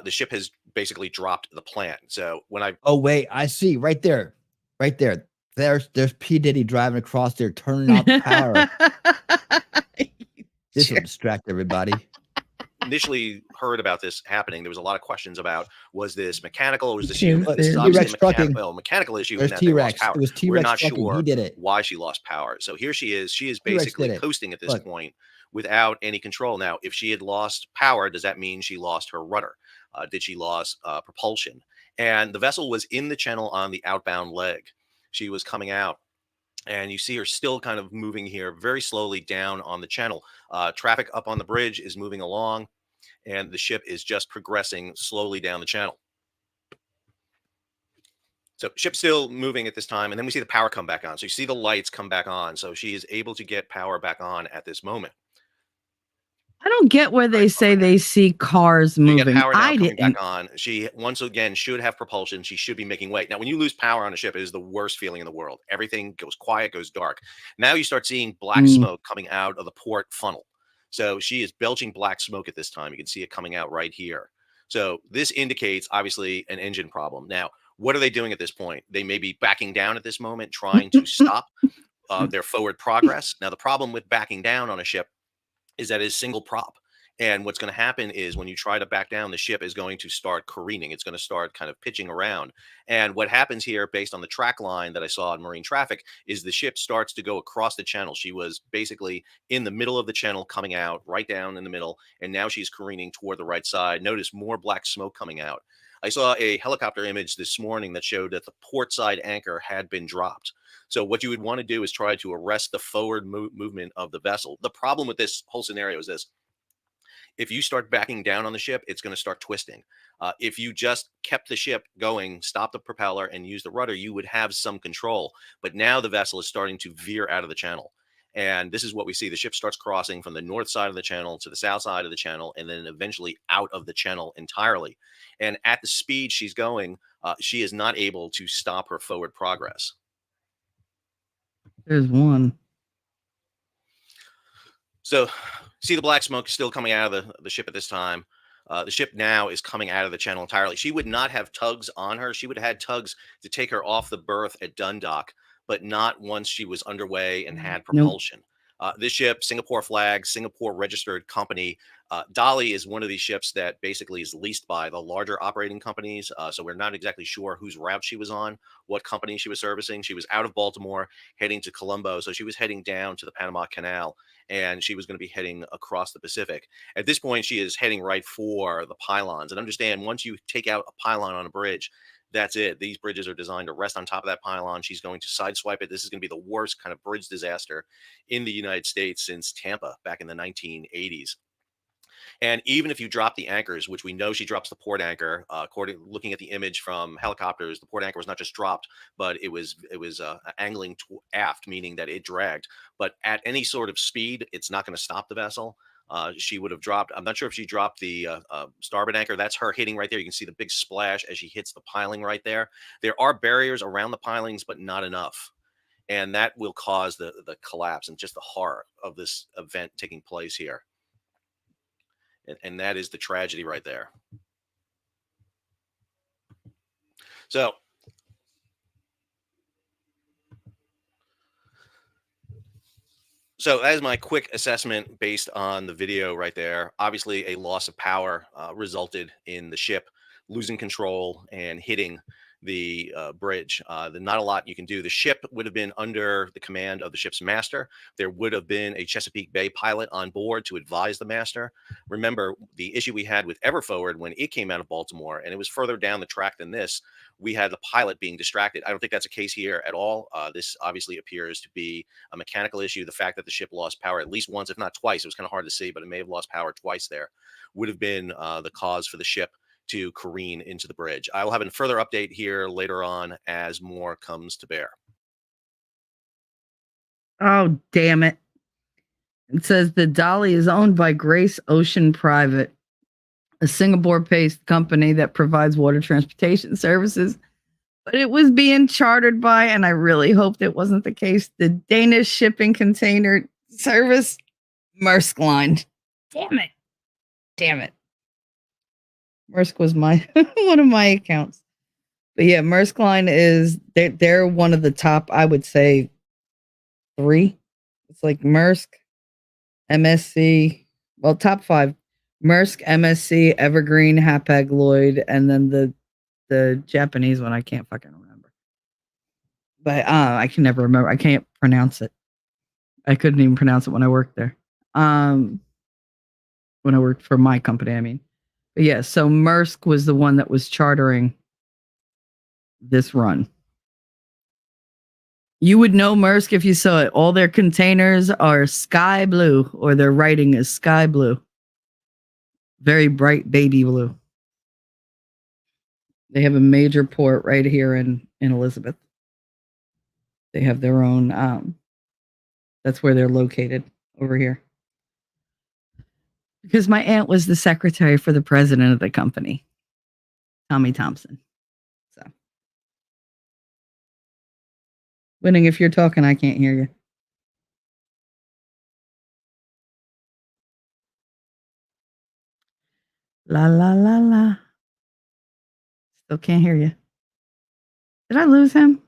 The ship has basically dropped the plant. So when oh wait, I see right there. There's P Diddy driving across there, turning off the power. This will distract everybody. Initially heard about this happening, there was a lot of questions about, was this mechanical or was this human? This is obviously a mechanical issue. There's T-Rex. It was T-Rex. We're not trucking. sure He did it. why she lost power. So here she is. She is basically coasting at this point without any control. Now, if she had lost power, does that mean she lost her rudder? Did she lose propulsion? And the vessel was in the channel on the outbound leg. She was coming out. And you see her still kind of moving here very slowly down on the channel. Traffic up on the bridge is moving along, and the ship is just progressing slowly down the channel. So ship's still moving at this time, and then we see the power come back on. So you see the lights come back on. So she is able to get power back on at this moment. I don't get where they say they see cars You get moving. power now I coming didn't. back on. She once again should have propulsion. She should be making way. Now, when you lose power on a ship, it is the worst feeling in the world. Everything goes quiet, goes dark. Now you start seeing black smoke coming out of the port funnel. So she is belching black smoke at this time. You can see it coming out right here. So this indicates obviously an engine problem. Now, what are they doing at this point? They may be backing down at this moment, trying to stop their forward progress. Now, the problem with backing down on a ship is that it's single prop. And what's going to happen is when you try to back down, the ship is going to start careening. It's going to start kind of pitching around. And what happens here, based on the track line that I saw in marine traffic, is the ship starts to go across the channel. She was basically in the middle of the channel, coming out right down in the middle. And now she's careening toward the right side. Notice more black smoke coming out. I saw a helicopter image this morning that showed that the port side anchor had been dropped. So what you would want to do is try to arrest the forward movement of the vessel. The problem with this whole scenario is this. If you start backing down on the ship, it's going to start twisting. If you just kept the ship going, stop the propeller, and use the rudder, you would have some control. But now the vessel is starting to veer out of the channel. And this is what we see. The ship starts crossing from the north side of the channel to the south side of the channel, and then eventually out of the channel entirely. And at the speed she's going, she is not able to stop her forward progress. There's one. So see the black smoke still coming out of the ship at this time. The ship now is coming out of the channel entirely. She would not have tugs on her. She would have had tugs to take her off the berth at Dundalk, but not once she was underway and had propulsion. This ship, Singapore flag, Singapore registered company. Dolly is one of these ships that basically is leased by the larger operating companies. So we're not exactly sure whose route she was on, what company she was servicing. She was out of Baltimore heading to Colombo. So she was heading down to the Panama Canal, and she was going to be heading across the Pacific. At this point, she is heading right for the pylons. And understand, once you take out a pylon on a bridge, that's it. These bridges are designed to rest on top of that pylon. She's going to sideswipe it. This is going to be the worst kind of bridge disaster in the United States since Tampa back in the 1980s. And even if you drop the anchors, which we know she drops the port anchor, looking at the image from helicopters, the port anchor was not just dropped, but it was angling to aft, meaning that it dragged. But at any sort of speed, it's not going to stop the vessel. She would have dropped. I'm not sure if she dropped the starboard anchor. That's her hitting right there. You can see the big splash as she hits the piling right there. There are barriers around the pilings, but not enough. And that will cause the collapse and just the horror of this event taking place here. And that is the tragedy right there. So that is my quick assessment based on the video right there. Obviously, a loss of power resulted in the ship losing control and hitting the bridge. Not a lot you can do. The ship would have been under the command of the ship's master. There would have been a Chesapeake Bay pilot on board to advise the master. Remember the issue we had with Everforward when it came out of Baltimore, and it was further down the track than this. We had the pilot being distracted. I don't think that's a case here at all. This obviously appears to be a mechanical issue. The fact that the ship lost power at least once, if not twice, it was kind of hard to see, but it may have lost power twice there, would have been the cause for the ship to careen into the bridge. I will have a further update here later on as more comes to bear. Oh, damn it. It says the Dolly is owned by Grace Ocean Private, a Singapore-based company that provides water transportation services. But it was being chartered by, and I really hoped it wasn't the case, the Danish shipping container service, Maersk Line. Damn it. Damn it. Maersk was my one of my accounts. But yeah, Maersk Line is they're one of the top, I would say, 3. It's like Maersk, MSC, well, top 5. Maersk, MSC, Evergreen, Hapag-Lloyd, and then the Japanese one I can't fucking remember. But I can never remember. I can't pronounce it. I couldn't even pronounce it when I worked there. When I worked for my company, I mean. But yeah, so Maersk was the one that was chartering this run. You would know Maersk if you saw it. All their containers are sky blue, or their writing is sky blue. Very bright baby blue. They have a major port right here in Elizabeth. They have their own, that's where they're located over here. Because my aunt was the secretary for the president of the company, Tommy Thompson. So, Winning, if you're talking, I can't hear you. La, la, la, la. Still can't hear you. Did I lose him?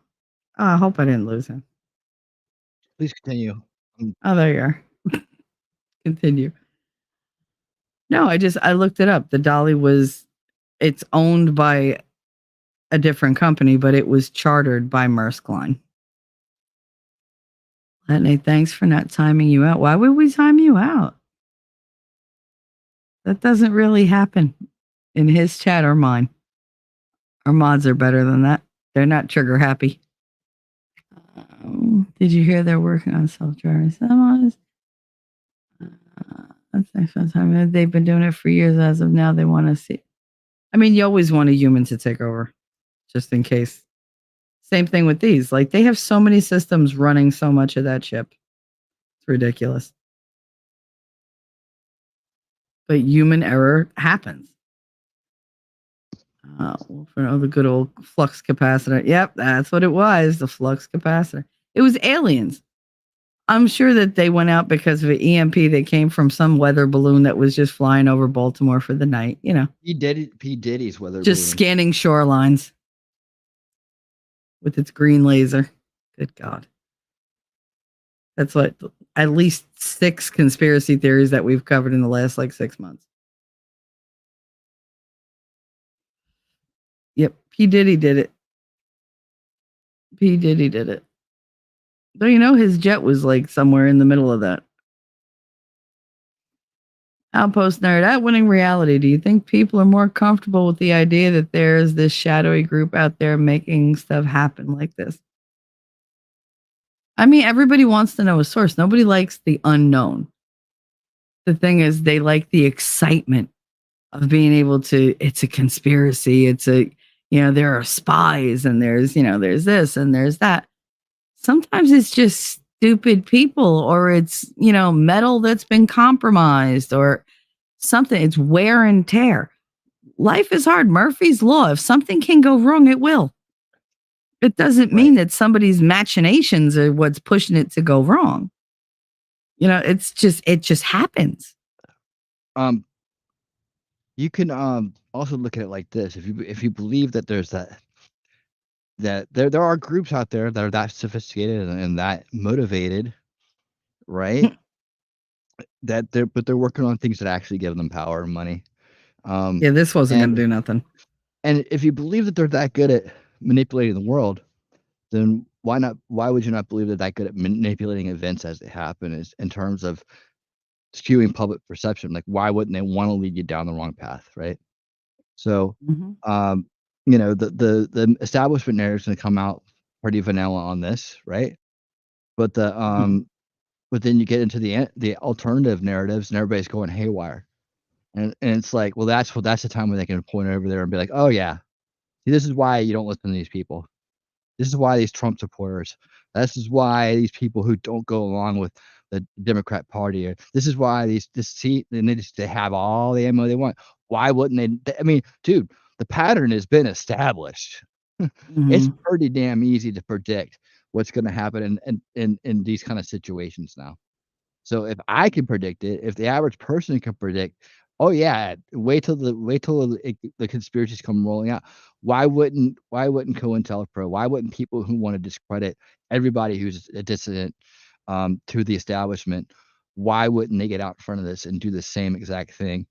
Oh, I hope I didn't lose him. Please continue. Oh, there you are. Continue. No, I looked it up. The Dolly it's owned by a different company, but it was chartered by Maersk Line. Nate, thanks for not timing you out. Why would we time you out? That doesn't really happen in his chat or mine. Our mods are better than that. They're not trigger happy. Did you hear they're working on self-driving semis? That's the first time. They've been doing it for years. As of now, they want to see. I mean, you always want a human to take over, just in case. Same thing with these. Like, they have so many systems running so much of that ship. It's ridiculous. But human error happens. For the good old flux capacitor. Yep, that's what it was. The flux capacitor. It was aliens. I'm sure that they went out because of an EMP that came from some weather balloon that was just flying over Baltimore for the night. You know, P. Diddy's weather just balloon. scanning shorelines with its green laser. Good God. That's what at least 6 conspiracy theories that we've covered in the last 6 months. Yep, P. Diddy did it. P. Diddy did it. Though you know his jet was somewhere in the middle of that. Outpost nerd, at Winning Reality, do you think people are more comfortable with the idea that there's this shadowy group out there making stuff happen like this? I mean, everybody wants to know a source. Nobody likes the unknown. The thing is, they like the excitement of being able to, it's a conspiracy. There are spies and there's this and there's that. Sometimes it's just stupid people, or it's, metal that's been compromised or something. It's wear and tear. Life is hard. Murphy's Law. If something can go wrong, it will. It doesn't mean that somebody's machinations are what's pushing it to go wrong. It just happens. You can also look at it like this. If you believe that there's that there are groups out there that are that sophisticated and that motivated, right? But they're working on things that actually give them power and money. Yeah, this wasn't going to do nothing. And if you believe that they're that good at manipulating the world, then why would you not believe they're that good at manipulating events as they happen, in terms of skewing public perception? Why wouldn't they want to lead you down the wrong path, right? So, the establishment narrative is going to come out pretty vanilla on this, right? But but then you get into the alternative narratives, and everybody's going haywire, and it's like, well, that's the time when they can point over there and be like, oh yeah, see, this is why you don't listen to these people. This is why these Trump supporters. This is why these people who don't go along with the Democrat Party. This is why they have all the ammo they want. Why wouldn't they? I mean, dude, the pattern has been established. It's pretty damn easy to predict what's going to happen in these kind of situations now. So if I can predict it, if the average person can predict, oh yeah, wait till the conspiracies come rolling out. Why wouldn't COINTELPRO? Why wouldn't people who want to discredit everybody who's a dissident to the establishment? Why wouldn't they get out in front of this and do the same exact thing?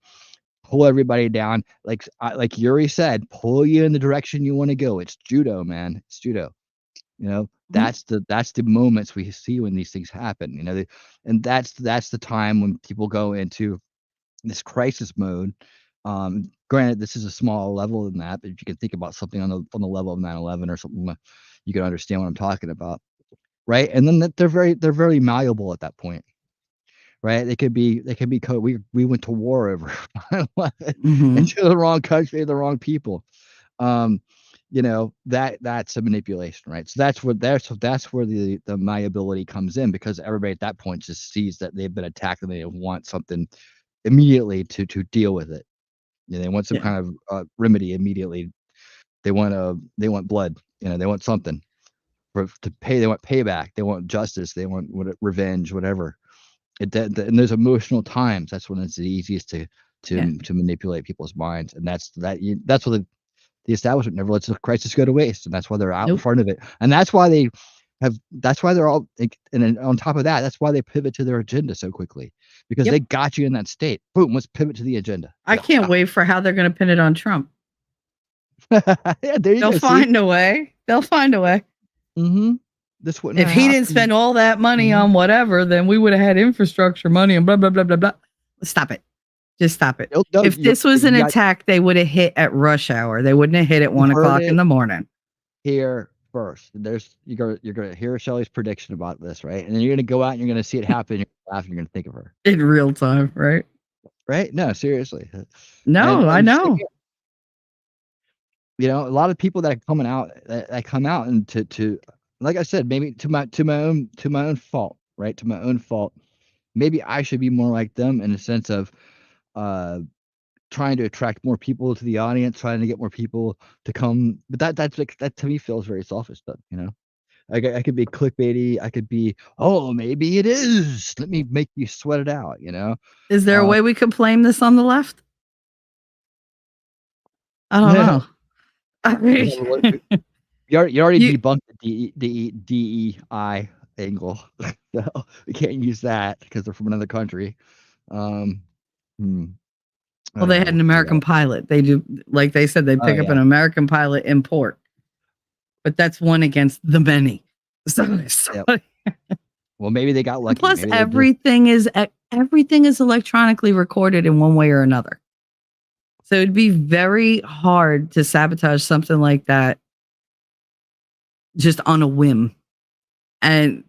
Pull everybody down, like Yuri said, pull you in the direction you want to go. It's judo, man. It's judo. That's the moments we see when these things happen. And that's the time when people go into this crisis mode. Granted, this is a small level than that, but if you can think about something on the level of 9/11 or something, you can understand what I'm talking about. right? And then they're very malleable at that point, right? They could be we went to war over into the wrong country, the wrong people. That's a manipulation, right? So that's where the malleability comes in, because everybody at that point just sees that they've been attacked and they want something immediately to deal with it. They want some kind of remedy immediately. They want blood. They want something to pay. They want payback. They want justice. They want revenge, whatever. And there's emotional times. That's when it's the easiest to manipulate people's minds, and that's what the establishment never lets the crisis go to waste, and that's why they're out in front of it, and that's why they're all. And then on top of that, that's why they pivot to their agenda so quickly, because they got you in that state. Boom, let's pivot to the agenda. I can't wait for how they're going to pin it on Trump. They'll find a way. They'll find a way. Mm-hmm. If he didn't spend all that money on whatever, then we would have had infrastructure money and blah blah blah blah blah. Stop it. Just stop it. If this was an attack, they would have hit at rush hour. They wouldn't have hit at 1 o'clock in the morning. Here first, you're gonna hear Shelley's prediction about this, right? And then you're gonna go out and you're gonna see it happen. And you're gonna laugh and you're gonna think of her in real time, right? Right? No, seriously. No, I know. A lot of people that come out and to like I said, maybe to my own fault, right? To my own fault. Maybe I should be more like them in a sense of trying to attract more people to the audience, trying to get more people to come. But that to me feels very selfish, though. I could be clickbaity. I could be, maybe it is. Let me make you sweat it out. Is there a way we could blame this on the left? I don't know. I mean, you already debunked the DEI angle, so we can't use that because they're from another country. Well, they had an American pilot. They do, like they said, they pick up an American pilot in port, but that's one against the many. So, well, maybe they got lucky. Plus, everything is electronically recorded in one way or another. So it'd be very hard to sabotage something like that just on a whim. And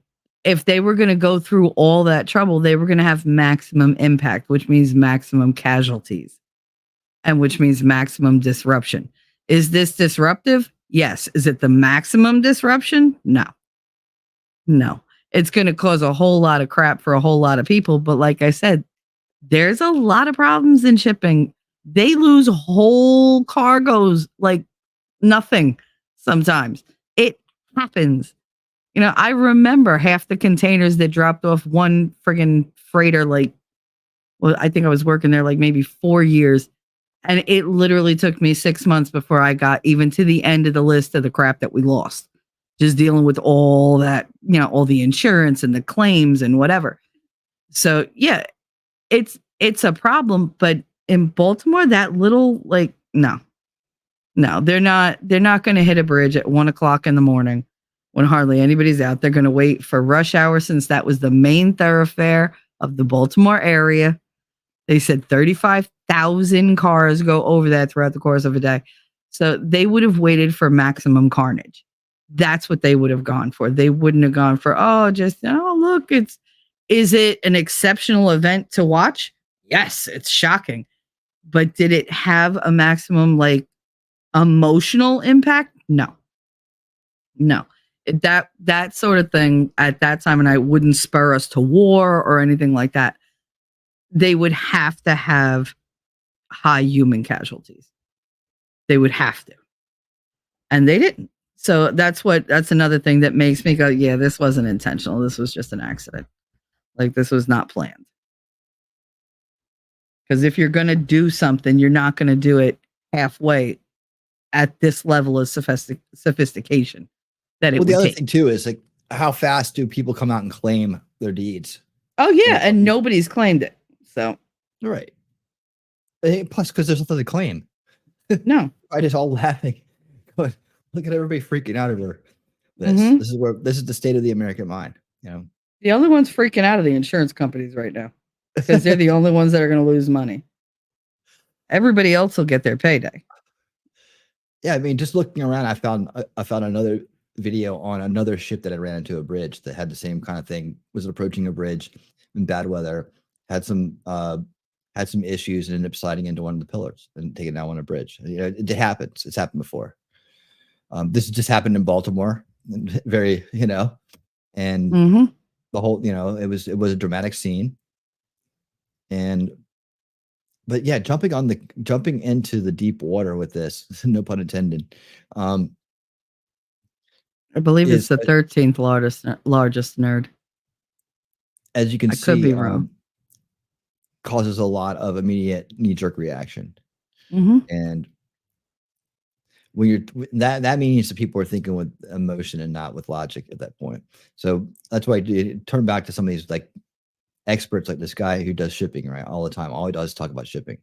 if they were going to go through all that trouble, they were going to have maximum impact, which means maximum casualties, and which means maximum disruption. Is this disruptive? Yes. Is it the maximum disruption? No. It's going to cause a whole lot of crap for a whole lot of people. But like I said, there's a lot of problems in shipping. They lose whole cargoes like nothing sometimes. It happens. I remember half the containers that dropped off one friggin' freighter, I think I was working there maybe 4 years. And it literally took me 6 months before I got even to the end of the list of the crap that we lost. Just dealing with all that, all the insurance and the claims and whatever. So yeah, it's a problem, but in Baltimore, that little, no, they're not going to hit a bridge at 1 o'clock in the morning when hardly anybody's out. They're going to wait for rush hour, since that was the main thoroughfare of the Baltimore area. They said 35,000 cars go over that throughout the course of a day. So they would have waited for maximum carnage. That's what they would have gone for. They wouldn't have gone for, look, is it an exceptional event to watch? Yes, it's shocking. But did it have a maximum emotional impact? No. That sort of thing at that time, and I wouldn't spur us to war or anything like that. They would have to have high human casualties. They would have to. And they didn't. So that's another thing that makes me go, yeah, this wasn't intentional. This was just an accident. This was not planned. Because if you're going to do something, you're not going to do it halfway at this level of sophistication. The other thing too is how fast do people come out and claim their deeds? Oh yeah, and nobody's claimed it. So right. Plus, because there's nothing to claim. No, I just all laughing. Look at everybody freaking out over this. Mm-hmm. This is the state of the American mind. The only ones freaking out are the insurance companies right now, because they're the only ones that are going to lose money. Everybody else will get their payday. Yeah, I mean, just looking around, I found another video on another ship that had ran into a bridge that had the same kind of thing, was approaching a bridge in bad weather, had some issues, and ended up sliding into one of the pillars and taking down on a bridge. You know, it happens. It's happened before. This just happened in Baltimore, very, you know, and the whole, you know, it was a dramatic scene. But yeah, jumping into the deep water with this, no pun intended. I believe it's the 13th largest nerd. As you can I see, could be wrong. Causes a lot of immediate knee-jerk reaction. And when you're that means that people are thinking with emotion and not with logic at that point. So that's why I turn back to some of these like experts, like this guy who does shipping, right, all the time. All he does is talk about shipping.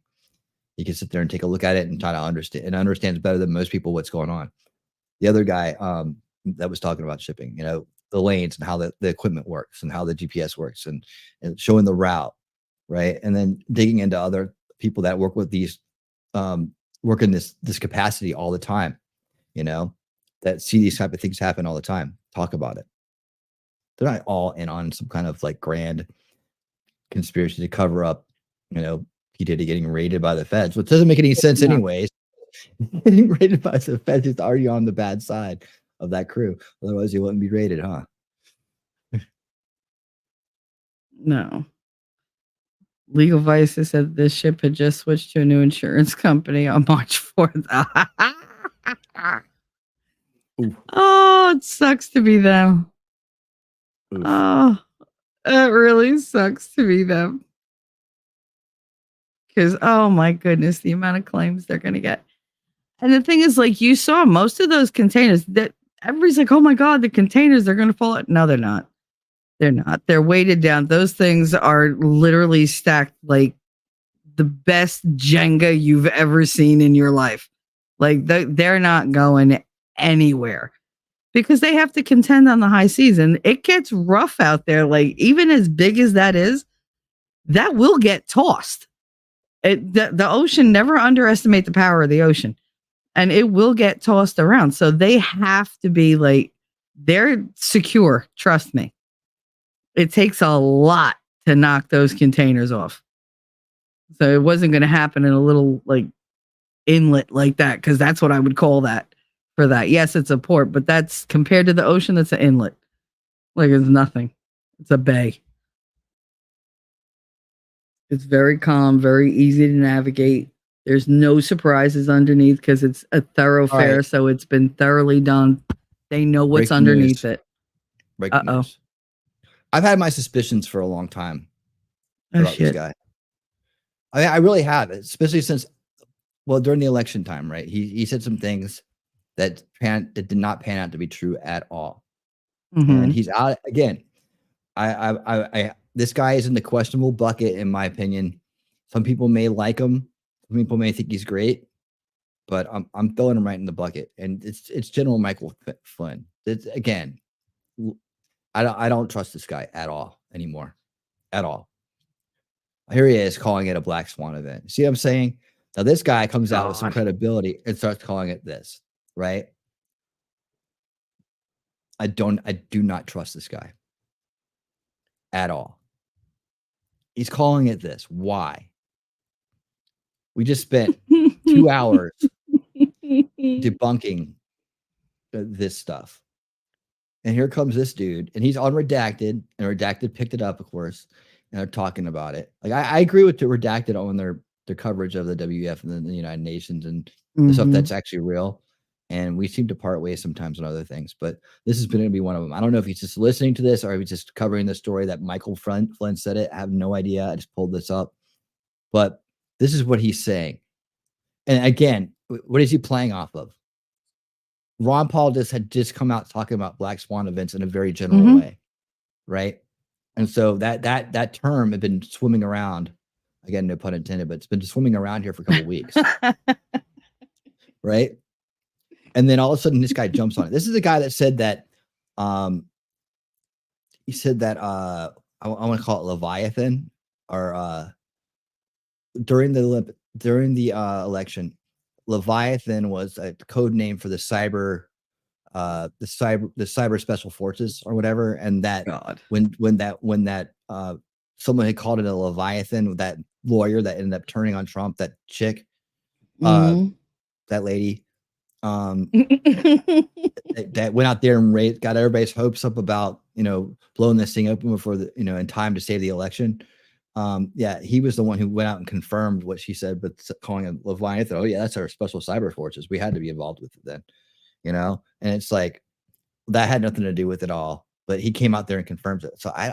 He can sit there and take a look at it and try to understand, and understands better than most people what's going on. The other guy that was talking about shipping, you know, the lanes and how the equipment works and how the GPS works and showing the route, right? And then digging into other people that work with these work in this capacity all the time, you know, that see these type of things happen all the time, talk about it. They're not all in on some kind of like grand conspiracy to cover up, you know, P. Diddy getting raided by the feds, which doesn't make any sense anyways. Getting raided by the feds is already on the bad side of that crew. Otherwise, he wouldn't be raided, huh? No. Legal Vices said this ship had just switched to a new insurance company on March 4th. Oh, it sucks to be them. Oh, it really sucks to be them. Because, oh my goodness, the amount of claims they're going to get. And the thing is, like, you saw most of those containers that everybody's like, oh my God, the containers, they're going to fall out. No, they're not. They're not. They're weighted down. Those things are literally stacked like the best Jenga you've ever seen in your life. Like, they're not going anywhere because they have to contend on the high seas. And it gets rough out there. Like, even as big as that is, that will get tossed. The ocean, never underestimate the power of the ocean. And it will get tossed around. So they have to be like, they're secure. Trust me. It takes a lot to knock those containers off. So it wasn't going to happen in a little like inlet like that, because that's what I would call that for that. Yes, it's a port, but that's compared to the ocean, that's an inlet. Like, it's nothing. It's a bay. It's very calm, very easy to navigate. There's no surprises underneath because it's a thoroughfare, right. So it's been thoroughly done. They know what's Breaking underneath news. it. Breaking news. I've had my suspicions for a long time about this guy. I really have, especially since, well, during the election time, right? He said some things that did not pan out to be true at all. And he's out again. This guy is in the questionable bucket, in my opinion. Some people may like him. Some people may think he's great, but I'm throwing him right in the bucket. And it's General Michael Flynn. It's, again, I don't trust this guy at all anymore, at all. Here he is calling it a black swan event. See what I'm saying? Now this guy comes out with some credibility and starts calling it this, right? I do not trust this guy at all. He's calling it this. Why? We just spent 2 hours debunking this stuff. And here comes this dude, and he's on Redacted, and Redacted picked it up, of course, and they're talking about it. Like, I agree with the Redacted on their coverage of the WF and the United Nations and the stuff that's actually real. And we seem to part ways sometimes on other things, but this is going to be one of them. I don't know if he's just listening to this or if he's just covering the story that Michael Flynn said it. I have no idea. I just pulled this up, but this is what he's saying. And again, what is he playing off of? Ron Paul had just come out talking about black swan events in a very general way, right? And so that term had been swimming around, again, no pun intended, but it's been swimming around here for a couple of weeks, right? And then all of a sudden, this guy jumps on it. This is the guy that said that, he said that I want to call it Leviathan, or during the election, Leviathan was a code name for the cyber the cyber special forces or whatever, and that when that someone had called it a Leviathan, that lawyer that ended up turning on Trump, that chick, that lady, that went out there and got everybody's hopes up about blowing this thing open before in time to save the election. Yeah, he was the one who went out and confirmed what she said, but calling it Leviathan. Oh yeah, that's our special cyber forces. We had to be involved with it then, and it's like that had nothing to do with it all. But he came out there and confirms it. So I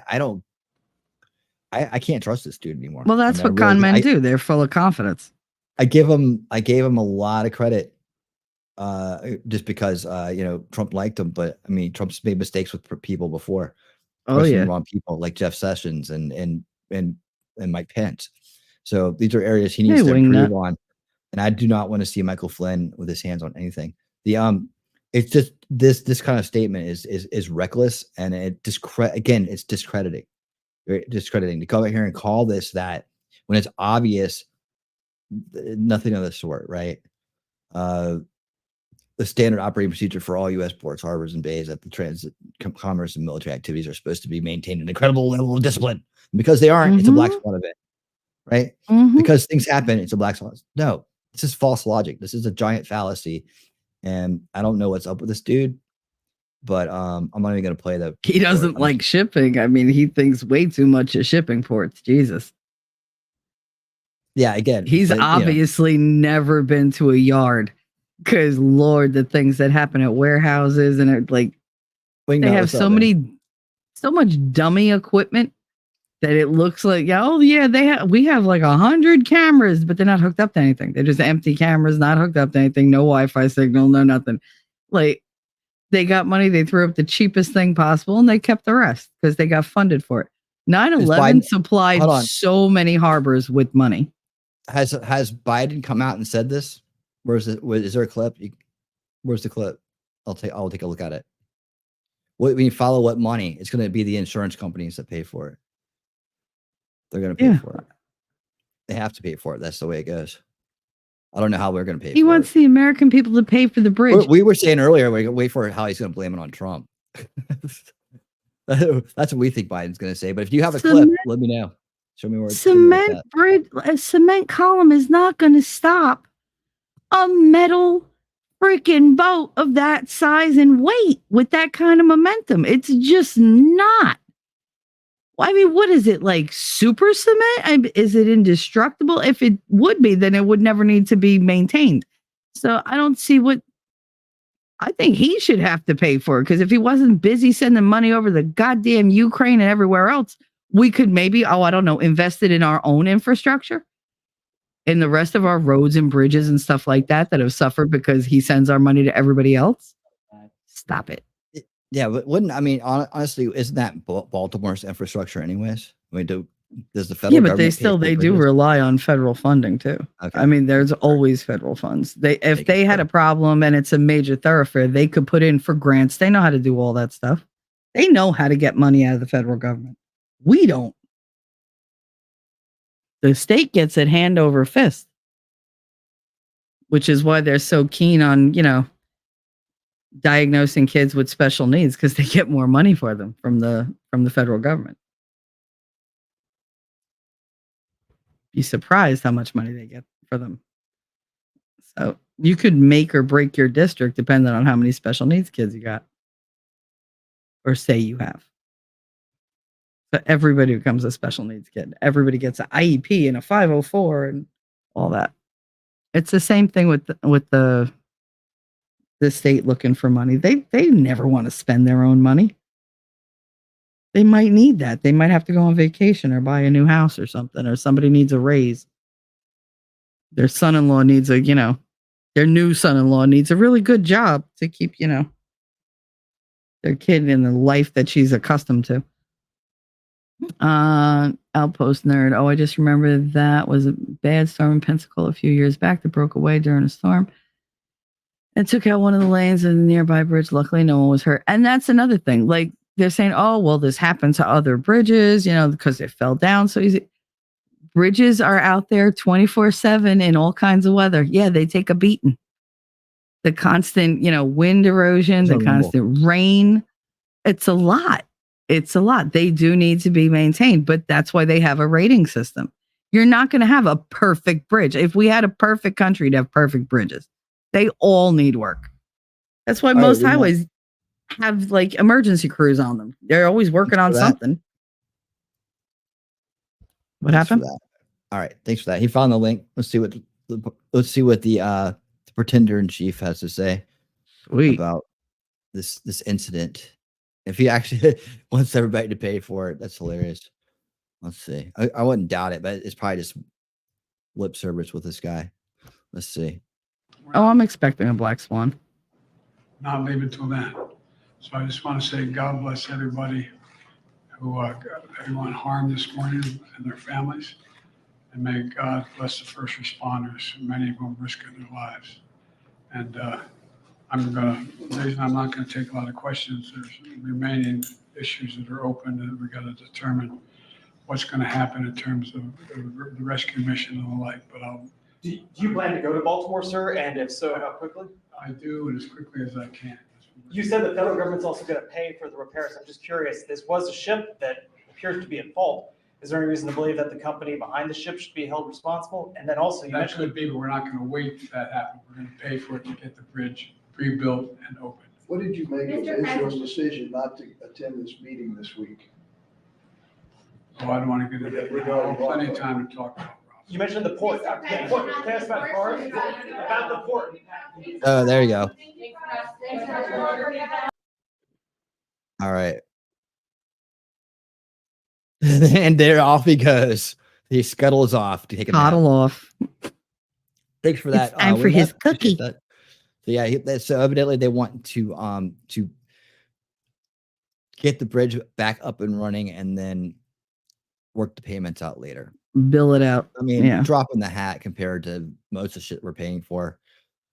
can't trust this dude anymore. Well, that's what con men do. They're full of confidence. I gave him a lot of credit, just because Trump liked him. But I mean, Trump's made mistakes with people before. Oh yeah, wrong people like Jeff Sessions and Mike Pence. So these are areas he needs to improve on. And I do not want to see Michael Flynn with his hands on anything. It's just this kind of statement is reckless, and it's discrediting. Discrediting to come out here and call this that when it's obvious nothing of the sort, right? The standard operating procedure for all U.S. ports, harbors, and bays at the transit, commerce, and military activities are supposed to be maintained an incredible level of discipline. And because they aren't, it's a black swan event, right? Because things happen, it's a black swan. No, this is false logic. This is a giant fallacy, and I don't know what's up with this dude. But I'm not even going to play the. He doesn't like shipping. I mean, he thinks way too much of shipping ports. Jesus. Yeah, again, he's obviously never been to a yard, because Lord, the things that happen at warehouses and they have so much dummy equipment that it looks like, we have like 100 cameras, but they're not hooked up to anything. They're just empty cameras, not hooked up to anything. No Wi-Fi signal, no nothing. Like. They got money, they threw up the cheapest thing possible, and they kept the rest because they got funded for it. 9/11 supplied so many harbors with money. Has Biden come out and said this? Where's it? Is there a clip? Where's the clip? I'll take a look at it. When you follow what money, it's going to be the insurance companies that pay for it. They're going to pay for it. They have to pay for it. That's the way it goes. I don't know how we're going to pay for it. He wants the American people to pay for the bridge. We were saying earlier, we're going to wait for how he's going to blame it on Trump. That's what we think Biden's going to say. But if you have a clip, let me know. Show me where it's a cement column is not going to stop a metal freaking boat of that size and weight with that kind of momentum. It's just not. I mean, what is it, like super cement? Is it indestructible? If it would be, then it would never need to be maintained. So I don't see what. I think he should have to pay for it, because if he wasn't busy sending money over the goddamn Ukraine and everywhere else, we could maybe, invest it in our own infrastructure, in the rest of our roads and bridges and stuff like that have suffered because he sends our money to everybody else. Stop it. Yeah, but honestly, isn't that Baltimore's infrastructure anyways? I mean, does the federal government? Yeah, but they do rely on federal funding too. Okay. I mean, there's always federal funds. If they had a problem and it's a major thoroughfare, they could put in for grants. They know how to do all that stuff. They know how to get money out of the federal government. We don't. The state gets it hand over fist, which is why they're so keen on, diagnosing kids with special needs, because they get more money for them from the federal government. Be surprised how much money they get for them. So you could make or break your district depending on how many special needs kids you got, or say you have. So everybody becomes a special needs kid. Everybody gets an IEP and a 504 and all that. It's the same thing with the state looking for money. They never want to spend their own money. They might need that. They might have to go on vacation or buy a new house or something, or somebody needs a raise. Their son-in-law needs their new son-in-law needs a really good job to keep, their kid in the life that she's accustomed to. Outpost nerd. Oh, I just remember that was a bad storm in Pensacola a few years back that broke away during a storm and took out one of the lanes of the nearby bridge. Luckily, no one was hurt. And that's another thing. Like, they're saying, oh, well, this happened to other bridges, because it fell down so easy. Bridges are out there 24/7 in all kinds of weather. Yeah, they take a beating. the constant, wind erosion, the constant rain. It's a lot. It's a lot. They do need to be maintained, but that's why they have a rating system. You're not going to have a perfect bridge. If we had a perfect country to have perfect bridges, they all need work. That's why most highways have like emergency crews on them. They're always working on something. What happened? All right, thanks for that. He found the link. Let's see what the pretender in chief has to say about this incident. If he actually wants everybody to pay for it, that's hilarious. Let's see. I wouldn't doubt it, but it's probably just lip service with this guy. Let's see. Oh, I'm expecting a black swan. Not leave it till then. So I just want to say God bless everybody who got everyone harmed this morning and their families. And may God bless the first responders, many of whom risked their lives. And the reason I'm not going to take a lot of questions, there's remaining issues that are open that we got to determine what's going to happen in terms of the rescue mission and the like. But Do you plan to go to Baltimore, sir? And if so, how quickly? I do, and as quickly as I can. You said the federal government's also going to pay for the repairs. I'm just curious, this was a ship that appears to be at fault. Is there any reason to believe that the company behind the ship should be held responsible? And then also, you That mentioned could be, but we're not going to wait for that to happen. We're going to pay for it to get the bridge rebuilt and open. What did you make of Israel's decision not to attend this meeting this week? Oh, I don't want to get into that. We have plenty of time to talk about it. you mentioned the port. Can I ask about cars? About the port. Oh, there you go. All right. And there off he goes. He scuttles off to take a nap. Toddle off. Thanks for that. It's time for his cookie. So yeah, so evidently they want to get the bridge back up and running and then work the payments out later. Bill it out. I mean, yeah. drop in the hat compared to most of the shit we're paying for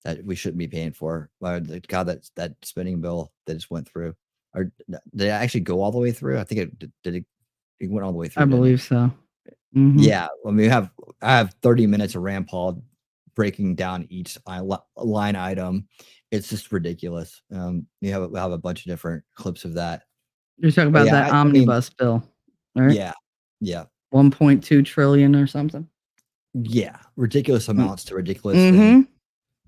that we shouldn't be paying for. God, that spending bill that just went through. Or did it actually go all the way through? I think it went all the way through. I believe so. Mm-hmm. Yeah. I mean, I have 30 minutes of Rand Paul breaking down each line item. It's just ridiculous. We have a bunch of different clips of that. You're talking about that omnibus bill, right? Yeah. Yeah. 1.2 trillion or something. Yeah. Ridiculous amounts to ridiculous things.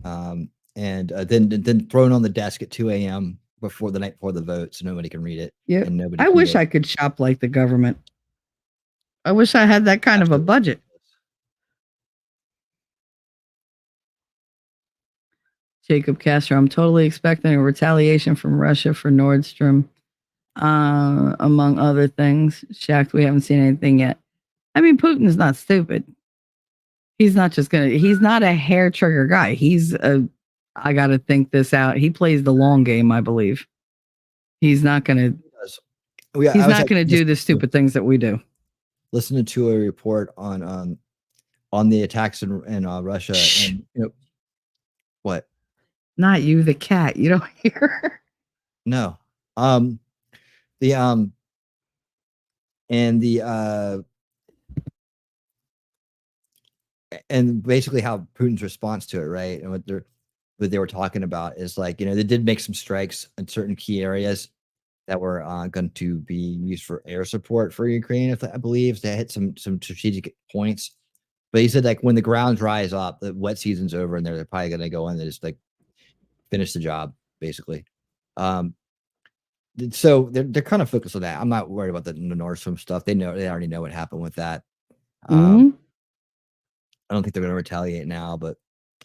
And then thrown on the desk at 2 a.m. before the night before the vote, so nobody can read it. Yeah. And nobody I wish I could shop like the government. I wish I had that kind of a budget. Jacob Castro, I'm totally expecting a retaliation from Russia for Nord Stream, among other things. Shocked we haven't seen anything yet. I mean, Putin's not stupid. He's not he's not a hair trigger guy. I got to think this out. He plays the long game, I believe. He's not going to, he's not going to do the stupid things that we do. Listening to a report on the attacks in Russia and what? Not you, the cat. You don't hear? No. And basically how Putin's response to it, right? And what they were talking about is like, they did make some strikes in certain key areas that were going to be used for air support for Ukraine, I believe. They hit some strategic points. But he said, like, when the ground dries up, the wet season's over, and they're probably going to go in and just like finish the job, basically. So they're kind of focused on that. I'm not worried about the Nord Stream stuff. They already know what happened with that. I don't think they're going to retaliate now, but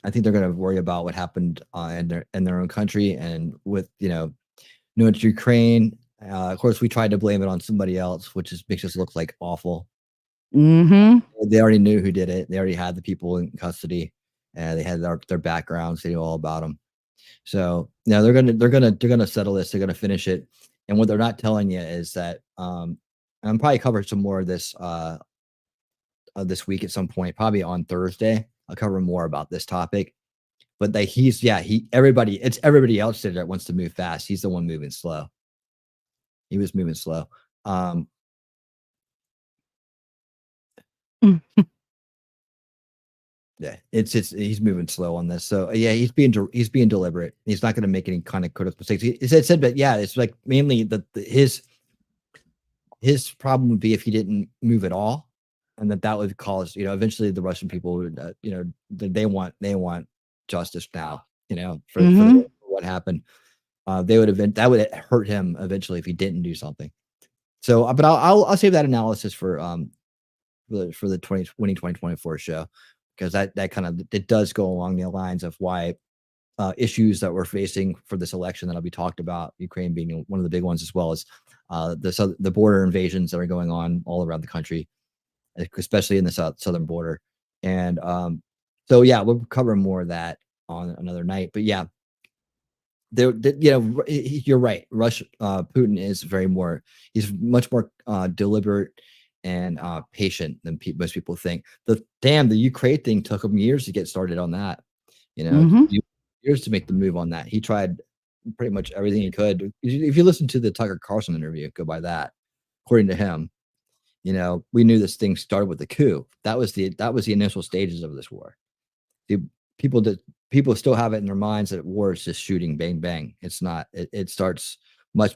I think they're going to worry about what happened in their own country and with it's Ukraine. Of course, we tried to blame it on somebody else, which makes us look like awful. They already knew who did it. They already had the people in custody, and they had their backgrounds. They knew all about them. So now they're gonna settle this. They're gonna finish it. And what they're not telling you is that I'm probably cover some more of this this week at some point, probably on Thursday. I'll cover more about this topic. But everybody else that wants to move fast. He's the one moving slow. He was moving slow. Yeah, he's moving slow on this. So yeah, he's being deliberate. He's not going to make any kind of critical mistakes. He said, but yeah, it's like mainly his problem would be if he didn't move at all, and that would cause, eventually the Russian people would, they want justice now, for what happened. That would hurt him eventually if he didn't do something. So, but I'll save that analysis for the 2024 show, because that kind of, it does go along the lines of why issues that we're facing for this election that'll be talked about, Ukraine being one of the big ones, as well as the border invasions that are going on all around the country, especially in the southern border. And so yeah, we'll cover more of that on another night. But yeah, you're right. Putin is he's much more deliberate and patient than most people think. The Ukraine thing took him years to get started on that. Years to make the move on that. He tried pretty much everything he could. If you listen to the Tucker Carlson interview, go by that. According to him, we knew this thing started with the coup. That was the initial stages of this war. People still have it in their minds that war is just shooting, bang, bang. It's not. It starts much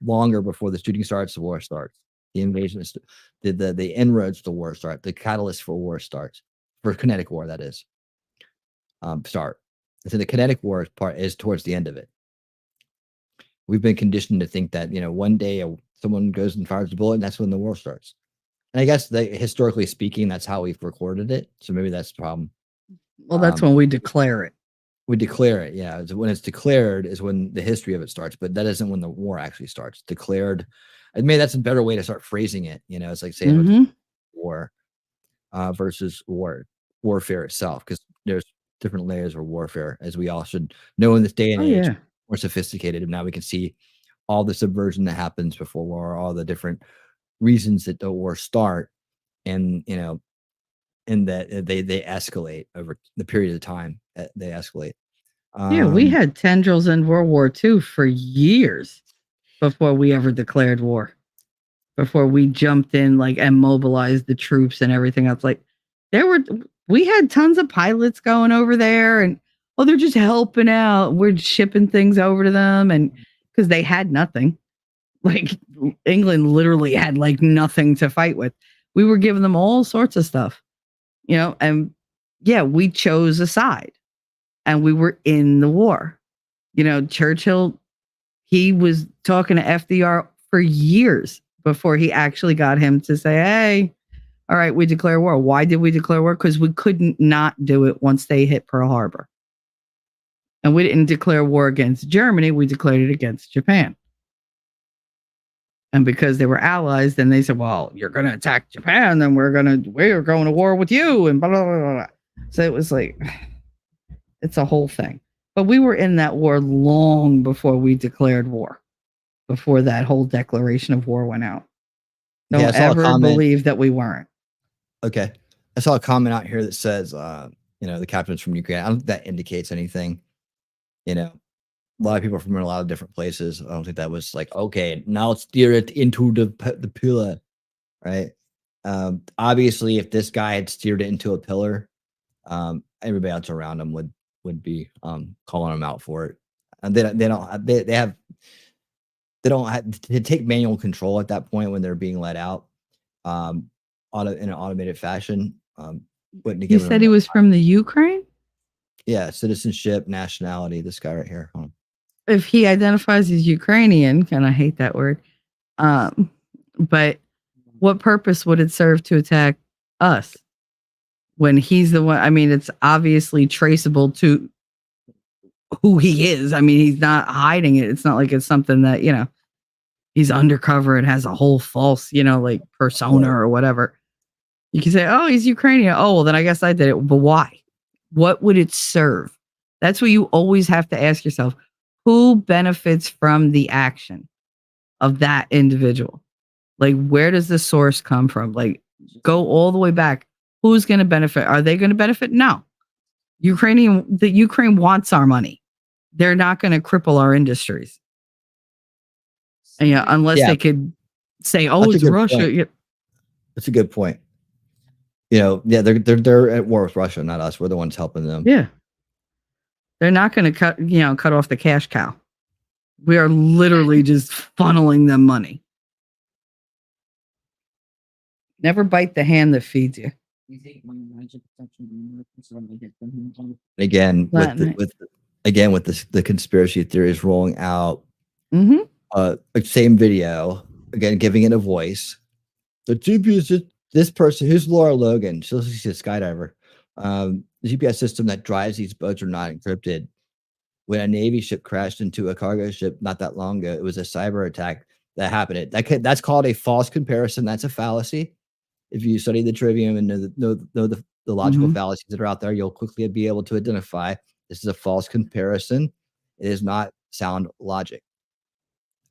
longer before the shooting starts. The war starts. The invasion is the inroads to war start. The catalyst for war starts, for kinetic war, that is. Start. And so the kinetic war part is towards the end of it. We've been conditioned to think that one day someone goes and fires a bullet, and that's when the war starts. And I guess historically speaking, that's how we've recorded it. So maybe that's the problem. Well, that's when we declare it. We declare it, yeah. When it's declared is when the history of it starts, but that isn't when the war actually starts. Declared, I mean, that's a better way to start phrasing it. It's like saying war versus warfare itself, because there's different layers of warfare, as we all should know in this day and age. Yeah. More sophisticated, and now we can see all the subversion that happens before war, all the different reasons that the war start, and and that they escalate over the period of time. They escalate. Yeah, we had tendrils in World War II for years before we ever declared war. Before we jumped in and mobilized the troops and everything else. We had tons of pilots going over there, and they're just helping out. We're shipping things over to them, and because they had nothing. England literally had nothing to fight with. We were giving them all sorts of stuff, and yeah, we chose a side, and we were in the war. Churchill, he was talking to FDR for years before he actually got him to say, hey, all right, we declare war. Why did we declare war? Because we couldn't not do it once they hit Pearl Harbor. And we didn't declare war against Germany. We declared it against Japan. And because they were allies, then they said, well, you're going to attack Japan, then we're going to war with you, and blah, blah, blah, blah. So it was it's a whole thing. But we were in that war long before we declared war, before that whole declaration of war went out. Don't ever believe that we weren't. Okay. I saw a comment out here that says, the captain's from Ukraine. I don't think that indicates anything. A lot of people are from a lot of different places. I don't think that was okay, now let's steer it into the pillar, right? Obviously, if this guy had steered it into a pillar, everybody else around him would be calling him out for it. And they don't have to take manual control at that point when they're being let out in an automated fashion. You said he was from the Ukraine? Yeah, citizenship, nationality. This guy right here. If he identifies as Ukrainian, and I hate that word, but what purpose would it serve to attack us when he's the one? I mean, it's obviously traceable to who he is. I mean, he's not hiding it. It's not like it's something that, he's undercover and has a whole false, persona or whatever. You can say, oh, he's Ukrainian. Oh, well, then I guess I did it. But why? What would it serve? That's what you always have to ask yourself. Who benefits from the action of that individual? Where does the source come from? Go all the way back. Who's going to benefit? Are they going to benefit? No. The Ukraine wants our money. They're not going to cripple our industries. And, unless they could say, oh, it's Russia. That's a good point. Yeah, they're at war with Russia, not us. We're the ones helping them. Yeah. They're not going to cut off the cash cow. We are literally just funneling them money. Never bite the hand that feeds you. Again, with the conspiracy theories rolling out, same video, again, giving it a voice. The GPS, this person, who's Laura Logan? She's a skydiver. The GPS system that drives these boats are not encrypted. When a Navy ship crashed into a cargo ship not that long ago, it was a cyber attack that happened. That's called a false comparison. That's a fallacy. If you study the trivium and know the logical fallacies that are out there, you'll quickly be able to identify this is a false comparison. It is not sound logic.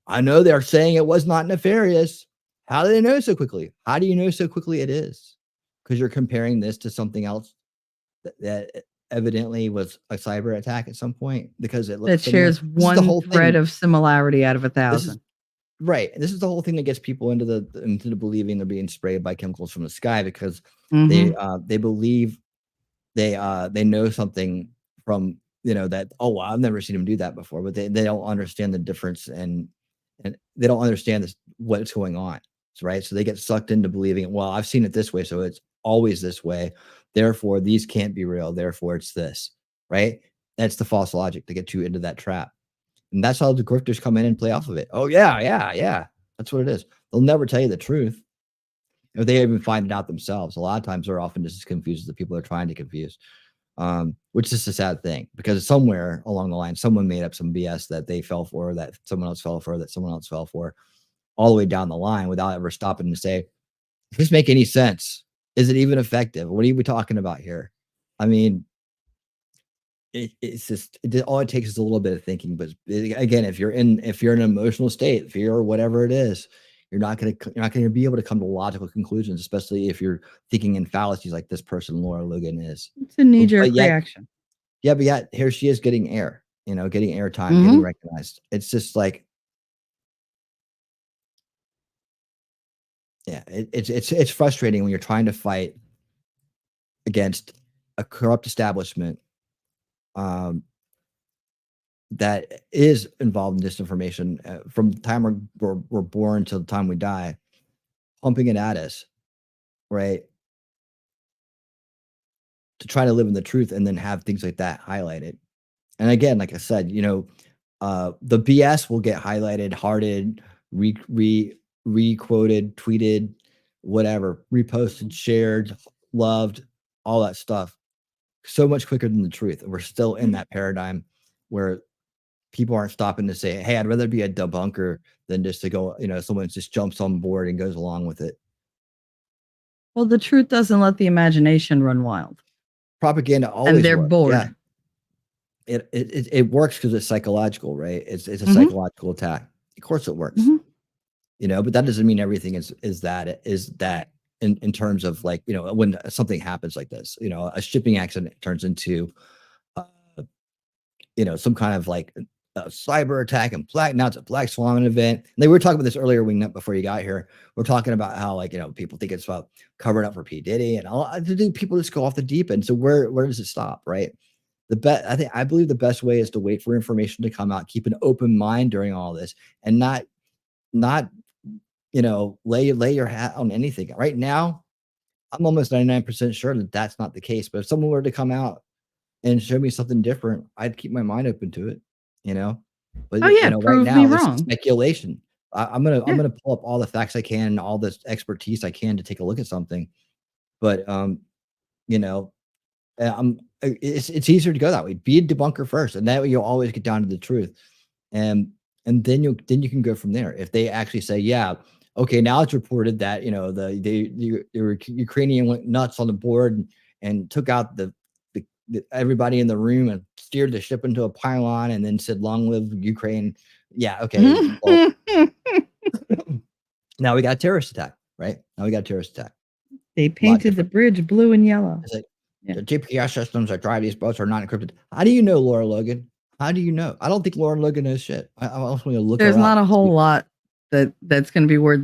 I know they're saying it was not nefarious. How do they know so quickly? How do you know so quickly it is? Because you're comparing this to something else that evidently was a cyber attack at some point, because it looks that shares one thread of similarity out of 1,000. Right. This is the whole thing that gets people into the believing they're being sprayed by chemicals from the sky, because they believe they know something from, that, oh, well, I've never seen them do that before, but they don't understand the difference, and they don't understand what's going on. Right. So they get sucked into believing, well, I've seen it this way, so it's always this way. Therefore, these can't be real. Therefore, it's this. Right. That's the false logic to get you into that trap. And that's how the grifters come in and play off of it. Oh, yeah. That's what it is. They'll never tell you the truth. If they even find it out themselves, a lot of times they're often just as confused as the people they're trying to confuse, which is a sad thing, because somewhere along the line, someone made up some BS that they fell for, that someone else fell for, that someone else fell for, all the way down the line without ever stopping to say, does this make any sense? Is it even effective? What are we talking about here? I mean, it's just all it takes is a little bit of thinking. But again, if you're in an emotional state, fear or whatever it is, you're not going to be able to come to logical conclusions, especially if you're thinking in fallacies like this person Laura Logan is. It's a knee-jerk reaction. Yeah, but yet here she is getting air, getting airtime, getting recognized. It's just like, yeah, it's frustrating when you're trying to fight against a corrupt establishment that is involved in disinformation from the time we're born till the time we die, pumping it at us, right? To try to live in the truth and then have things like that highlighted. And again, like I said, the BS will get highlighted, hearted, re-quoted, tweeted, whatever, reposted, shared, loved, all that stuff so much quicker than the truth. And we're still in that paradigm where people aren't stopping to say, hey, I'd rather be a debunker than just to go, someone just jumps on board and goes along with it. Well, the truth doesn't let the imagination run wild. Propaganda always and they're works. bored. Yeah. It works because it's psychological, right? It's a psychological attack. Of course it works. But that doesn't mean everything is that in terms of like, when something happens like this, a shipping accident turns into some kind of like a cyber attack, and now it's a Black Swan event. And we were talking about this earlier before you got here. We're talking about how, like, people think it's about covering up for P. Diddy and all. People just go off the deep end. So where does it stop, right? I believe the best way is to wait for information to come out, keep an open mind during all this, and not lay your hat on anything. Right now, I'm almost 99% sure that that's not the case. But if someone were to come out and show me something different, I'd keep my mind open to it. But right now, this is speculation. I'm gonna pull up all the facts I can and all the expertise I can to take a look at something. But it's easier to go that way. Be a debunker first, and that way you'll always get down to the truth, and then you can go from there. If they actually say, yeah, okay, now it's reported that the Ukrainian went nuts on the board and took out everybody in the room and steered the ship into a pylon and then said, long live Ukraine. Yeah. Okay. Well, now we got a terrorist attack, right? They painted the bridge blue and yellow. It's like, the GPS systems that drive these boats are not encrypted. How do you know, Laura Logan? How do you know? I don't think Laura Logan knows shit. I also want to look. There's not a whole lot that's going to be worth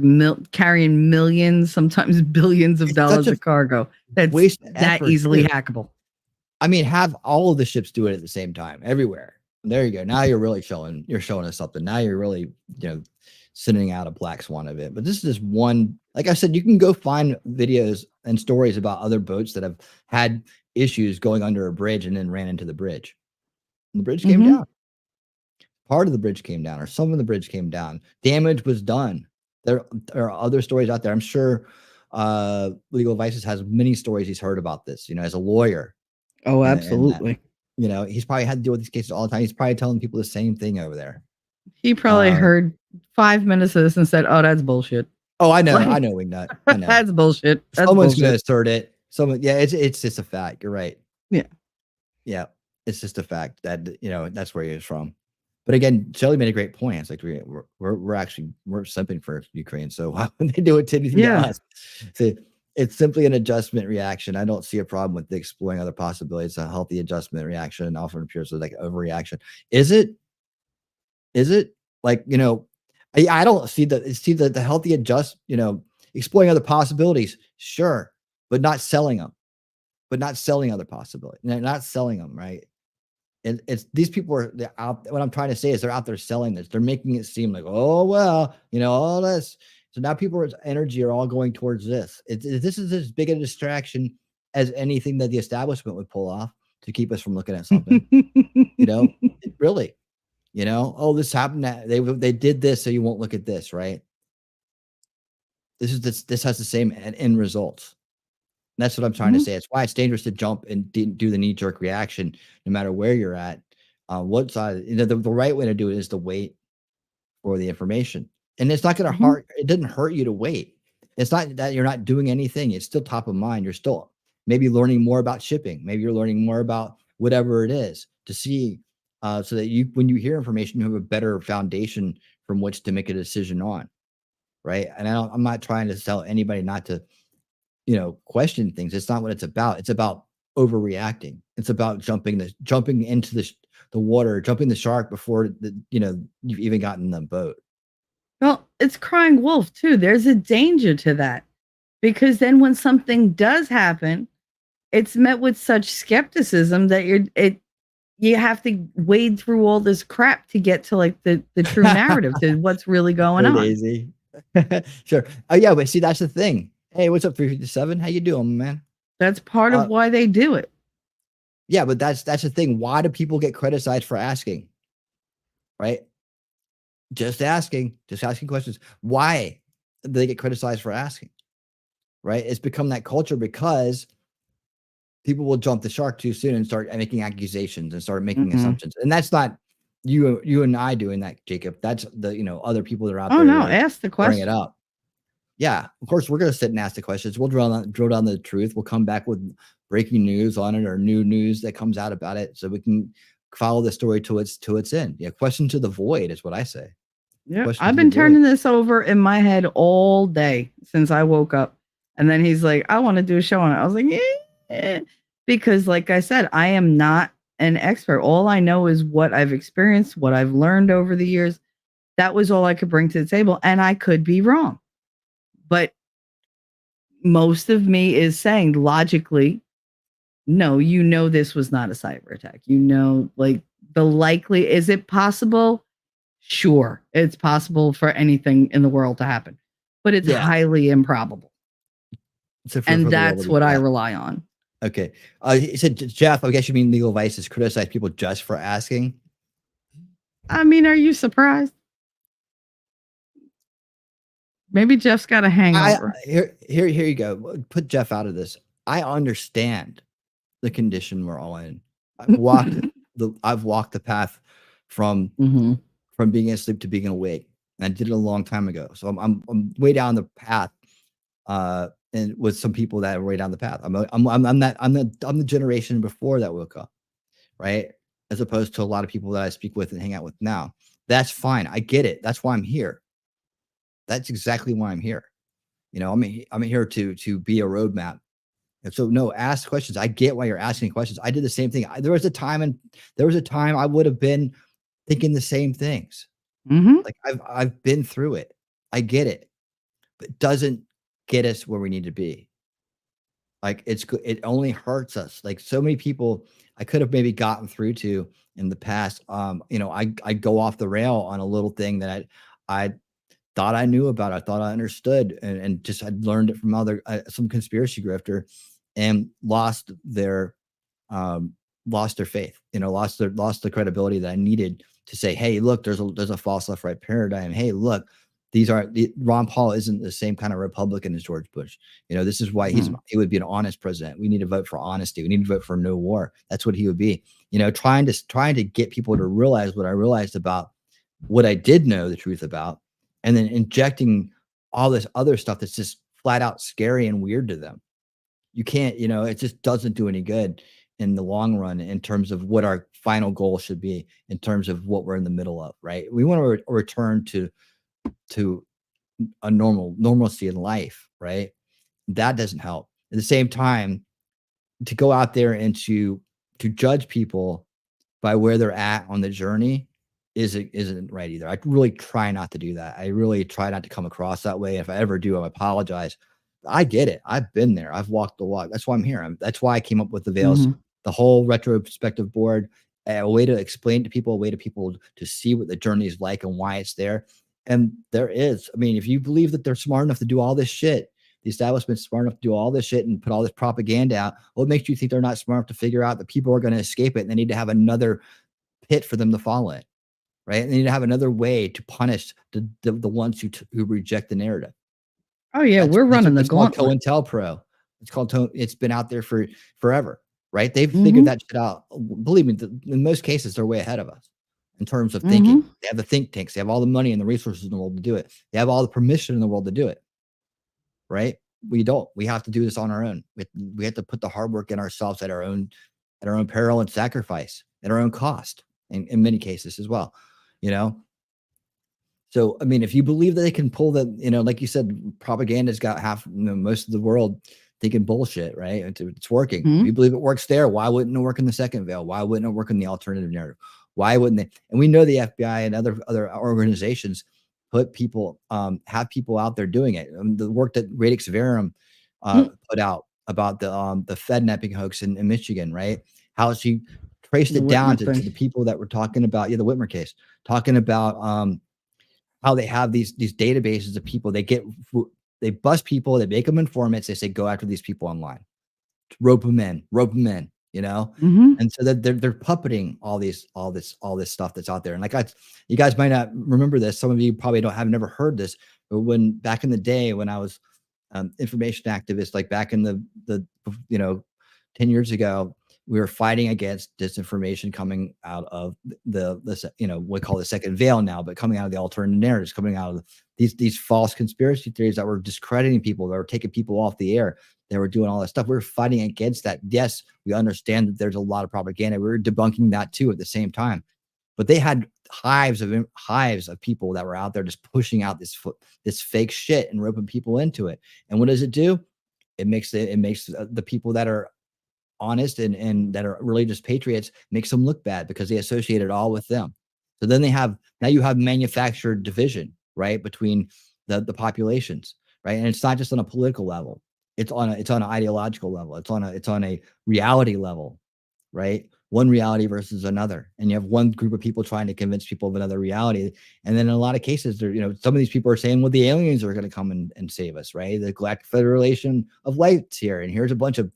carrying millions, sometimes billions of dollars of cargo. That's that easily hackable. I mean, have all of the ships do it at the same time everywhere. There you go. Now you're really showing us something. Now you're really, sending out a black swan event. But this is just one. Like I said, you can go find videos and stories about other boats that have had issues going under a bridge and then ran into the bridge. And the bridge came down. Part of the bridge came down, or some of the bridge came down. Damage was done. There are other stories out there. I'm sure Legal Vices has many stories he's heard about this, as a lawyer. Oh, absolutely. He's probably had to deal with these cases all the time. He's probably telling people the same thing over there. He probably heard 5 minutes of this and said, "Oh, that's bullshit." Oh, I know, Wingnut. I know. That's bullshit. Someone's going to assert it. It's just a fact. You're right. Yeah, it's just a fact that that's where he is from. But again, Shelly made a great point. It's like we're actually simping for Ukraine, so how can they do it to anything to us? So it's simply an adjustment reaction. I don't see a problem with exploring other possibilities. A healthy adjustment reaction often appears as like overreaction. Is it? Like, I don't see the healthy exploring other possibilities. Sure. But not selling them, not selling other possibilities. Not selling them. Right. And these people they're out. What I'm trying to say is they're out there selling this. They're making it seem like, oh, well, all this. So now people's energy are all going towards this. This is as big a distraction as anything that the establishment would pull off to keep us from looking at something. Really, oh, this happened. They did this, so you won't look at this, right? This has the same end results. And that's what I'm trying to say. It's why it's dangerous to jump and do the knee-jerk reaction, no matter where you're at. What side? The right way to do it is to wait for the information. And it's not going to hurt. It doesn't hurt you to wait. It's not that you're not doing anything. It's still top of mind. You're still maybe learning more about shipping. Maybe you're learning more about whatever it is to see, so that when you hear information, you have a better foundation from which to make a decision on. Right. And I'm not trying to tell anybody not to, question things. It's not what it's about. It's about overreacting. It's about jumping into the water, jumping the shark before you've even gotten in the boat. Well, it's crying wolf too. There's a danger to that, because then when something does happen, it's met with such skepticism that you have to wade through all this crap to get to like the true narrative to what's really going on. Daisy. Sure. Oh yeah, but see, that's the thing. Hey, what's up, 357? How you doing, man? That's part of why they do it. Yeah, but that's the thing. Why do people get criticized for asking? Right? Just asking questions. Why do they get criticized for asking? Right? It's become that culture because people will jump the shark too soon and start making accusations and start making assumptions. And that's not you and I doing that, Jacob. That's the other people that are out there. Oh no, ask the question. Bring it up. Yeah, of course we're gonna sit and ask the questions. We'll drill down the truth. We'll come back with breaking news on it or new news that comes out about it, so we can follow the story to its end. Yeah, question to the void is what I say. Yeah, I've been turning this over in my head all day since I woke up. And then he's like, I want to do a show on it. I was like, yeah. Because like I said, I am not an expert. All I know is what I've experienced, what I've learned over the years. That was all I could bring to the table. And I could be wrong. But most of me is saying logically, no, this was not a cyber attack. Like is it possible? Sure, it's possible for anything in the world to happen, but it's highly improbable. And that's what I rely on. Okay. He said, Jeff, I guess you mean Legal Vices criticize people just for asking? I mean, are you surprised? Maybe Jeff's got a hangover. Here you go. Put Jeff out of this. I understand the condition we're all in. I've walked the path from being asleep to being awake. And I did it a long time ago. So I'm way down the path, and with some people that are way down the path. I'm the generation before that woke up, right? As opposed to a lot of people that I speak with and hang out with now. That's fine. I get it. That's why I'm here. That's exactly why I'm here. I'm here to be a roadmap. And so no, ask questions. I get why you're asking questions. I did the same thing. There was a time I would have been thinking the same things. Like I've been through it. I get it, but it doesn't get us where we need to be. Like it only hurts us. Like so many people I could have maybe gotten through to in the past. I go off the rail on a little thing that I thought I knew about. I thought I understood, and just I'd learned it from some conspiracy grifter, and lost their faith. Lost the credibility that I needed to say, hey, look, there's a false left right paradigm. Hey, look, Ron Paul isn't the same kind of Republican as George Bush. This is why he would be an honest president. We need to vote for honesty. We need to vote for no war. That's what he would be. Trying to get people to realize what I realized about what I did know the truth about, and then injecting all this other stuff that's just flat out scary and weird to them. You can't, it just doesn't do any good in the long run in terms of what our final goal should be, in terms of what we're in the middle of, right? We want to return to a normalcy in life, right? That doesn't help. At the same time, to go out there and to judge people by where they're at on the journey isn't right either. I really try not to do that. I really try not to come across that way. If I ever do, I apologize. I get it. I've been there. I've walked the walk. That's why I'm here. That's why I came up with the Veils, the whole retrospective board, a way to explain to people, a way to people to see what the journey is like and why it's there. And there is. I mean, if you believe that they're smart enough to do all this shit, the establishment's smart enough to do all this shit and put all this propaganda out, what makes you think they're not smart enough to figure out that people are going to escape it and they need to have another pit for them to fall in, right? And they need to have another way to punish the ones who reject the narrative. Oh yeah, we're running the gauntlet. COINTELPRO. It's been out there for forever, right? They've figured that shit out. Believe me, in most cases, they're way ahead of us in terms of thinking. They have the think tanks. They have all the money and the resources in the world to do it. They have all the permission in the world to do it, right? We don't. We have to do this on our own. We have to put the hard work in ourselves at our own peril and sacrifice, at our own cost, in many cases as well, So, I mean, if you believe that they can pull like you said, propaganda's got most of the world thinking bullshit, right? It's working. If you believe it works there, why wouldn't it work in the second veil? Why wouldn't it work in the alternative narrative? Why wouldn't they? And we know the FBI and other organizations put people, have people out there doing it. The work that Radix Verum put out about the Fednapping hoax in Michigan, right? How she traced it down to the people that were talking about, the Whitmer case, talking about how they have these databases of people. They bust people, they make them informants. They say, go after these people online, rope them in, and so that they're puppeting all this stuff that's out there. And you guys might not remember this. Some of you probably have never heard this, but when back in the day when I was information activist, like back in the 10 years ago, we were fighting against disinformation coming out of we call it the second veil now, but coming out of the alternative narratives, coming out of these false conspiracy theories that were discrediting people, that were taking people off the air, they were doing all that stuff. We were fighting against that. Yes, we understand that there's a lot of propaganda. We were debunking that too at the same time. But they had hives of people that were out there just pushing out this fake shit and roping people into it. And what does it do? It makes the people that are honest and that are religious patriots, makes them look bad because they associate it all with them. So then you have manufactured division, right, between the populations, right? And it's not just on a political level. It's on an ideological level. It's on a reality level, right? One reality versus another. And you have one group of people trying to convince people of another reality. And then in a lot of cases, some of these people are saying, well, the aliens are going to come and save us, right? The Galactic Federation of Light's here. And here's a bunch of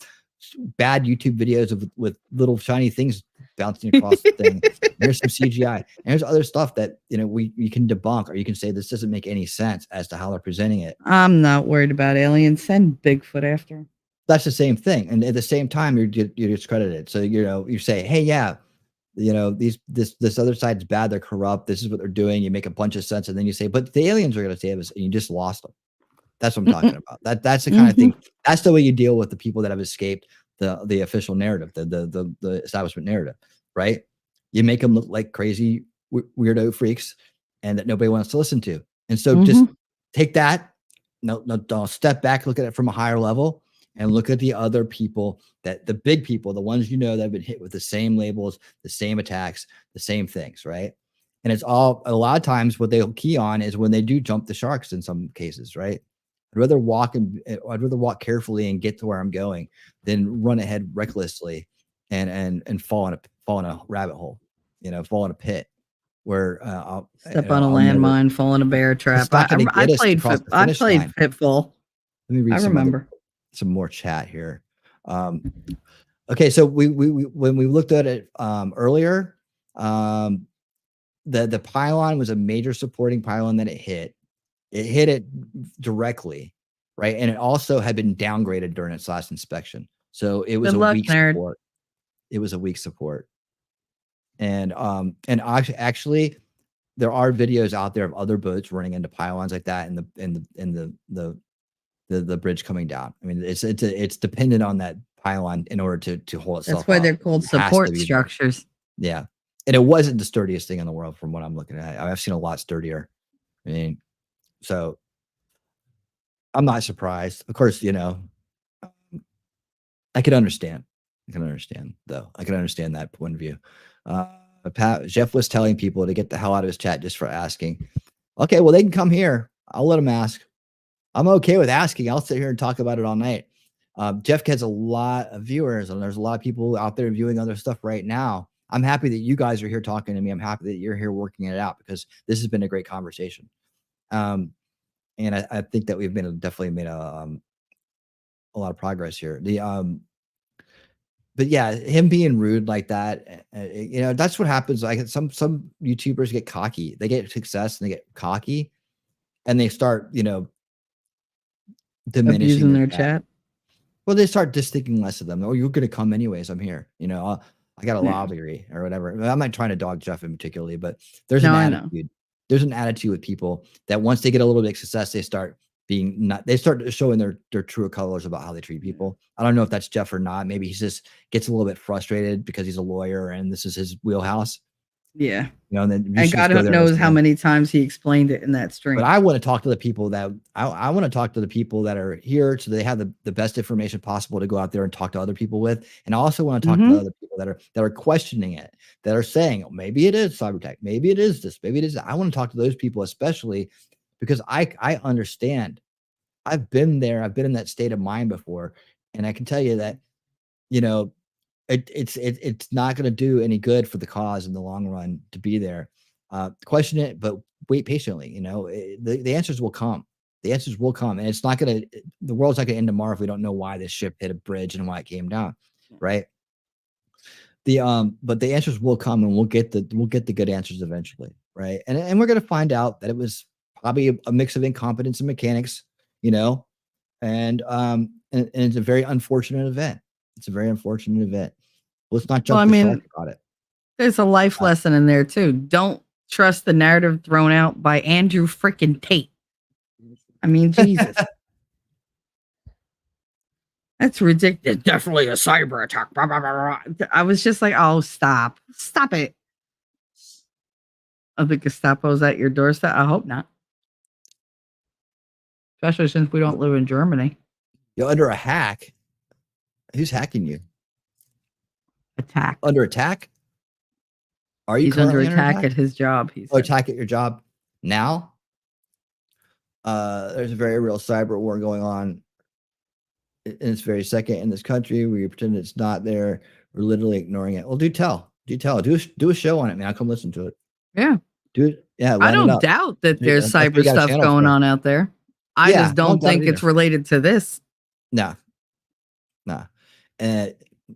bad YouTube videos with little shiny things bouncing across the thing. There's some CGI. And there's other stuff that you can debunk, or you can say this doesn't make any sense as to how they're presenting it. I'm not worried about aliens. Send Bigfoot after. That's the same thing. And at the same time, you're discredited. So you say, hey, yeah, this other side's bad, they're corrupt, this is what they're doing. You make a bunch of sense, and then you say, but the aliens are going to save us, and you just lost them. That's what I'm talking about. That's the kind of thing. That's the way you deal with the people that have escaped the official narrative, the establishment narrative, right? You make them look like crazy weirdo freaks, and that nobody wants to listen to. And so just take that. No, don't step back, look at it from a higher level, and look at the other people, the big people, the ones that have been hit with the same labels, the same attacks, the same things, right? And it's all, a lot of times what they'll key on is when they do jump the sharks in some cases, right? I'd rather walk carefully and get to where I'm going than run ahead recklessly and fall in a rabbit hole, fall in a pit where step on a landmine, fall in a bear trap. I played Pitfall. Let me read some more chat here. Okay, so we when we looked at it earlier, the pylon was a major supporting pylon that it hit. It hit it directly, right? And it also had been downgraded during its last inspection. So it was weak support. It was a weak support. And actually there are videos out there of other boats running into pylons like that in the bridge coming down. I mean, it's dependent on that pylon in order to hold itself. That's why they're called support structures. Yeah. And it wasn't the sturdiest thing in the world from what I'm looking at. I've seen a lot sturdier. I mean, so I'm not surprised. Of course, I can understand. Though. I can understand that point of view. Jeff was telling people to get the hell out of his chat just for asking. Okay, well, they can come here. I'll let them ask. I'm okay with asking. I'll sit here and talk about it all night. Jeff gets a lot of viewers, and there's a lot of people out there viewing other stuff right now. I'm happy that you guys are here talking to me. I'm happy that you're here working it out because this has been a great conversation. And I think that we've definitely made a lot of progress here. But yeah, him being rude like that, that's what happens. Like some YouTubers get cocky. They get success and they get cocky, and they start, diminishing abusing their chat. Well, they start just thinking less of them. Oh, you're going to come anyways. I'm here. I got a lobby or whatever. I'm not trying to dog Jeff in particularly, but there's an attitude. There's an attitude with people that once they get a little bit of success, they start showing their true colors about how they treat people. I don't know if that's Jeff or not. Maybe he just gets a little bit frustrated because he's a lawyer and this is his wheelhouse. Yeah. And then God knows how many times he explained it in that stream. But I want to talk to the people that I want to talk to the people that are here so they have the best information possible to go out there and talk to other people with. And I also want to talk to the other people that are questioning it, that are saying, oh, maybe it is cyber tech, maybe it is this, maybe it is that. I want to talk to those people, especially because I understand. I've been there, I've been in that state of mind before, and I can tell you that, it's not going to do any good for the cause in the long run to be there. Question it, but wait patiently. The answers will come. The answers will come, and it's not going to. The world's not going to end tomorrow if we don't know why this ship hit a bridge and why it came down, right? But the answers will come, and we'll get the good answers eventually, right? And we're going to find out that it was probably a mix of incompetence and mechanics, and it's a very unfortunate event. It's a very unfortunate event. Let's not jump the shark about it. There's a life lesson in there too. Don't trust the narrative thrown out by Andrew freaking Tate. I mean, Jesus. That's ridiculous. Definitely a cyber attack. Blah, blah, blah, blah. I was just like, oh, stop it. Oh, the Gestapo's at your doorstep? I hope not. Especially since we don't live in Germany. You're under a hack. Who's hacking you? Attack. Under attack? Are you He's under attack at his job? Attack at your job now? There's a very real cyber war going on in this very second in this country. We pretend it's not there. We're literally ignoring it. Well, do tell. Do a show on it, man. I'll come listen to it. Yeah. Do it. Yeah. I don't doubt that there's cyber stuff going on out there. I just don't think it's related to this. No.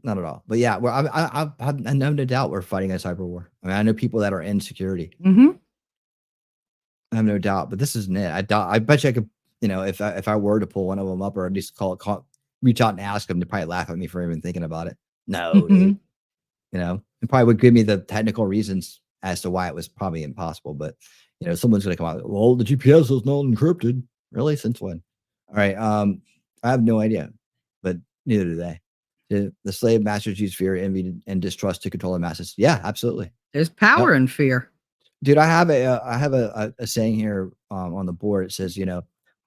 Not at all. But yeah, I have no doubt we're fighting a cyber war. I mean, I know people that are in security. Mm-hmm. I have no doubt, but this isn't it. I bet you I could, if I were to pull one of them up or at least reach out and ask them, to probably laugh at me for even thinking about it. No, dude. It probably would give me the technical reasons as to why it was probably impossible. But someone's going to come out. Well, the GPS is not encrypted. Really? Since when? All right. I have no idea, but neither do they. The slave masters use fear, envy, and distrust to control the masses. Yeah, absolutely. There's power in fear. Dude, I have a saying here on the board. It says, the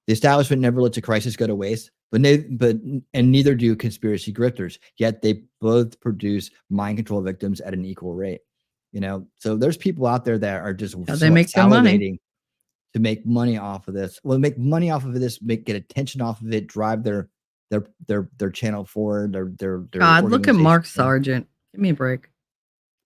establishment never lets a crisis go to waste, but neither do conspiracy grifters. Yet they both produce mind control victims at an equal rate. So there's people out there that are just How they make their money. salivating to make money off of this. Well, make money off of this, get attention off of it, drive their channel forward, their God, look at organization Mark forward, Sargent. Give me a break.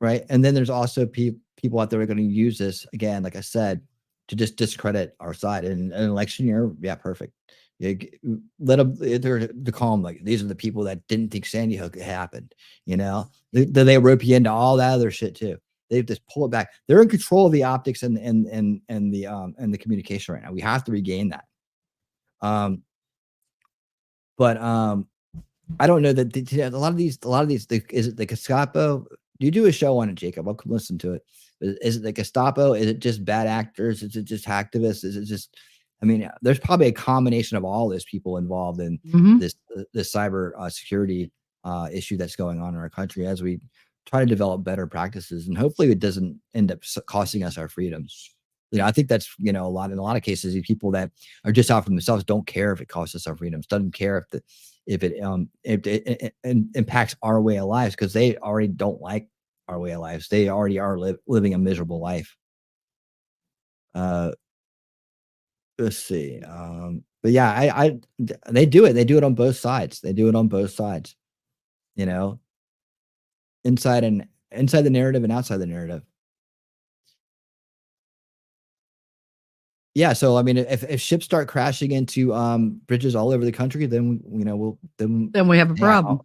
right? And then there's also people out there who are going to use this again, like I said, to just discredit our side. In an election year, yeah, perfect. Let them, to call them like these are the people that didn't think Sandy Hook happened. They rope you into all that other shit too. They just pull it back. They're in control of the optics and the communication right now. We have to regain that. But I don't know that a lot of these. Is it the Gestapo? You do a show on it, Jacob. I'll come listen to it. Is it the Gestapo? Is it just bad actors? Is it just hacktivists? Is it just? I mean, there's probably a combination of all those people involved in this cyber security issue that's going on in our country as we try to develop better practices, and hopefully it doesn't end up costing us our freedoms. I think that's in a lot of cases, these people that are just out for themselves don't care if it costs us our freedoms, doesn't care if it impacts our way of lives, because they already don't like our way of lives. They already are living a miserable life. Let's see. But yeah, they do it. They do it on both sides. Inside the narrative and outside the narrative. Yeah, so I mean, if ships start crashing into bridges all over the country, then then we have a problem.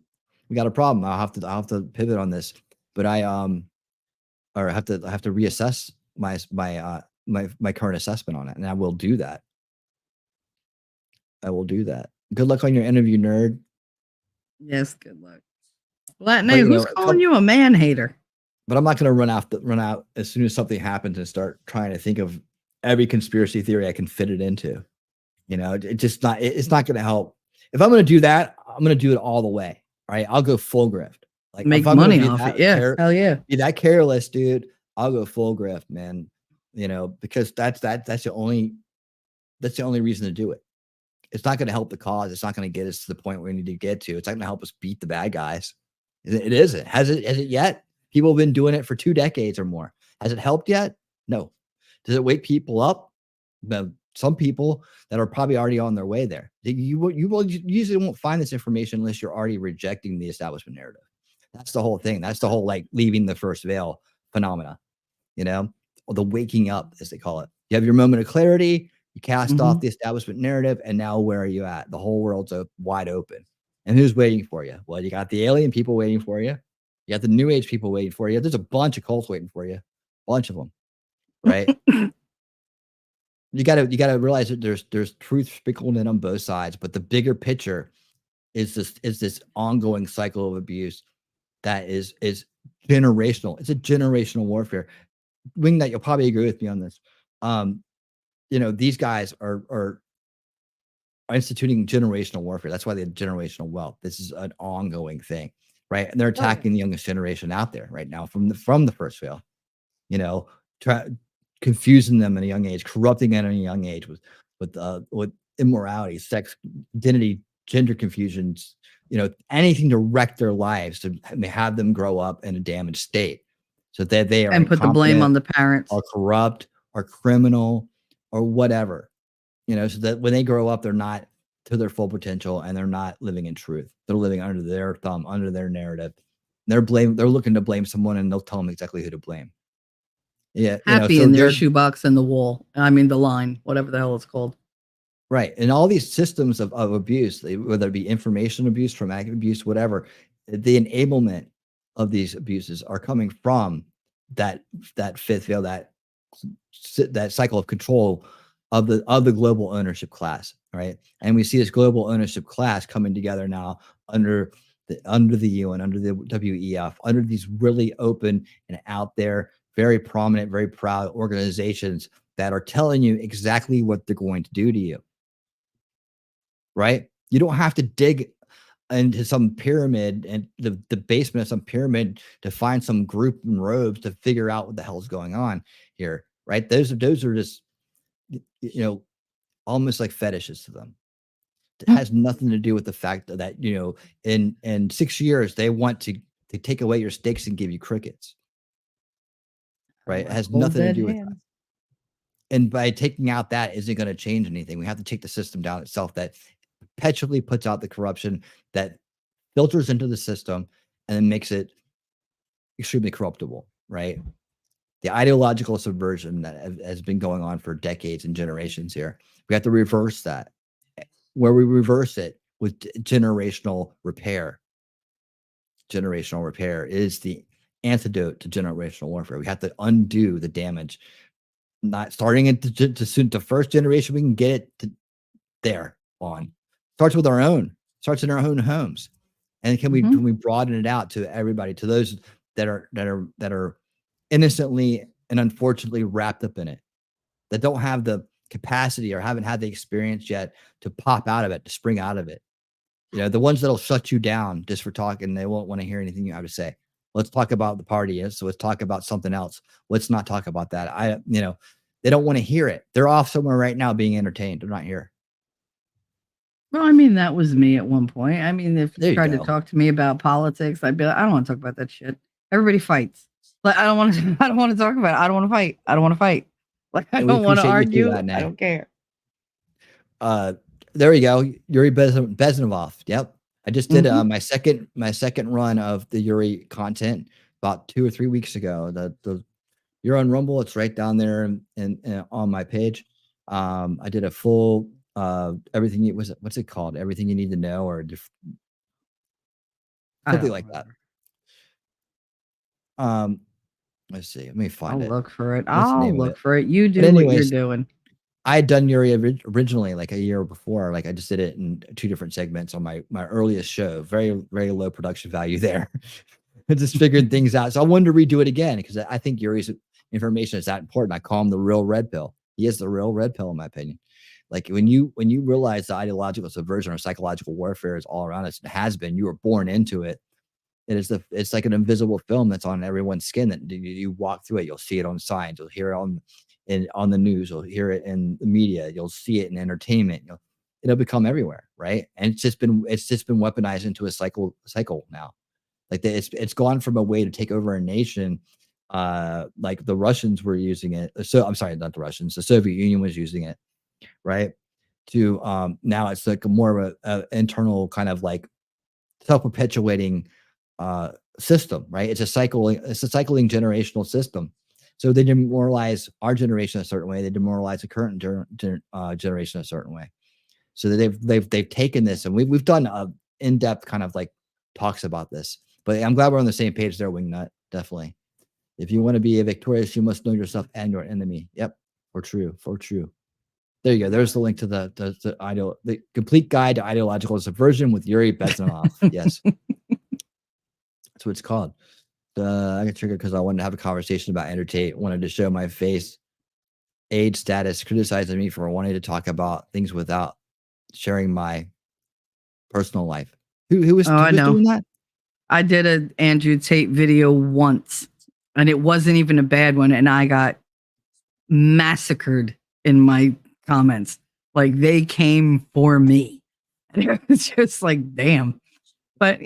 We got a problem. I'll have to pivot on this, but I have to reassess my current assessment on it, and I will do that. Good luck on your interview, nerd. Yes, good luck. Latin, who's calling you a man hater? But I'm not going to run out as soon as something happens and start trying to think of every conspiracy theory I can fit it into. It's not going to help. If I'm going to do that, I'm going to do it all the way. Right? I'll go full grift. Like make money off it. Yeah, hell yeah. Be that careless, dude. I'll go full grift, man. Because that's the only reason to do it. It's not going to help the cause. It's not going to get us to the point where we need to get to. It's not going to help us beat the bad guys. It isn't. Has it yet? People have been doing it for 2 decades or more. Has it helped yet? No. Does it wake people up? Some people that are probably already on their way there. You usually won't find this information unless you're already rejecting the establishment narrative. That's the whole thing. That's the whole leaving the first veil phenomena, or the waking up, as they call it. You have your moment of clarity. You cast off the establishment narrative, and now where are you at? The whole world's wide open. And who's waiting for you? Well, you got the alien people waiting for you. You got the new age people waiting for you. There's a bunch of cults waiting for you. A bunch of them. Right? You gotta realize that there's truth sprinkled in on both sides, but the bigger picture is this ongoing cycle of abuse that is generational. It's a generational warfare. Wingnut, you'll probably agree with me on this. These guys are instituting generational warfare. That's why they have generational wealth. This is an ongoing thing, right? And they're attacking the youngest generation out there right now from the first veil. Confusing them at a young age, corrupting them at a young age with immorality, sex, identity, gender confusions, anything to wreck their lives, to have them grow up in a damaged state, so that they are and put the blame on the parents, or corrupt, or criminal, or whatever, so that when they grow up, they're not to their full potential and they're not living in truth. They're living under their thumb, under their narrative. They're looking to blame someone, and they'll tell them exactly who to blame. Yeah, happy in their shoebox in the wall. I mean, the line, whatever the hell it's called. Right. And all these systems of abuse, whether it be information abuse, traumatic abuse, whatever, the enablement of these abuses are coming from that fifth veil, that cycle of control of the global ownership class. Right. And we see this global ownership class coming together now under the UN, under the WEF, under these really open and out there, very prominent, very proud organizations that are telling you exactly what they're going to do to you. Right? You don't have to dig into some pyramid and the basement of some pyramid to find some group in robes to figure out what the hell is going on here. Right? Those are just, almost like fetishes to them. It has nothing to do with the fact that, in 6 years, they want to take away your stakes and give you crickets. right? It has Cold nothing to dead do with hands. us. And by taking out that isn't going to change anything. We have to take the system down itself that perpetually puts out the corruption that filters into the system and then makes it extremely corruptible, right? The ideological subversion that has been going on for decades and generations here. We have to reverse that. Where we reverse it with generational repair. Generational repair is the antidote to generational warfare. We have to undo the damage. Not starting at the first generation, we can get it to there on. Starts with our own. Starts in our own homes, and can we broaden it out to everybody, to those that are innocently and unfortunately wrapped up in it, that don't have the capacity or haven't had the experience yet to pop out of it, to spring out of it. You know, the ones that'll shut you down just for talking, they won't want to hear anything you have to say. Let's talk about the party. So let's talk about something else. Let's not talk about that. They don't want to hear it. They're off somewhere right now being entertained. They're not here. Well, I mean, that was me at one point. I mean, if There you you tried to go. talk to me about politics, I'd be like, I don't want to talk about that shit. Everybody fights. Like, I don't want to talk about it. I don't want to fight. I don't want to fight. Like, I And we don't want to appreciate you through argue. that, I Nay. don't care. There we go. Yuri Bezmenov. Yep. I just did Mhm. my second run of the Yuri content about 2 or 3 weeks ago. You're on Rumble. It's right down there and on my page. I did a full everything. What's it called? Everything you need to know, or something like that. Let's see. Let me find I'll it. look for it. What's the I'll name of look it? for it. You But do what you're anyways, doing. I had done Yuri originally like a year before. Like I just did it in 2 different segments on my earliest show. Very, very low production value there. I just figured things out. So I wanted to redo it again because I think Yuri's information is that important. I call him the real red pill. He is the real red pill, in my opinion. Like when you realize the ideological subversion or psychological warfare is all around us, it has been. You were born into it. It's like an invisible film that's on everyone's skin that you walk through it. You'll see it on signs. You'll hear it on the news. You'll hear it in the media. You'll see it in entertainment. It'll become everywhere, right? And it's just been weaponized into a cycle now. Like it's gone from a way to take over a nation, like the Russians were using it. So I'm sorry, not the Russians. The Soviet Union was using it, right? To now it's like more of a internal kind of like self-perpetuating system, right? It's a cycling generational system. So they demoralize our generation a certain way. They demoralize the current generation a certain way. So they've taken this, and we've done in-depth kind of like talks about this. But I'm glad we're on the same page there, Wingnut. Definitely. If you want to be victorious, you must know yourself and your enemy. Yep, for true. There you go. There's the link to the complete guide to ideological subversion with Yuri Bezmenov. Yes, that's what it's called. I got triggered because I wanted to have a conversation about entertain. Wanted to show my face, age, status, criticizing me for wanting to talk about things without sharing my personal life. Who was doing that? I did an Andrew Tate video once, and it wasn't even a bad one, and I got massacred in my comments. Like they came for me. And it was just like, damn. But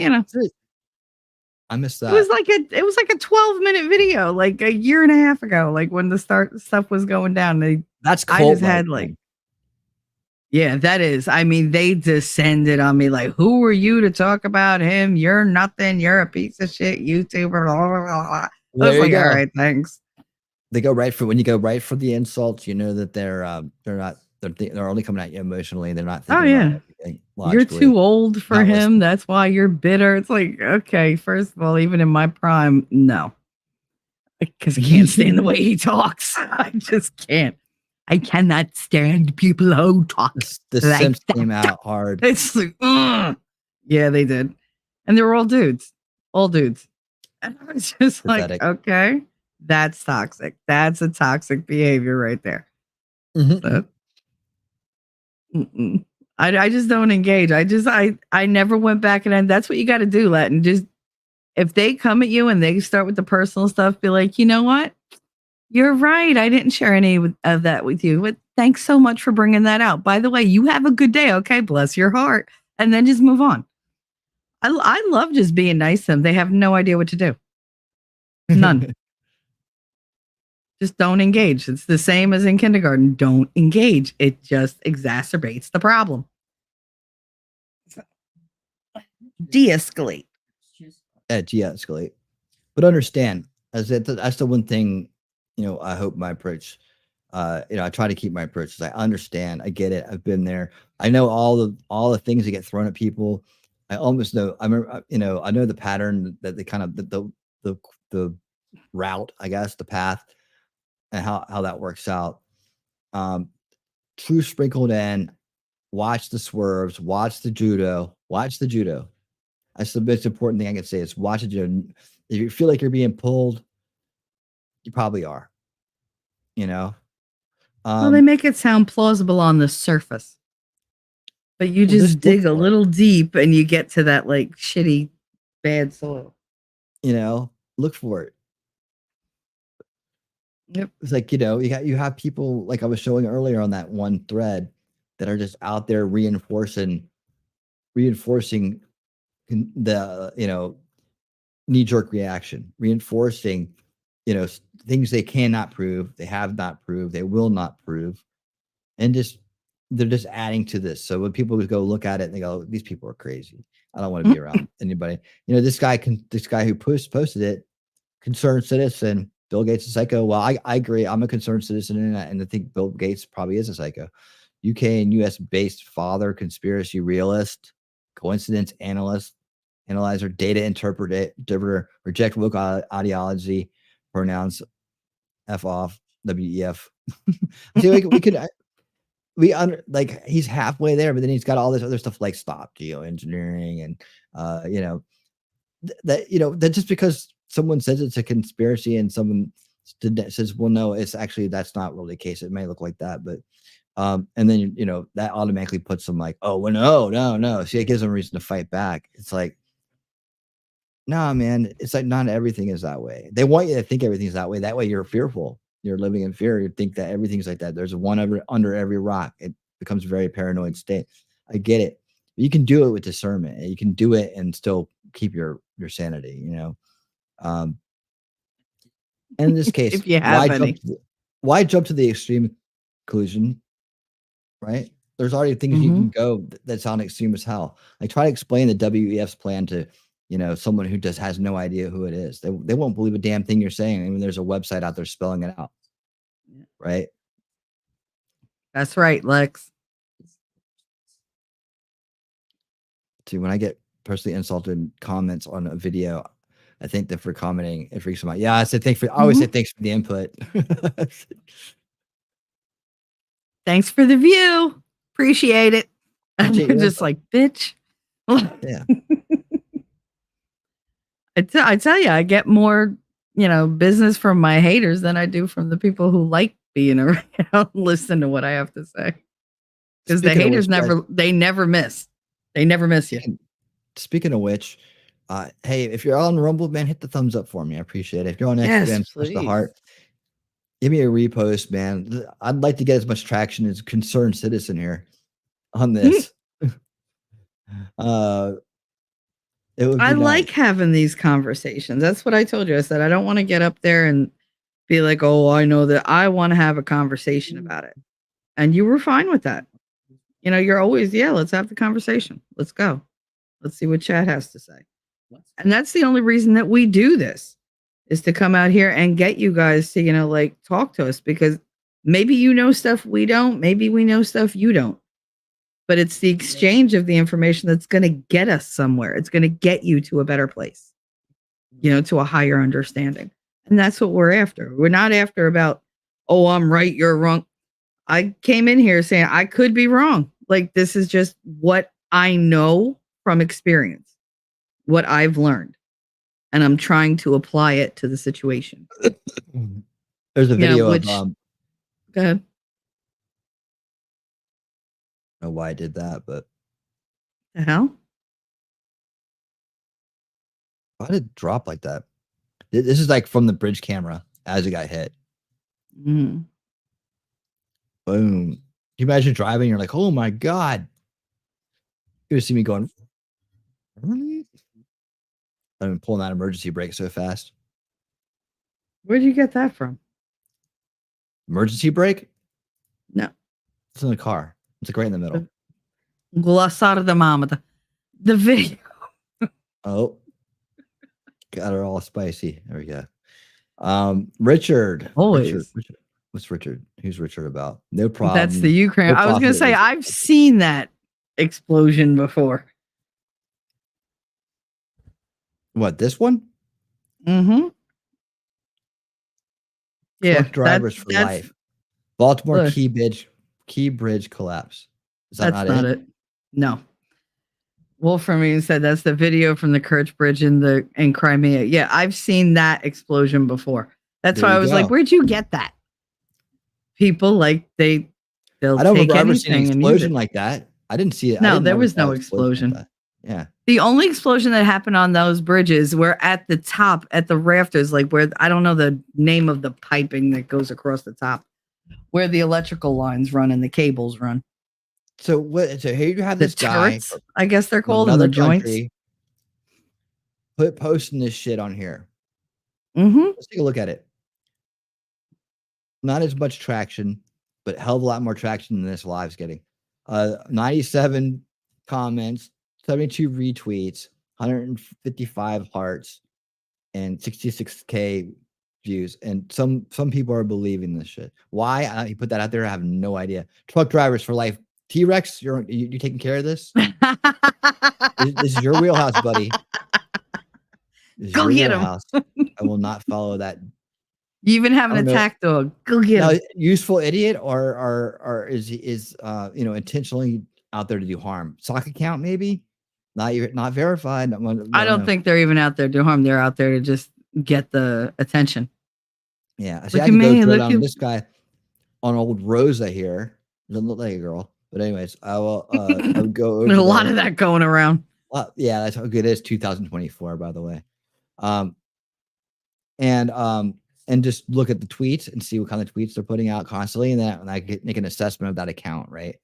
I missed that. It was like a 12-minute video, like a year and a half ago, like when the stuff was going down. That's I just had like, yeah, that is. I mean, they descended on me like, who are you to talk about him? You're nothing. You're a piece of shit YouTuber. Blah, blah, blah. I was like, all right, thanks. They go right for when you go right for the insults. You know that they're only coming at you emotionally. They're not thinking about everything You're logically. too old for Not him. listening. That's why you're bitter. It's like, okay, first of all, even in my prime, no, because I can't stand the way he talks. I just can't. I cannot stand people who talk. The like Sims that. came out hard. It's like, yeah, they did, and they were all dudes, and I was just Pathetic. like, okay, that's toxic. That's a toxic behavior right there. So, I just don't engage. I never went back, and that's what you got to do, Latin. Just if they come at you and they start with the personal stuff, be like, you know what? You're right. I didn't share any of that with you. But thanks so much for bringing that out. By the way, you have a good day. Okay, bless your heart, and then just move on. I love just being nice to them. They have no idea what to do. None. Just don't engage. It's the same as in kindergarten. Don't engage. It just exacerbates the problem. De-escalate. De-escalate. But understand, that's the one thing, I hope my approach, I try to keep my approach. I understand. I get it. I've been there. I know all the things that get thrown at people. I almost know. I remember, I know the pattern that they kind of the route, I guess, the path, and how that works out. True sprinkled in. Watch the swerves. Watch the judo. Watch the judo. That's the most important thing I can say is watch the judo. If you feel like you're being pulled, you probably are. Well, they make it sound plausible on the surface, but you just dig a little deep and you get to that like shitty, bad soil. Look for it. Yep. It's like, you have people like I was showing earlier on that one thread that are just out there reinforcing the, knee-jerk reaction, reinforcing, things they cannot prove, they have not proved, they will not prove. And they're just adding to this. So when people go look at it and they go, these people are crazy. I don't want to be around anybody. This guy who posted it, concerned citizen, Bill Gates is a psycho. Well, I agree. I'm a concerned citizen, and I think Bill Gates probably is a psycho. UK and US based father, conspiracy realist, coincidence analyzer, data interpreter, reject woke ideology, pronouns, F off, WEF. See, we could he's halfway there, but then he's got all this other stuff like stop geoengineering and that just because someone says it's a conspiracy and someone says, well, no, it's actually, that's not really the case. It may look like that, but and then that automatically puts them like, oh, well, no. See, it gives them a reason to fight back. It's like, nah, man, it's like not everything is that way. They want you to think everything's that way. That way you're fearful. You're living in fear. You think that everything's like that. There's one under every rock. It becomes a very paranoid state. I get it. You can do it with discernment. You can do it and still keep your sanity, in this case, if you have why jump to the extreme conclusion, right? There's already things you can go that sound extreme as hell. I try to explain the WEF's plan to someone who just has no idea who it is. They won't believe a damn thing you're saying. I mean, there's a website out there spelling it out. Right. That's right, Lex. See, when I get personally insulted in comments on a video, I think that for commenting, it freaks them out. Yeah, I always say thanks for the input. Thanks for the view. Appreciate it. And you're just like, bitch. Yeah. I tell you, I get more, business from my haters than I do from the people who like being around, listen to what I have to say. Because the haters never miss. They never miss you. Speaking of which, hey, if you're on Rumble, man, hit the thumbs up for me. I appreciate it. If you're on Instagram, push the heart. Give me a repost, man. I'd like to get as much traction as a concerned citizen here on this. I like having these conversations. That's what I told you. I said, I don't want to get up there and be like, oh, I know that. I want to have a conversation about it. And you were fine with that. You're always, let's have the conversation. Let's go. Let's see what Chad has to say. And that's the only reason that we do this, is to come out here and get you guys to, talk to us, because maybe stuff we don't, maybe we know stuff you don't. But it's the exchange of the information that's going to get us somewhere. It's going to get you to a better place, to a higher understanding. And that's what we're after. We're not after about, oh, I'm right, you're wrong. I came in here saying I could be wrong. Like, this is just what I know from experience, what I've learned. And I'm trying to apply it to the situation. There's a video of go ahead. I don't know why I did that, but the hell? Why did it drop like that? This is like from the bridge camera as it got hit. Mm. Boom. Can you imagine driving? You're like, oh my God. You're gonna see me going. I'm pulling that emergency brake so fast. Where'd you get that from? Emergency brake? No. It's in the car. It's like right in the middle. Glossar de mamata. The video. Oh, got her all spicy. There we go. Richard. Always. Richard. What's Richard? Who's Richard about? No problem. That's the Ukraine. No I was going to say, I've seen that explosion before. What, this one? Mm-hmm. Yeah. Truck drivers for life. Baltimore Key Bridge collapse. Is that that's not it? No. Wolfram said that's the video from the Kerch Bridge in Crimea. Yeah, I've seen that explosion before. That's why I was like, where'd you get that? People like they'll I don't take remember ever seeing an anything explosion like that. I didn't see it. No, there was no explosion. Like yeah. The only explosion that happened on those bridges were at the top, at the rafters, like where I don't know the name of the piping that goes across the top, where the electrical lines run and the cables run. So what? So here you have The this guy. turrets, I guess they're from called, in another the joints. country, posting this shit on here. Mm-hmm. Let's take a look at it. Not as much traction, but a hell of a lot more traction than this live's getting. 97 comments, 72 retweets, 155 hearts, and 66K views. And some people are believing this shit. Why he put that out there, I have no idea. Truck drivers for life. T-Rex, you taking care of this? This is your wheelhouse, buddy. Go get him. I will not follow that. You even have an attack dog. Go get him. Useful idiot, or is intentionally out there to do harm? Sock account, maybe. Not verified. I don't think they're even out there to do harm. They're out there to just get the attention. Yeah. See, Look I at can me. go Look down at this guy on old Rosa here. Doesn't look like a girl, but anyways, I will. I'll go. Over There's a lot there. of that going around. Well, yeah, that's how good it is. 2024, by the way. And just look at the tweets and see what kind of tweets they're putting out constantly, and then I can make an assessment of that account, right?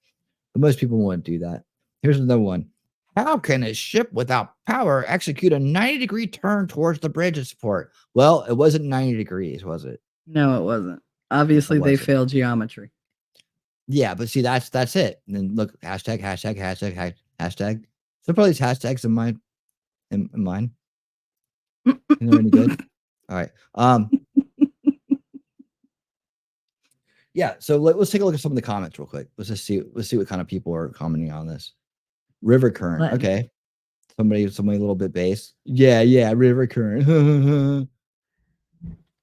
But most people won't do that. Here's another one. How can a ship without power execute a 90-degree turn towards the bridge of support? Well, it wasn't 90 degrees, was it? No, it wasn't. Obviously, they failed geometry. Yeah, but see, that's it. And then look, hashtag. So probably these hashtags in mine. In mine. You know any good? All right. Yeah. So let's take a look at some of the comments real quick. Let's see what kind of people are commenting on this. River current. Okay. Somebody a little bit base. Yeah. River current.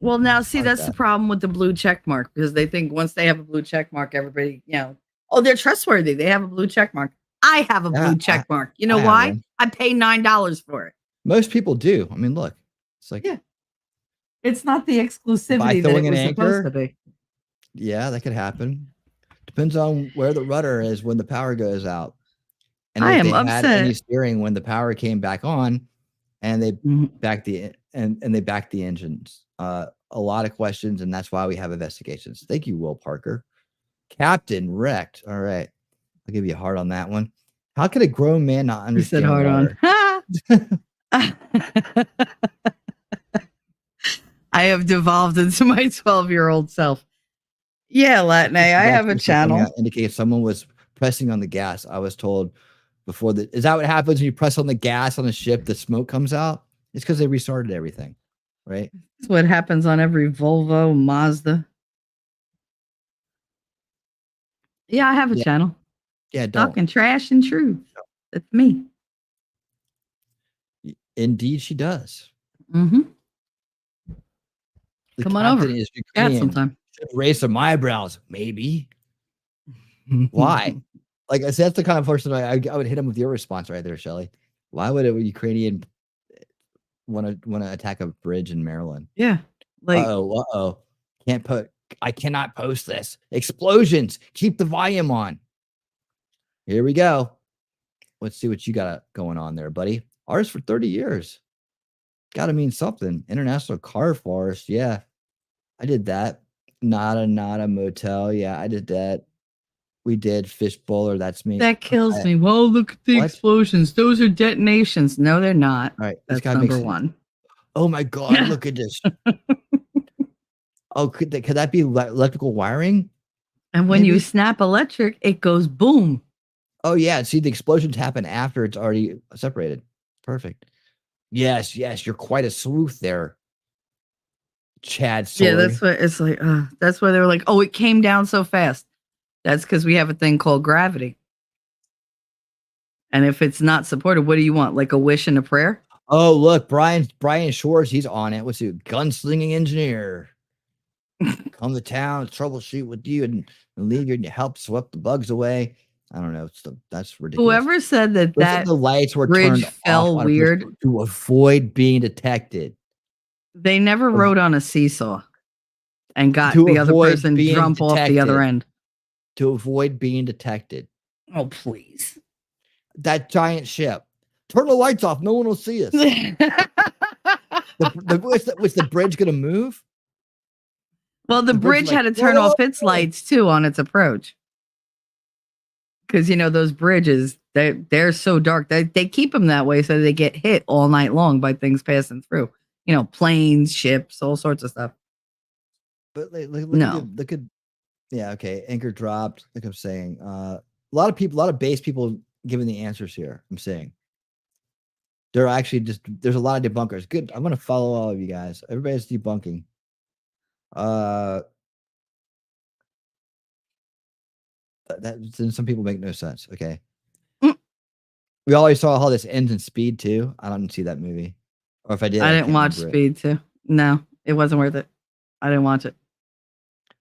Well, now see, that's the problem with the blue check mark, because they think once they have a blue check mark, everybody, they're trustworthy. They have a blue check mark. I have a blue check mark. You know why? I pay $9 for it. Most people do. I mean, look, it's like, it's not the exclusivity that it was supposed to be. Yeah, that could happen. Depends on where the rudder is when the power goes out. And I am had any upset. steering when the power came back on, and they backed the engines. A lot of questions, and that's why we have investigations. Thank you, Will Parker. Captain wrecked. All right, I'll give you a heart on that one. How could a grown man not understand? You said hard on. I have devolved into my 12-year-old self. Yeah, Latine, I have a channel. Indicates someone was pressing on the gas. I was told before that. Is that what happens when you press on the gas on a ship? The smoke comes out. It's because they restarted everything, right? That's what happens on every Volvo, Mazda. Yeah, I have a channel. Yeah, don't. Talking trash and truth. That's me. Indeed, she does. Mm-hmm. Come on over. Is sometime. Should raise some eyebrows, maybe. Why? Like I said, that's the kind of person I would hit him with your response right there, Shelly. Why would a Ukrainian want to attack a bridge in Maryland? Yeah. Like I cannot post this. Explosions. Keep the volume on. Here we go. Let's see what you got going on there, buddy. Ours for 30 years. Gotta mean something. International Car Forest. Yeah. I did that. Not a motel. Yeah, I did that. We did Fish Bowler. That's me. That kills me. Well, look at the explosions. Those are detonations. No, they're not. All right. That's number one. Oh my God. Look at this. Oh, could that be electrical wiring? And when you Maybe? snap electric, it goes boom. Oh yeah, see the explosions happen after it's already separated. Perfect. Yes, you're quite a sleuth there, Chad Sword. Yeah, that's what it's like. That's why they were like, oh, it came down so fast. That's because we have a thing called gravity. And if it's not supported, what do you want? Like a wish and a prayer? Oh, look, Brian Shores, he's on it. What's he? Gunslinging engineer. Come to town, troubleshoot with you, and leave you and help sweep the bugs away. I don't know. That's ridiculous. Whoever said that The lights were bridge turned fell off weird, to avoid being detected. they never rode on a seesaw and got To the other avoid person being jump off the other detected. end. To avoid being detected. Oh, please. That giant ship. Turn the lights off. No one will see us. Was the bridge going to move? Well, the bridge had to turn off its lights too on its approach. Because, those bridges, they're so dark. They keep them that way so they get hit all night long by things passing through. Planes, ships, all sorts of stuff. But No. look at yeah, okay. Anchor dropped. Like I'm saying, a lot of base people giving the answers here. I'm saying they're actually there's a lot of debunkers. Good. I'm gonna follow all of you guys. Everybody's debunking. Then some people make no sense. Okay. We always saw how this ends in Speed too. I don't see that movie, or if I did, I didn't can't watch remember it. Speed 2. No, it wasn't worth it. I didn't watch it.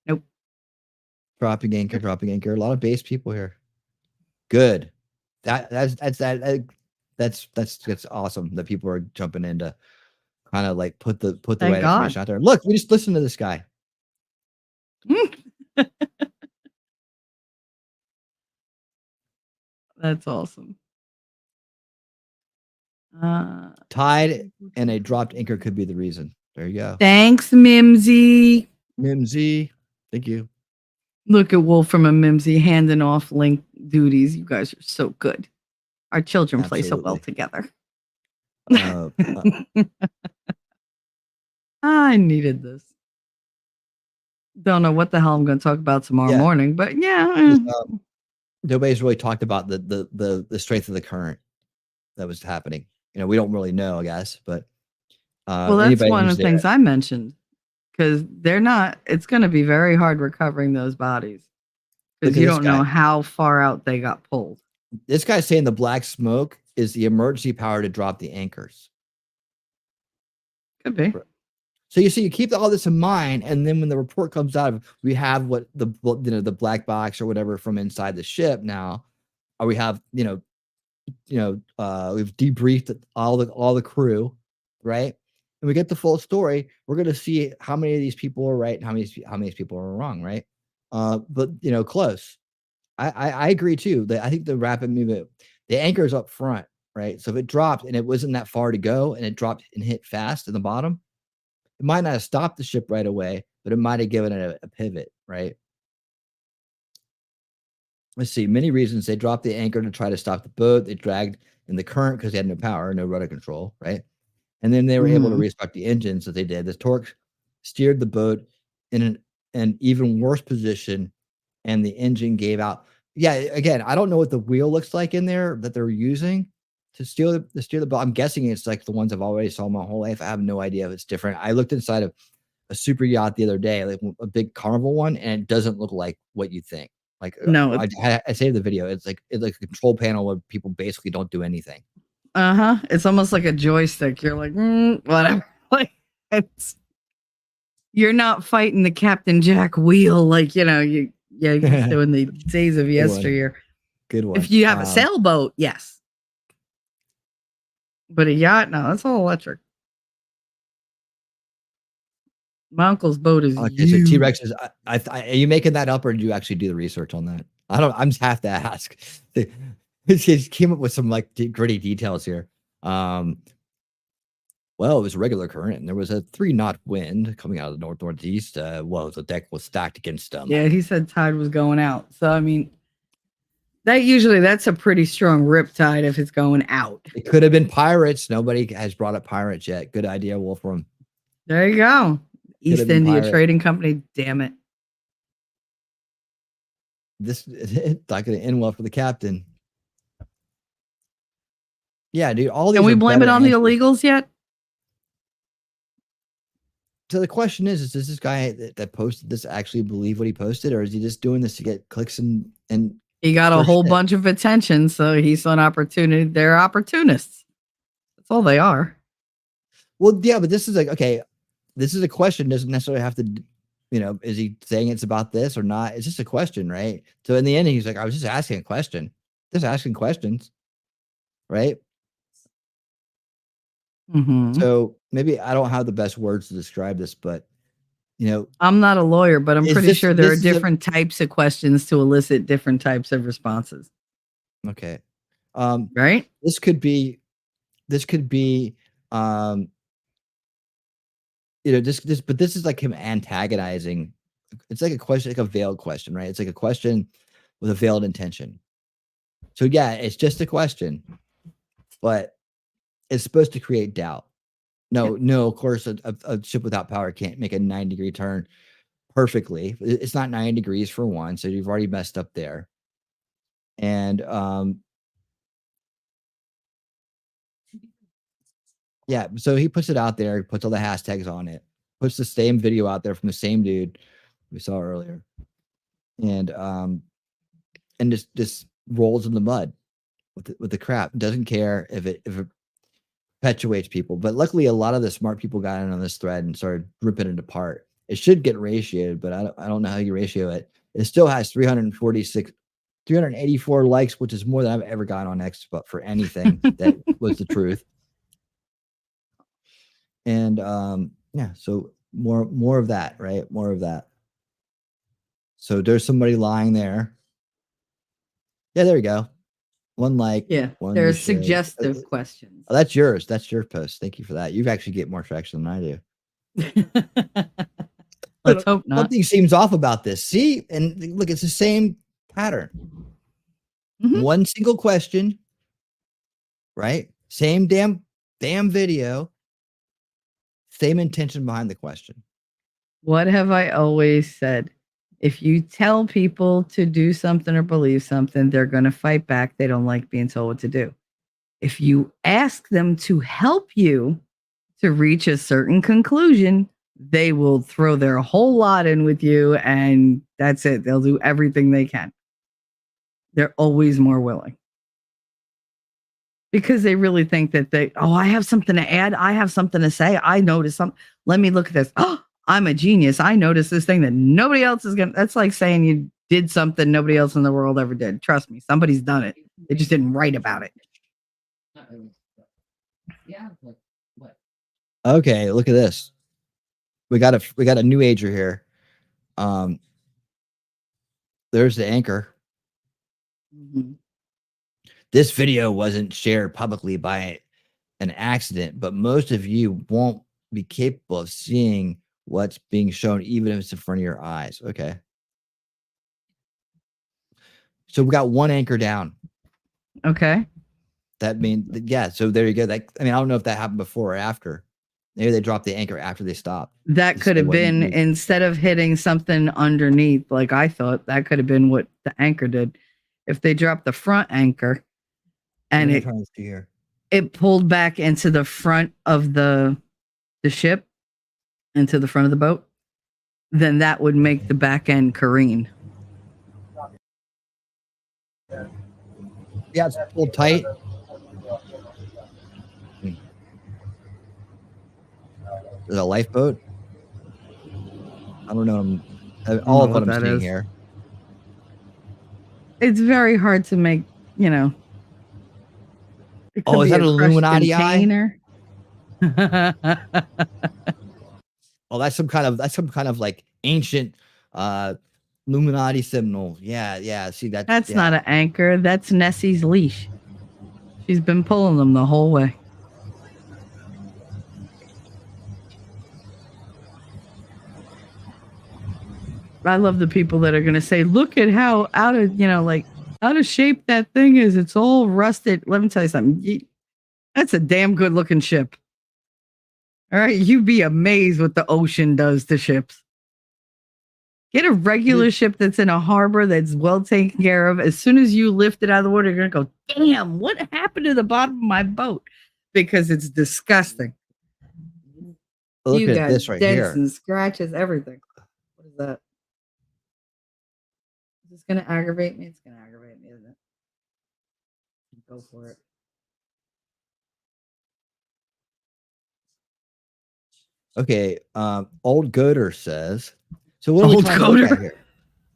Nope. Dropping anchor. A lot of base people here. Good. That's awesome that people are jumping in to kind of like put the Thank right God. information out there. Look, we just listened to this guy. That's awesome. Tide and a dropped anchor could be the reason. There you go. Thanks, Mimsy. Mimsy. Thank you. Look at Wolf from a Mimsy handing off link duties. You guys are so good. Our children play so well together. I needed this. Don't know what the hell I'm going to talk about tomorrow morning, but yeah. Nobody's really talked about the strength of the current that was happening. We don't really know, I guess, but well, that's one of the things I mentioned, because it's going to be very hard recovering those bodies because you don't know how far out they got pulled. This guy's saying the black smoke is the emergency power to drop the anchors. Could be. So you see, you keep all this in mind, and then when the report comes out, we have what the black box or whatever from inside the ship now, or we have we've debriefed all the crew, right? And we get the full story. We're going to see how many of these people are right and how many people are wrong, right? But close. I agree too. I think the rapid movement, the anchor is up front, right? So if it dropped and it wasn't that far to go, and it dropped and hit fast in the bottom, it might not have stopped the ship right away, but it might have given it a pivot, right? Let's see. Many reasons. They dropped the anchor to try to stop the boat. They dragged in the current because they had no power, no rudder control, right? And then they were able to restart the engines that they did. The torque steered the boat in an even worse position, and the engine gave out. Yeah, again, I don't know what the wheel looks like in there that they're using to steer the boat. I'm guessing it's like the ones I've already saw my whole life. I have no idea if it's different. I looked inside of a super yacht the other day, like a big Carnival one, and it doesn't look like what you think. Like, no, I saved the video. It's like a control panel where people basically don't do anything. It's almost like a joystick. You're like, whatever. Like, you're not fighting the Captain Jack wheel like you used to in the days of yesteryear. Good one. If you have a sailboat, yes. But a yacht, no, that's all electric. My uncle's boat is okay. So T-Rex is. Are you making that up, or did you actually do the research on that? I'm just have to ask. He came up with some like gritty details here. Well, it was regular current, and there was a 3-knot wind coming out of the northeast. The deck was stacked against them. Yeah, he said tide was going out. So I mean, that's a pretty strong rip tide if it's going out. It could have been pirates. Nobody has brought up pirates yet. Good idea, Wolfram. There you go. East have been India pirate. Trading Company. Damn it. This it's not going to end well for the captain. Yeah, dude. All these. Can we are blame it better on the answers. illegals yet? So the question is does this guy that posted this actually believe what he posted, or is he just doing this to get clicks and He got a for whole shit? bunch of attention, so he saw an opportunity. They're opportunists. That's all they are. Well, yeah, but this is like, okay, this is a question. Doesn't necessarily have to, is he saying it's about this or not? It's just a question, right? So in the end, he's like, I was just asking a question, just asking questions, right? Mhm. So maybe I don't have the best words to describe this, but I'm not a lawyer, but I'm Is pretty this- sure there are this is a- different types of questions to elicit different types of responses. okay, right? This could be, but this is like him antagonizing. It's like a question, like a veiled question, right? It's like a question with a veiled intention. So yeah, it's just a question, but it's supposed to create doubt. No, of course, a ship without power can't make a 90-degree turn perfectly. It's not 90 degrees for one, so you've already messed up there. And yeah, so he puts it out there, puts all the hashtags on it, puts the same video out there from the same dude we saw earlier, and just rolls in the mud with the crap. Doesn't care if it perpetuates people. But luckily, a lot of the smart people got in on this thread and started ripping it apart. It should get ratioed, but I don't know how you ratio it. It still has 384 likes, which is more than I've ever gotten on X, but for anything that was the truth. And yeah, so more of that, right? More of that. So there's somebody lying there. Yeah, there we go. One like. Yeah, one there's share. suggestive questions. Oh, that's yours. That's your post. Thank you for that. You actually get more traction than I do. Let's hope not. Something seems off about this. See, and look, it's the same pattern. One single question, right? Same damn video. Same intention behind the question. What have I always said? If you tell people to do something or believe something, they're going to fight back. They don't like being told what to do. If you ask them to help you to reach a certain conclusion, they will throw their whole lot in with you, and that's it. They'll do everything they can. They're always more willing. Because they really think that I have something to add. I have something to say. I noticed something. Let me look at this. Oh, I'm a genius. I noticed this thing that nobody else is going to. That's like saying you did something nobody else in the world ever did. Trust me, somebody's done it. They just didn't write about it. Yeah. Okay, look at this. We got a new ager here. There's the anchor. This video wasn't shared publicly by an accident, but most of you won't be capable of seeing what's being shown, even if it's in front of your eyes. Okay. So we got one anchor down. Okay. That means, yeah. So there you go. I don't know if that happened before or after. Maybe they dropped the anchor after they stopped. That could have been, instead of hitting something underneath, like I thought, that could have been what the anchor did. If they dropped the front anchor and it pulled back into the front of the ship, into the front of the boat, then that would make the back end careen. Yeah, it's pulled tight. There's a lifeboat. I don't know. All of what I'm seeing here. It's very hard to make, Oh, is that an Illuminati eye? Oh, that's some kind of like ancient Illuminati symbol. Yeah. See that? That's not an anchor. That's Nessie's leash. She's been pulling them the whole way. I love the people that are going to say, look at how out of shape that thing is. It's all rusted. Let me tell you something. That's a damn good looking ship. All right, you'd be amazed what the ocean does to ships. Get a regular ship that's in a harbor that's well taken care of. As soon as you lift it out of the water, you're gonna go, damn, what happened to the bottom of my boat? Because it's disgusting. Look You at got this right dents here. and scratches, everything. What is that? Is this gonna aggravate me? It's gonna aggravate me, isn't it? Go for it. Okay, Old Goater says. So what are we Old trying to look at Goater. here?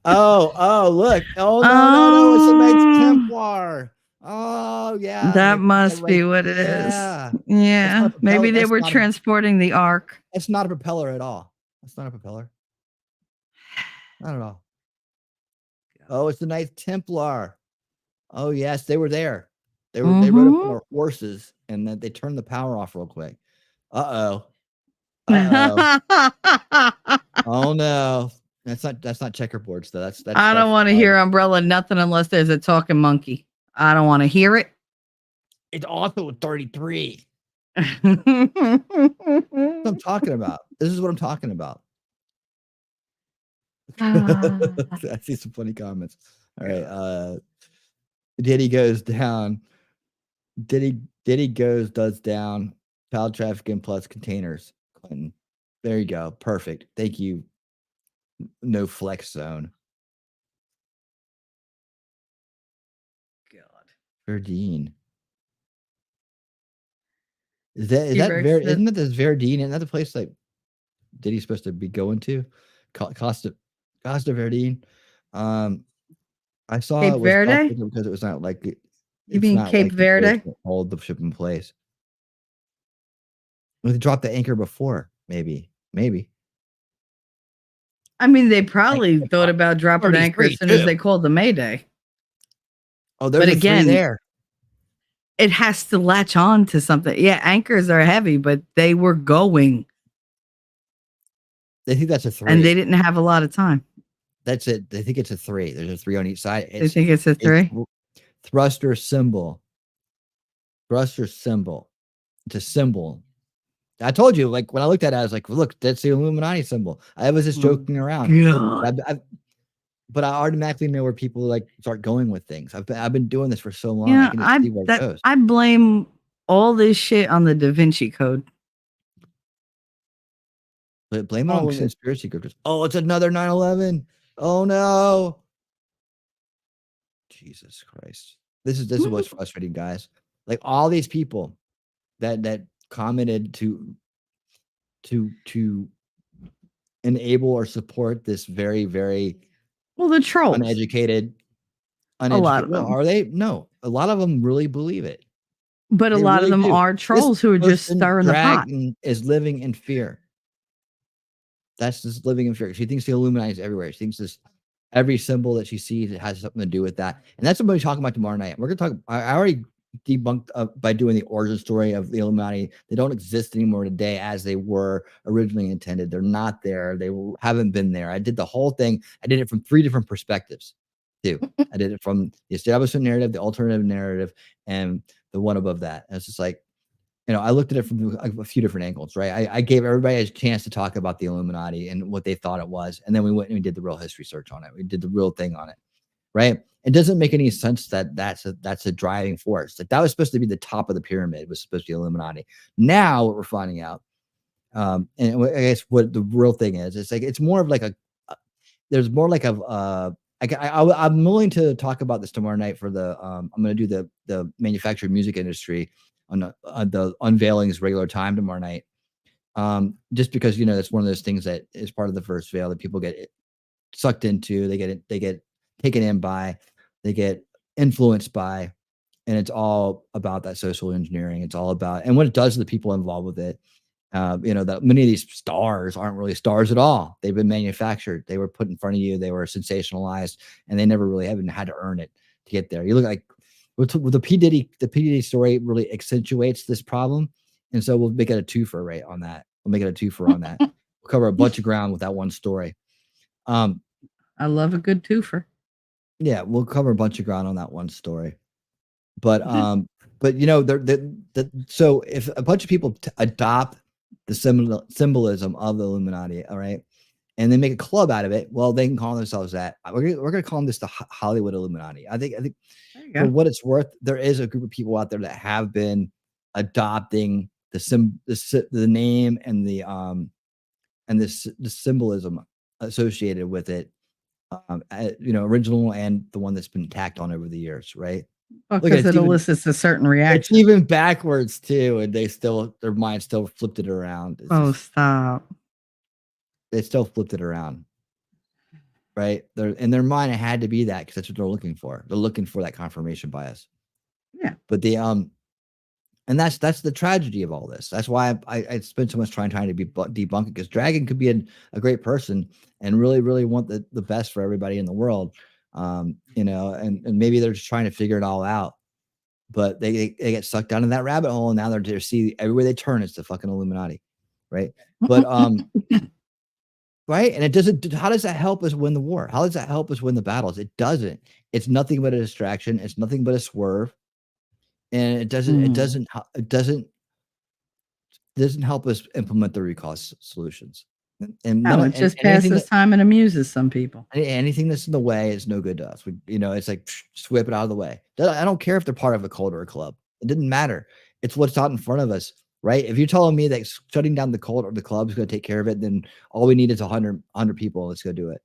Oh, look. Oh no, it's a Knights Templar. Oh yeah. That must be what it is. Yeah. Yeah. Maybe they That's were not a- transporting the ark. That's not a propeller at all. That's not a propeller. Not at all. Oh, it's the Knights Templar. Oh yes, they were there. They rode up on their horses and then they turned the power off real quick. Uh-oh. Oh no. That's not checkerboards though. That's I don't want to hear Umbrella nothing unless there's a talking monkey. I don't want to hear it. It's also 33. That's what I'm talking about. This is what I'm talking about. I see some funny comments. All right. Diddy goes down. Diddy does down. Child trafficking plus containers. Clinton. There you go. Perfect. Thank you. No flex zone. God. Verdine. Isn't that this Verdine? Isn't that the place like Diddy's supposed to be going to? Costa Verdine. I saw Cape it was Verde? because it was not like it. You mean Cape Verde? Hold the ship in place. They dropped the anchor before, maybe. I mean, they probably thought about dropping the anchor as soon as they called the Mayday. Oh, there's again there. It has to latch on to something. Yeah, anchors are heavy, but they were going. They think that's a 3. And they didn't have a lot of time. That's it. They think it's a 3. There's a 3 on each side. They think it's a 3? Thruster symbol. It's a symbol. I told you, like when I looked at it, I was like, look, that's the Illuminati symbol. I was just joking around. But I automatically know where people like start going with things. I've been doing this for so long. Yeah, I can just see where it goes. I blame all this shit on the Da Vinci Code. But blame it on conspiracy groups. Oh, it's another 9/11. Oh no. Jesus Christ. This is what's frustrating, guys. Like all these people that commented to enable or support this very, very the trolls. Uneducated. A lot of them. Are they? No. A lot of them really believe it. But a lot of them are trolls who are just stirring the pot. Is living in fear. That's just living in fear. She thinks the Illuminati is everywhere. She thinks every symbol that she sees it has something to do with that. And that's what we're talking about tomorrow night. We're going to talk. I already debunked by doing the origin story of the Illuminati. They don't exist anymore today as they were originally intended. They're not there. They haven't been there. I did the whole thing. I did it from 3 different perspectives too. I did it from the establishment narrative, the alternative narrative, and the one above that. And it's just like, I looked at it from a few different angles, right? I gave everybody a chance to talk about the Illuminati and what they thought it was. And then we went and we did the real history search on it. We did the real thing on it, right? It doesn't make any sense that that's a driving force. Like that was supposed to be the top of the pyramid, was supposed to be Illuminati. Now what we're finding out, and I guess what the real thing is, it's like it's more of like there's more like I'm willing to talk about this tomorrow night for the I'm going to do the manufactured music industry on the Unveiling's regular time tomorrow night. Just because that's one of those things that is part of the first veil that people get sucked into. They get taken in by, they get influenced by, and it's all about that social engineering. It's all about, and what it does to the people involved with it. That many of these stars aren't really stars at all. They've been manufactured. They were put in front of you. They were sensationalized, and they never really haven't had to earn it to get there. You look like with the P. Diddy story really accentuates this problem, and so we'll make it a twofer right on that. We'll make it a twofer on that. We'll cover a bunch of ground with that one story. I love a good twofer. Yeah, we'll cover a bunch of ground on that one story. But so if a bunch of people adopt the symbolism of the Illuminati. All right. And they make a club out of it. Well, they can call themselves that. We're gonna call them this the Hollywood Illuminati. I think for what it's worth, there is a group of people out there that have been adopting the name and the symbolism associated with it. Original and the one that's been tacked on over the years, right? Because it elicits a certain reaction. It's even backwards too, and their mind still flipped it around. Stop. They still flipped it around, right? In their mind, it had to be that because that's what they're looking for. They're looking for that confirmation bias. Yeah. But and that's the tragedy of all this. That's why I spent so much trying to debunk it, because Dragon could be a great person and really, really want the best for everybody in the world. And maybe they're just trying to figure it all out. But they get sucked down in that rabbit hole, and now they're see everywhere they turn, it's the fucking Illuminati, right? But right, and it doesn't. How does that help us win the war? How does that help us win the battles? It doesn't. It's nothing but a distraction. It's nothing but a swerve, and it doesn't help us implement the root cause solutions. And no, it just passes time and amuses some people. Anything that's in the way is no good to us. It's like just whip it out of the way. I don't care if they're part of a cult or a club. It didn't matter. It's what's out in front of us, right? If you're telling me that shutting down the cult or the club is going to take care of it, then all we need is 100 people. Let's go do it.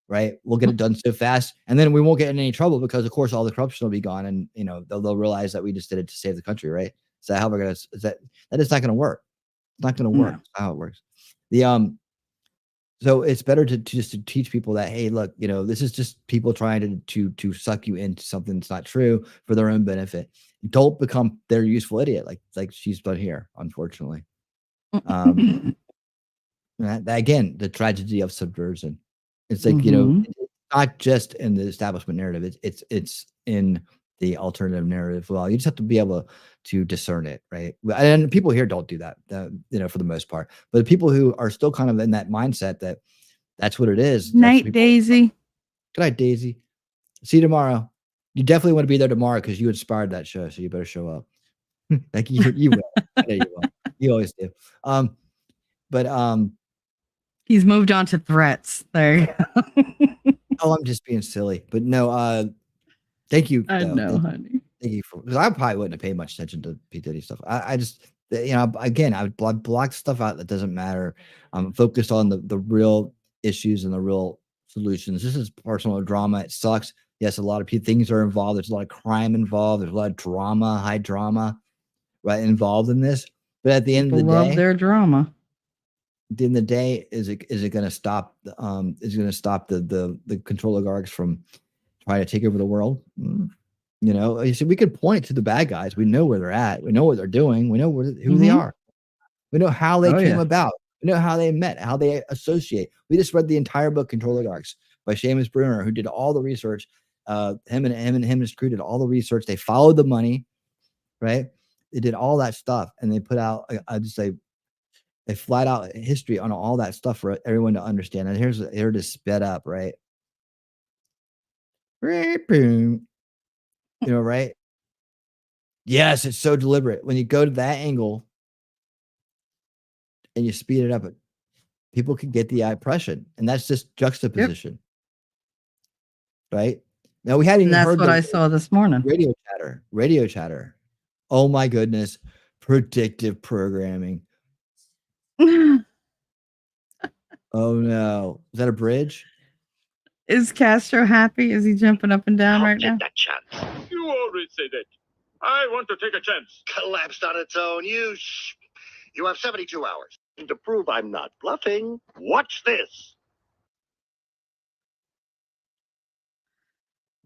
Right? We'll get it done so fast, and then we won't get in any trouble because, of course, all the corruption will be gone, and they'll realize that we just did it to save the country, right? So how we're gonna? That is not going to work. It's not going to work. That's not how it works. So it's better to just to teach people that, hey, look, this is just people trying to suck you into something that's not true for their own benefit. Don't become their useful idiot like she's done here, unfortunately. That, again, the tragedy of subversion. It's like it's not just in the establishment narrative. It's in the alternative narrative. Well, you just have to be able to discern it, right? And people here don't do that, for the most part. But the people who are still kind of in that mindset that's what it is. Night, Daisy. Good night, Daisy. See you tomorrow. You definitely want to be there tomorrow because you inspired that show, so you better show up. Like you will. I know you will. You always do. But he's moved on to threats. There you go. Oh, I'm just being silly. But no, thank you. I know, honey. Thank you because I probably wouldn't have paid much attention to P. Diddy stuff. I just, again, I would block stuff out that doesn't matter. I'm focused on the real issues and the real solutions. This is personal drama. It sucks. Yes, a lot of things are involved. There's a lot of crime involved. There's a lot of drama, high drama, right, involved in this. But at the end of the day, love their drama. At the end of the day, is it going to stop? Is it going to stop the control oligarchs from trying to take over the world? You see, we could point to the bad guys. We know where they're at. We know what they're doing. We know who they are. We know how they came about. We know how they met, how they associate. We just read the entire book, Control Oligarchs, by Seamus Bruner, who did all the research. Him and his crew did all the research. They followed the money, right? They did all that stuff, and they put out a flat out history on all that stuff for everyone to understand. And here it is sped up, right? Right? Yes, it's so deliberate. When you go to that angle and you speed it up, people can get the impression, and that's just juxtaposition. Right? Now we hadn't even that's heard what I saw this morning. Radio chatter. Oh my goodness. Predictive programming. Oh no. Is that a bridge? Is Castro happy? Is he jumping up and down right now? That chance. You always say that. I want to take a chance. Collapsed on its own. You have 72 hours. And to prove I'm not bluffing, watch this.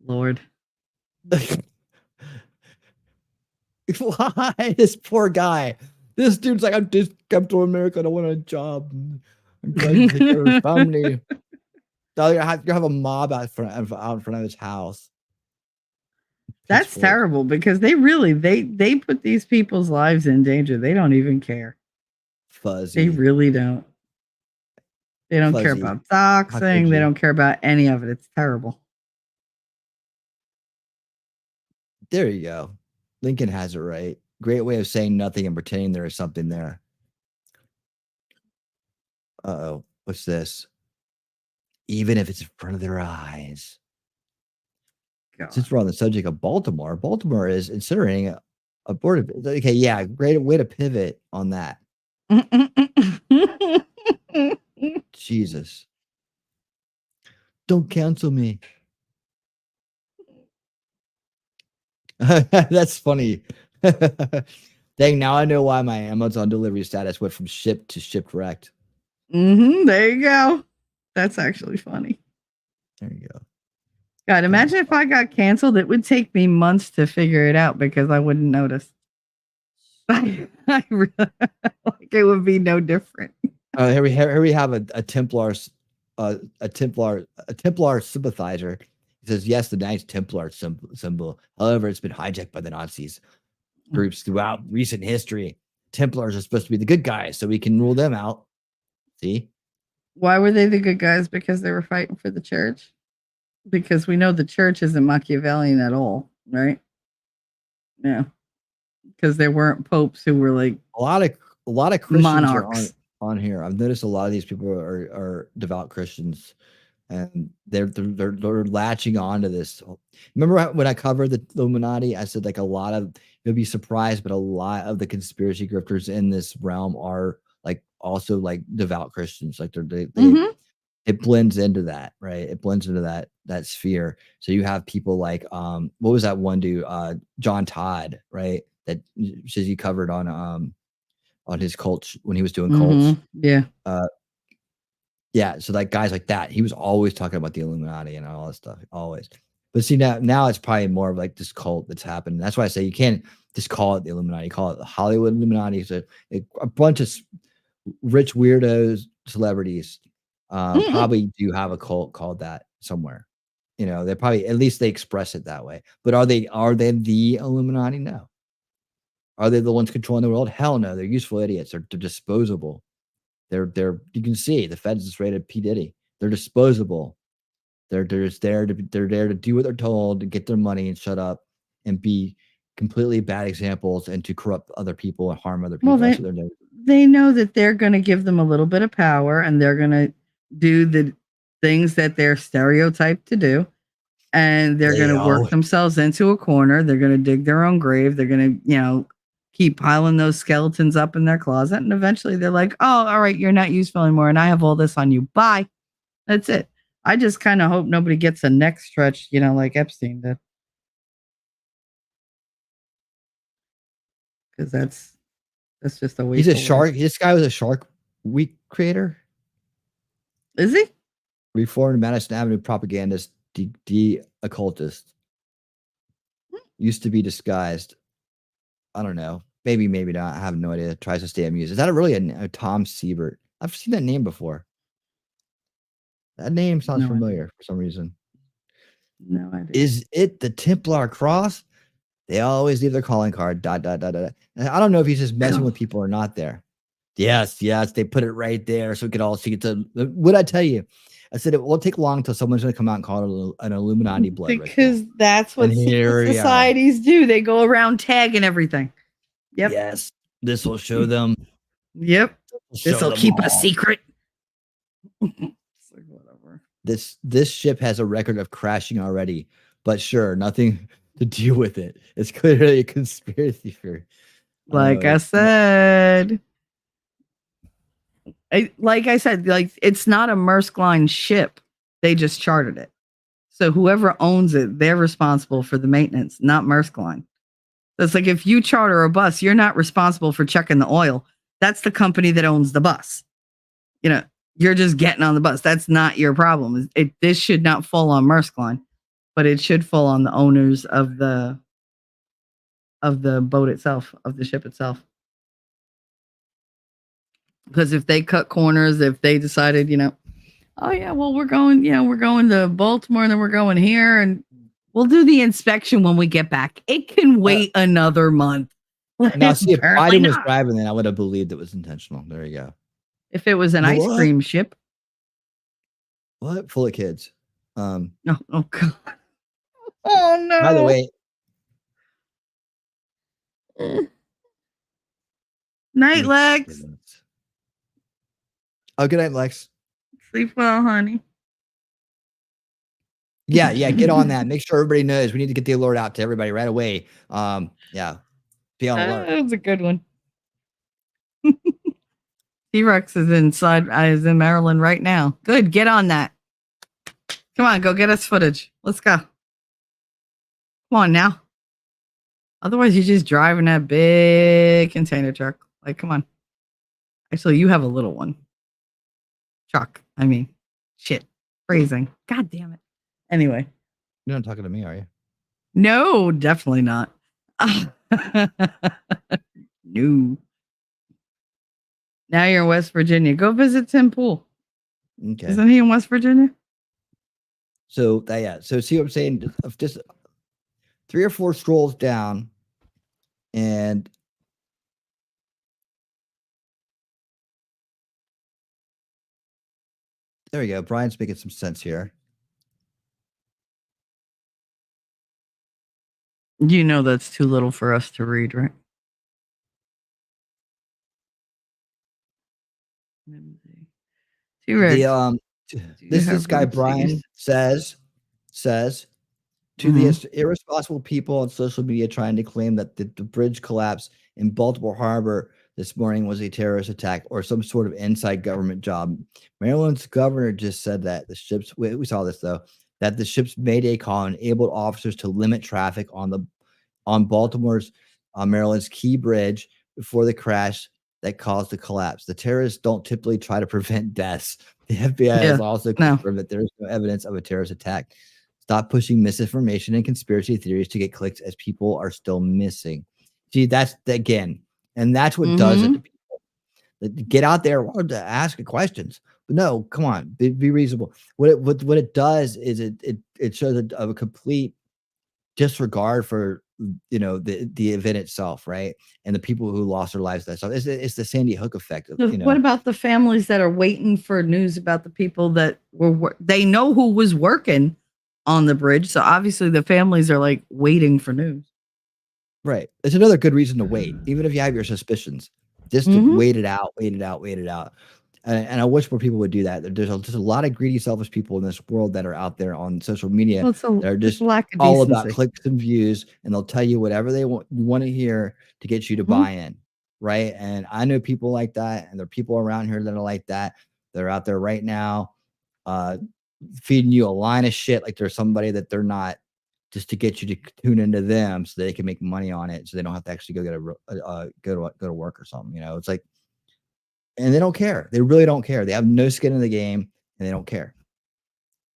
Lord. Why? This poor guy. This dude's like, I'm just come to America. I don't want a job. I'm trying to take care of his family. So you have a mob out in front of his house. That's terrible because they really they put these people's lives in danger. They don't even care. Fuzzy. They really don't. They don't care about doxing. They don't care about any of it. It's terrible. There you go. Lincoln has it right. Great way of saying nothing and pretending there is something there. Uh-oh. What's this? Even if it's in front of their eyes. Since we're on the subject of Baltimore, Baltimore is considering a board. Okay, yeah, great way to pivot on that. Jesus. Don't cancel me. That's funny. Dang, now I know why my Amazon delivery status went from shipped to shipped wrecked. There you go. That's actually funny. There you go. God, imagine if I got canceled. It would take me months to figure it out because I wouldn't notice. I really, like it would be no different. Here we have a Templar sympathizer. He says, yes, the Knights Templar symbol. However, it's been hijacked by the Nazis groups throughout recent history. Templars are supposed to be the good guys, so we can rule them out. See? Why were they the good guys? Because they were fighting for the church? Because we know the church isn't Machiavellian at all, right? Yeah. Because there weren't popes who were like a lot of Christians monarchs are on here. I've noticed a lot of these people are devout Christians, and they're latching on to this. Remember when I covered the Illuminati? I said like a lot of, you'll be surprised, but a lot of the conspiracy grifters in this realm are like also like devout Christians. Like it blends into that, right? It blends into that sphere. So you have people like what was that one dude, John Todd, right? That says he covered on his cult when he was doing cults. Yeah. Yeah, so like guys like that, he was always talking about the Illuminati and all that stuff, always. But see now it's probably more of like this cult that's happened. That's why I say you can't just call it the Illuminati. Call it the Hollywood Illuminati. So a bunch of rich weirdos, celebrities, probably do have a cult called that somewhere. You know, they probably, at least they express it that way. But are they the Illuminati? No. Are they the ones controlling the world? Hell no. They're useful idiots. They're disposable. They're you can see the feds just raided P. Diddy. They're disposable. They're just there to do what they're told, to get their money and shut up and be completely bad examples and to corrupt other people and harm other people. Well, That's what they're doing. they know that they're going to give them a little bit of power and they're going to do the things that they're stereotyped to do. And they're going to work themselves into a corner. They're going to dig their own grave. They're going to, keep piling those skeletons up in their closet. And eventually they're like, oh, all right, you're not useful anymore. And I have all this on you. Bye. That's it. I just kind of hope nobody gets a neck stretch, like Epstein did. Because that's just a waste. He's a shark. This guy was a Shark Week creator. Is he? Reformed Madison Avenue propagandist, occultist. Used to be disguised. I don't know. Maybe not. I have no idea. Tries to stay amused. Is that really a Tom Siebert? I've seen that name before. That name sounds familiar for some reason. No idea. Is it the Templar cross? They always leave their calling card. ... And I don't know if he's just messing with people or not there. Yes. They put it right there so we could all see it. What I tell you? I said it won't take long until someone's going to come out and call it an Illuminati blood ritual. Because that's what societies do. They go around tagging everything. Yep. Yes. This will show them. Yep. This will keep a secret. Whatever. This ship has a record of crashing already, but sure, nothing to do with it. It's clearly a conspiracy theory. Like I said. It's not a Maersk Line ship. They just chartered it. So whoever owns it, they're responsible for the maintenance, not Maersk Line. That's like if you charter a bus, you're not responsible for checking the oil. That's the company that owns the bus. You're just getting on the bus. That's not your problem. This should not fall on Maersk Line, but it should fall on the owners of the boat itself, of the ship itself. Because if they cut corners, if they decided, oh yeah, well we're going to Baltimore and then we're going here and we'll do the inspection when we get back. It can wait another month. Now, see, if Biden was driving, then I would have believed it was intentional. There you go. If it was an ice cream ship. What? Full of kids. Oh God. Oh no. By the way. Night, Lex. Oh, good night, Lex. Sleep well, honey. Yeah, get on that. Make sure everybody knows. We need to get the alert out to everybody right away. Yeah, be on alert. That was a good one. T-Rex is is in Maryland right now. Good, get on that. Come on, go get us footage. Let's go. Come on now. Otherwise, you're just driving that big container truck. Like, come on. Actually, you have a little one. Truck. I mean, shit. Phrasing. God damn it. Anyway. You're not talking to me, are you? No, definitely not. No. Now you're in West Virginia. Go visit Tim Pool. Okay. Isn't he in West Virginia? So yeah. So see what I'm saying? Just 3 or 4 strolls down, and there we go. Brian's making some sense here. You know that's too little for us to read, right? The this guy Brian says to the irresponsible people on social media trying to claim that the bridge collapse in Baltimore Harbor this morning was a terrorist attack or some sort of inside government job. Maryland's governor just said that the ships, we saw this though, that the ship's Mayday call enabled officers to limit traffic on Baltimore's Maryland's Key Bridge before the crash that caused the collapse. The terrorists don't typically try to prevent deaths. The FBI has also confirmed that there is no evidence of a terrorist attack. Stop pushing misinformation and conspiracy theories to get clicks as people are still missing. See, that's again, and that's what does it to people. Get out there to ask questions. But no, come on, be reasonable. What it does is it shows a complete disregard for the event itself, right? And the people who lost their lives. That stuff. It's the Sandy Hook effect. What about the families that are waiting for news about the people that they know who was working on the bridge? So obviously the families are like waiting for news. Right. It's another good reason to wait, even if you have your suspicions. Just to wait it out. And I wish more people would do that. There's just a lot of greedy, selfish people in this world that are out there on social media that are just all about clicks and views, and they'll tell you whatever they want to hear to get you to buy in, right? And I know people like that, and there are people around here that are like that. They're out there right now, feeding you a line of shit like there's somebody that they're not, just to get you to tune into them so they can make money on it, so they don't have to actually go get go to work or something. It's like. And they don't care. They really don't care. They have no skin in the game, and they don't care.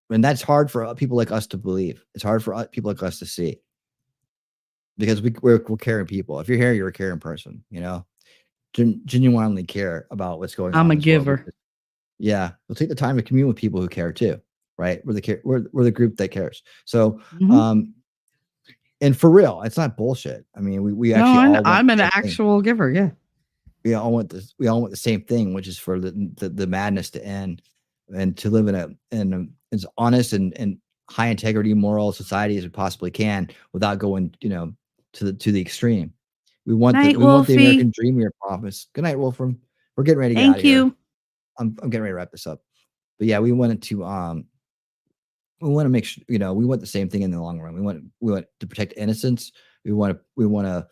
And that's hard for people like us to believe. It's hard for people like us to see, because we're caring people. If you're here, you're a caring person. Genuinely care about what's going on. I'm a giver. Yeah, we'll take the time to commune with people who care too, right? We're the group that cares. So, and for real, it's not bullshit. I mean, we actually. I'm an actual giver. Yeah. We all want this. We all want the same thing, which is for the madness to end, and to live in as honest and high integrity, moral society as we possibly can, without going, to the extreme. We want the American dream here, promise. Good night, Wolfram. We're getting ready to get out of here. Thank you. I'm getting ready to wrap this up. But yeah, we wanted to we want to make sure, we want the same thing in the long run. We want to protect innocence. We want to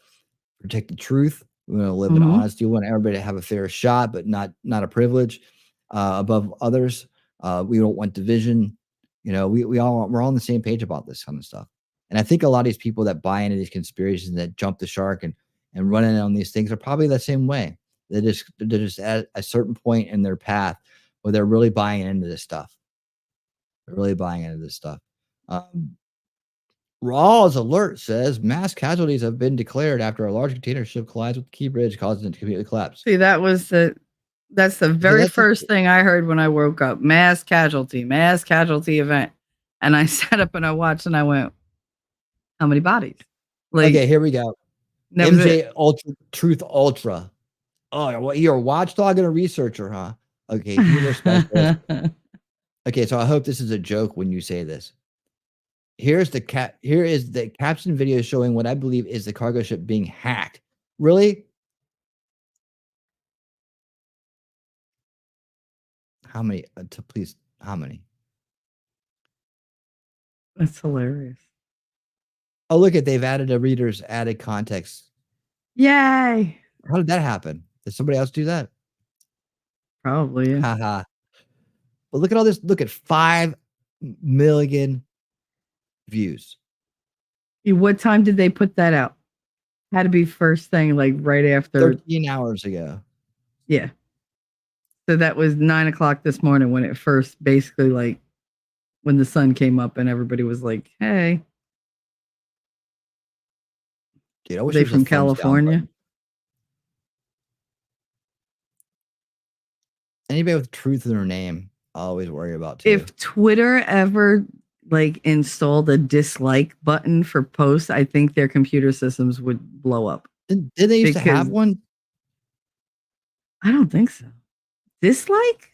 protect the truth. We want to live in honesty. We want everybody to have a fair shot, but not a privilege above others. We don't want division. We're all on the same page about this kind of stuff. And I think a lot of these people that buy into these conspiracies and that jump the shark and run in on these things are probably the same way. They're just at a certain point in their path where they're really buying into this stuff. Raw's alert says mass casualties have been declared after a large container ship collides with the Key Bridge, causing it to completely collapse. See, that's the very first thing I heard when I woke up. Mass casualty event. And I sat up and I watched and I went, how many bodies? Okay, here we go. MJ Ultra Truth Ultra. Oh, well, you're a watchdog and a researcher, huh? Okay, humor specialist. Okay, so I hope this is a joke when you say this. Here is the caption video showing what I believe is the cargo ship being hacked. Really? How many? Please, how many? That's hilarious. Oh, look at they've added a reader's added context. Yay! How did that happen? Did somebody else do that? Probably. Yeah. Haha. But look at all this. Look at 5 million views. What time did they put that out? Had to be first thing, like right after 13 hours ago. Yeah. So that was 9 o'clock this morning when it first basically like when the sun came up and everybody was like, hey. Dude, I wish They there was a from thumbs down California? button. Anybody with truth in their name, I always worry about too. If Twitter ever like installed a dislike button for posts, I think their computer systems would blow up. Did they used to have one? I don't think so. Dislike?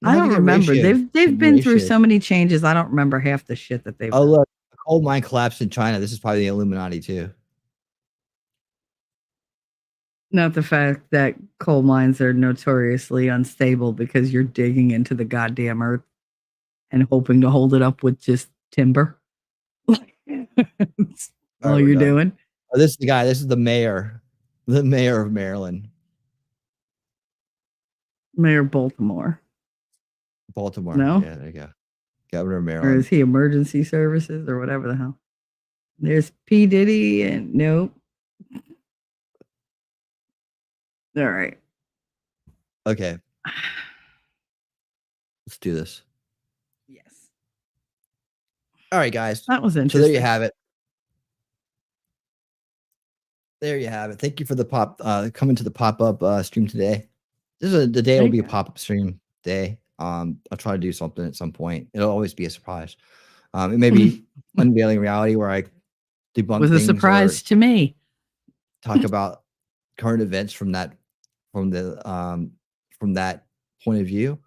We'll I have to don't get remember. ratioed. They've been through Ratioed. so many changes. I don't remember half the shit that they've Oh, done. look, a coal mine collapsed in China. This is probably the Illuminati too. Not the fact that coal mines are notoriously unstable because you're digging into the goddamn earth and hoping to hold it up with just timber. That's all we're you're done. doing. Oh, this is the guy. This is the mayor of Maryland. Mayor Baltimore. Baltimore. No? Yeah, there you go. Governor of Or Maryland. is he emergency services or whatever the hell? There's P. Diddy and nope. All right. Okay. Let's do this. Yes. All right, guys. That was So there interesting. you have it. There you have it. Thank you for the coming to the pop-up stream today. The day will be a pop-up stream day. I'll try to do something at some point. It'll always be a surprise. It may be Unveiling Reality where I debunk Was a things surprise or to me. talk about current events from that point of view.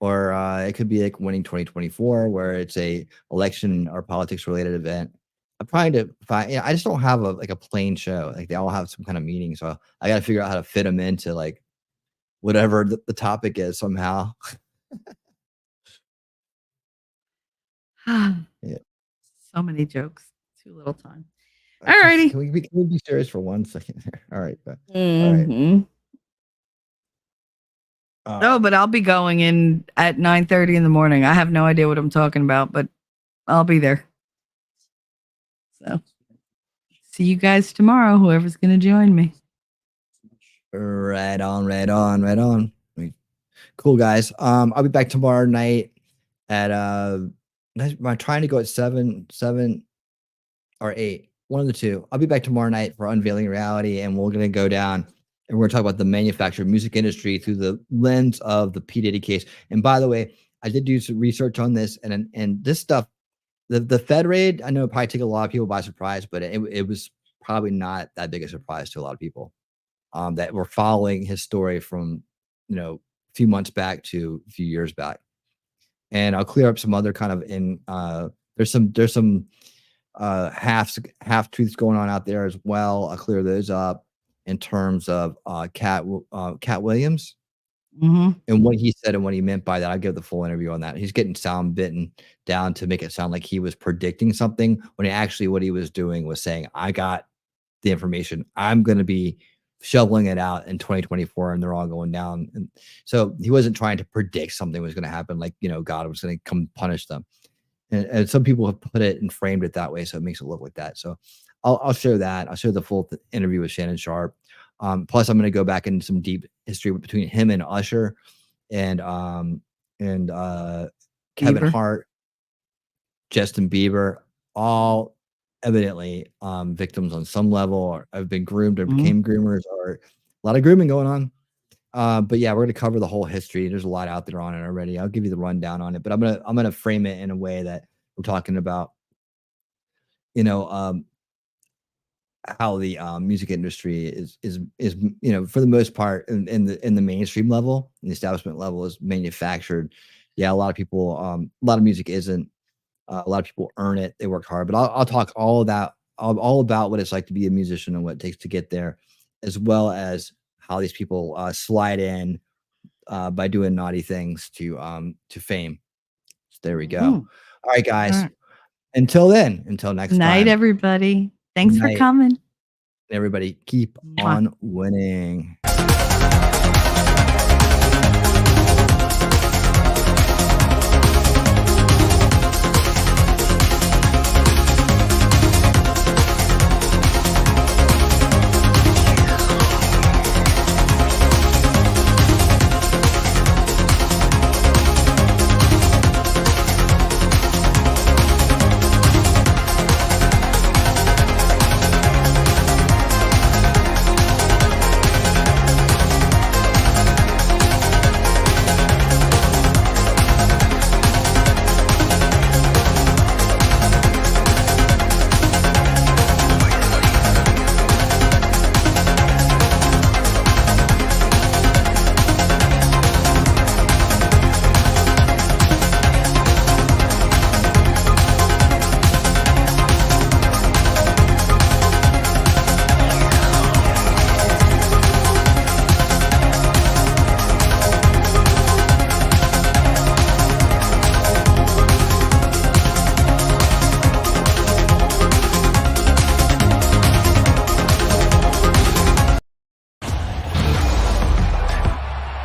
Or it could be like Winning 2024 where it's a election or politics related event. I'm trying to find, I just don't have a plain show. Like they all have some kind of meaning. So I got to figure out how to fit them into like whatever the topic is somehow. Yeah. So many jokes. Too little time. All All righty. Can we be serious for 1 second here? All right. All right. Mhm. No, but I'll be going in at 9:30 in the morning. I have no idea what I'm talking about, but I'll be there. So see you guys tomorrow, whoever's going to join me. Right on. Cool, guys. I'll be back tomorrow night at I'm trying to go at 7 or 8. One of the two. I'll be back tomorrow night for Unveiling Reality, and we're gonna go down and we're gonna talk about the manufactured music industry through the lens of the P. Diddy case. And by the way, I did do some research on this, and this stuff, the Fed raid, I know it probably took a lot of people by surprise, but it was probably not that big a surprise to a lot of people that were following his story from a few months back to a few years back. And I'll clear up some other kind of there's some half truths going on out there as well. I'll clear those up in terms of Cat Williams and what he said and what he meant by that. I'll give the full interview on that. He's getting sound bitten down to make it sound like he was predicting something when actually what he was doing was saying, I got the information. I'm going to be shoveling it out in 2024 and they're all going down. And so he wasn't trying to predict something was going to happen, like, God was going to come punish them. And some people have put it and framed it that way, so it makes it look like that. So I'll show that. I'll show the full interview with Shannon Sharp. Plus, I'm going to go back into some deep history between him and Usher, and Kevin Hart, Justin Bieber, all evidently victims on some level, or have been groomed or became groomers, or a lot of grooming going on. But yeah, we're going to cover the whole history. There's a lot out there on it already. I'll give you the rundown on it, but I'm going to frame it in a way that we're talking about, how the music industry is for the most part in the mainstream level, in the establishment level, is manufactured. Yeah, a lot of people, a lot of music isn't. A lot of people earn it. They work hard, but I'll talk all about what it's like to be a musician and what it takes to get there, as well as how these people slide in by doing naughty things to fame. So there we go. Ooh. All right, guys. All right. Until then, until next Night, time. everybody. Thanks for Night. coming. Everybody, keep on winning.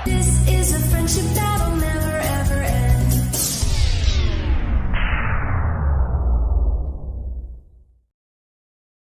This is a friendship battle.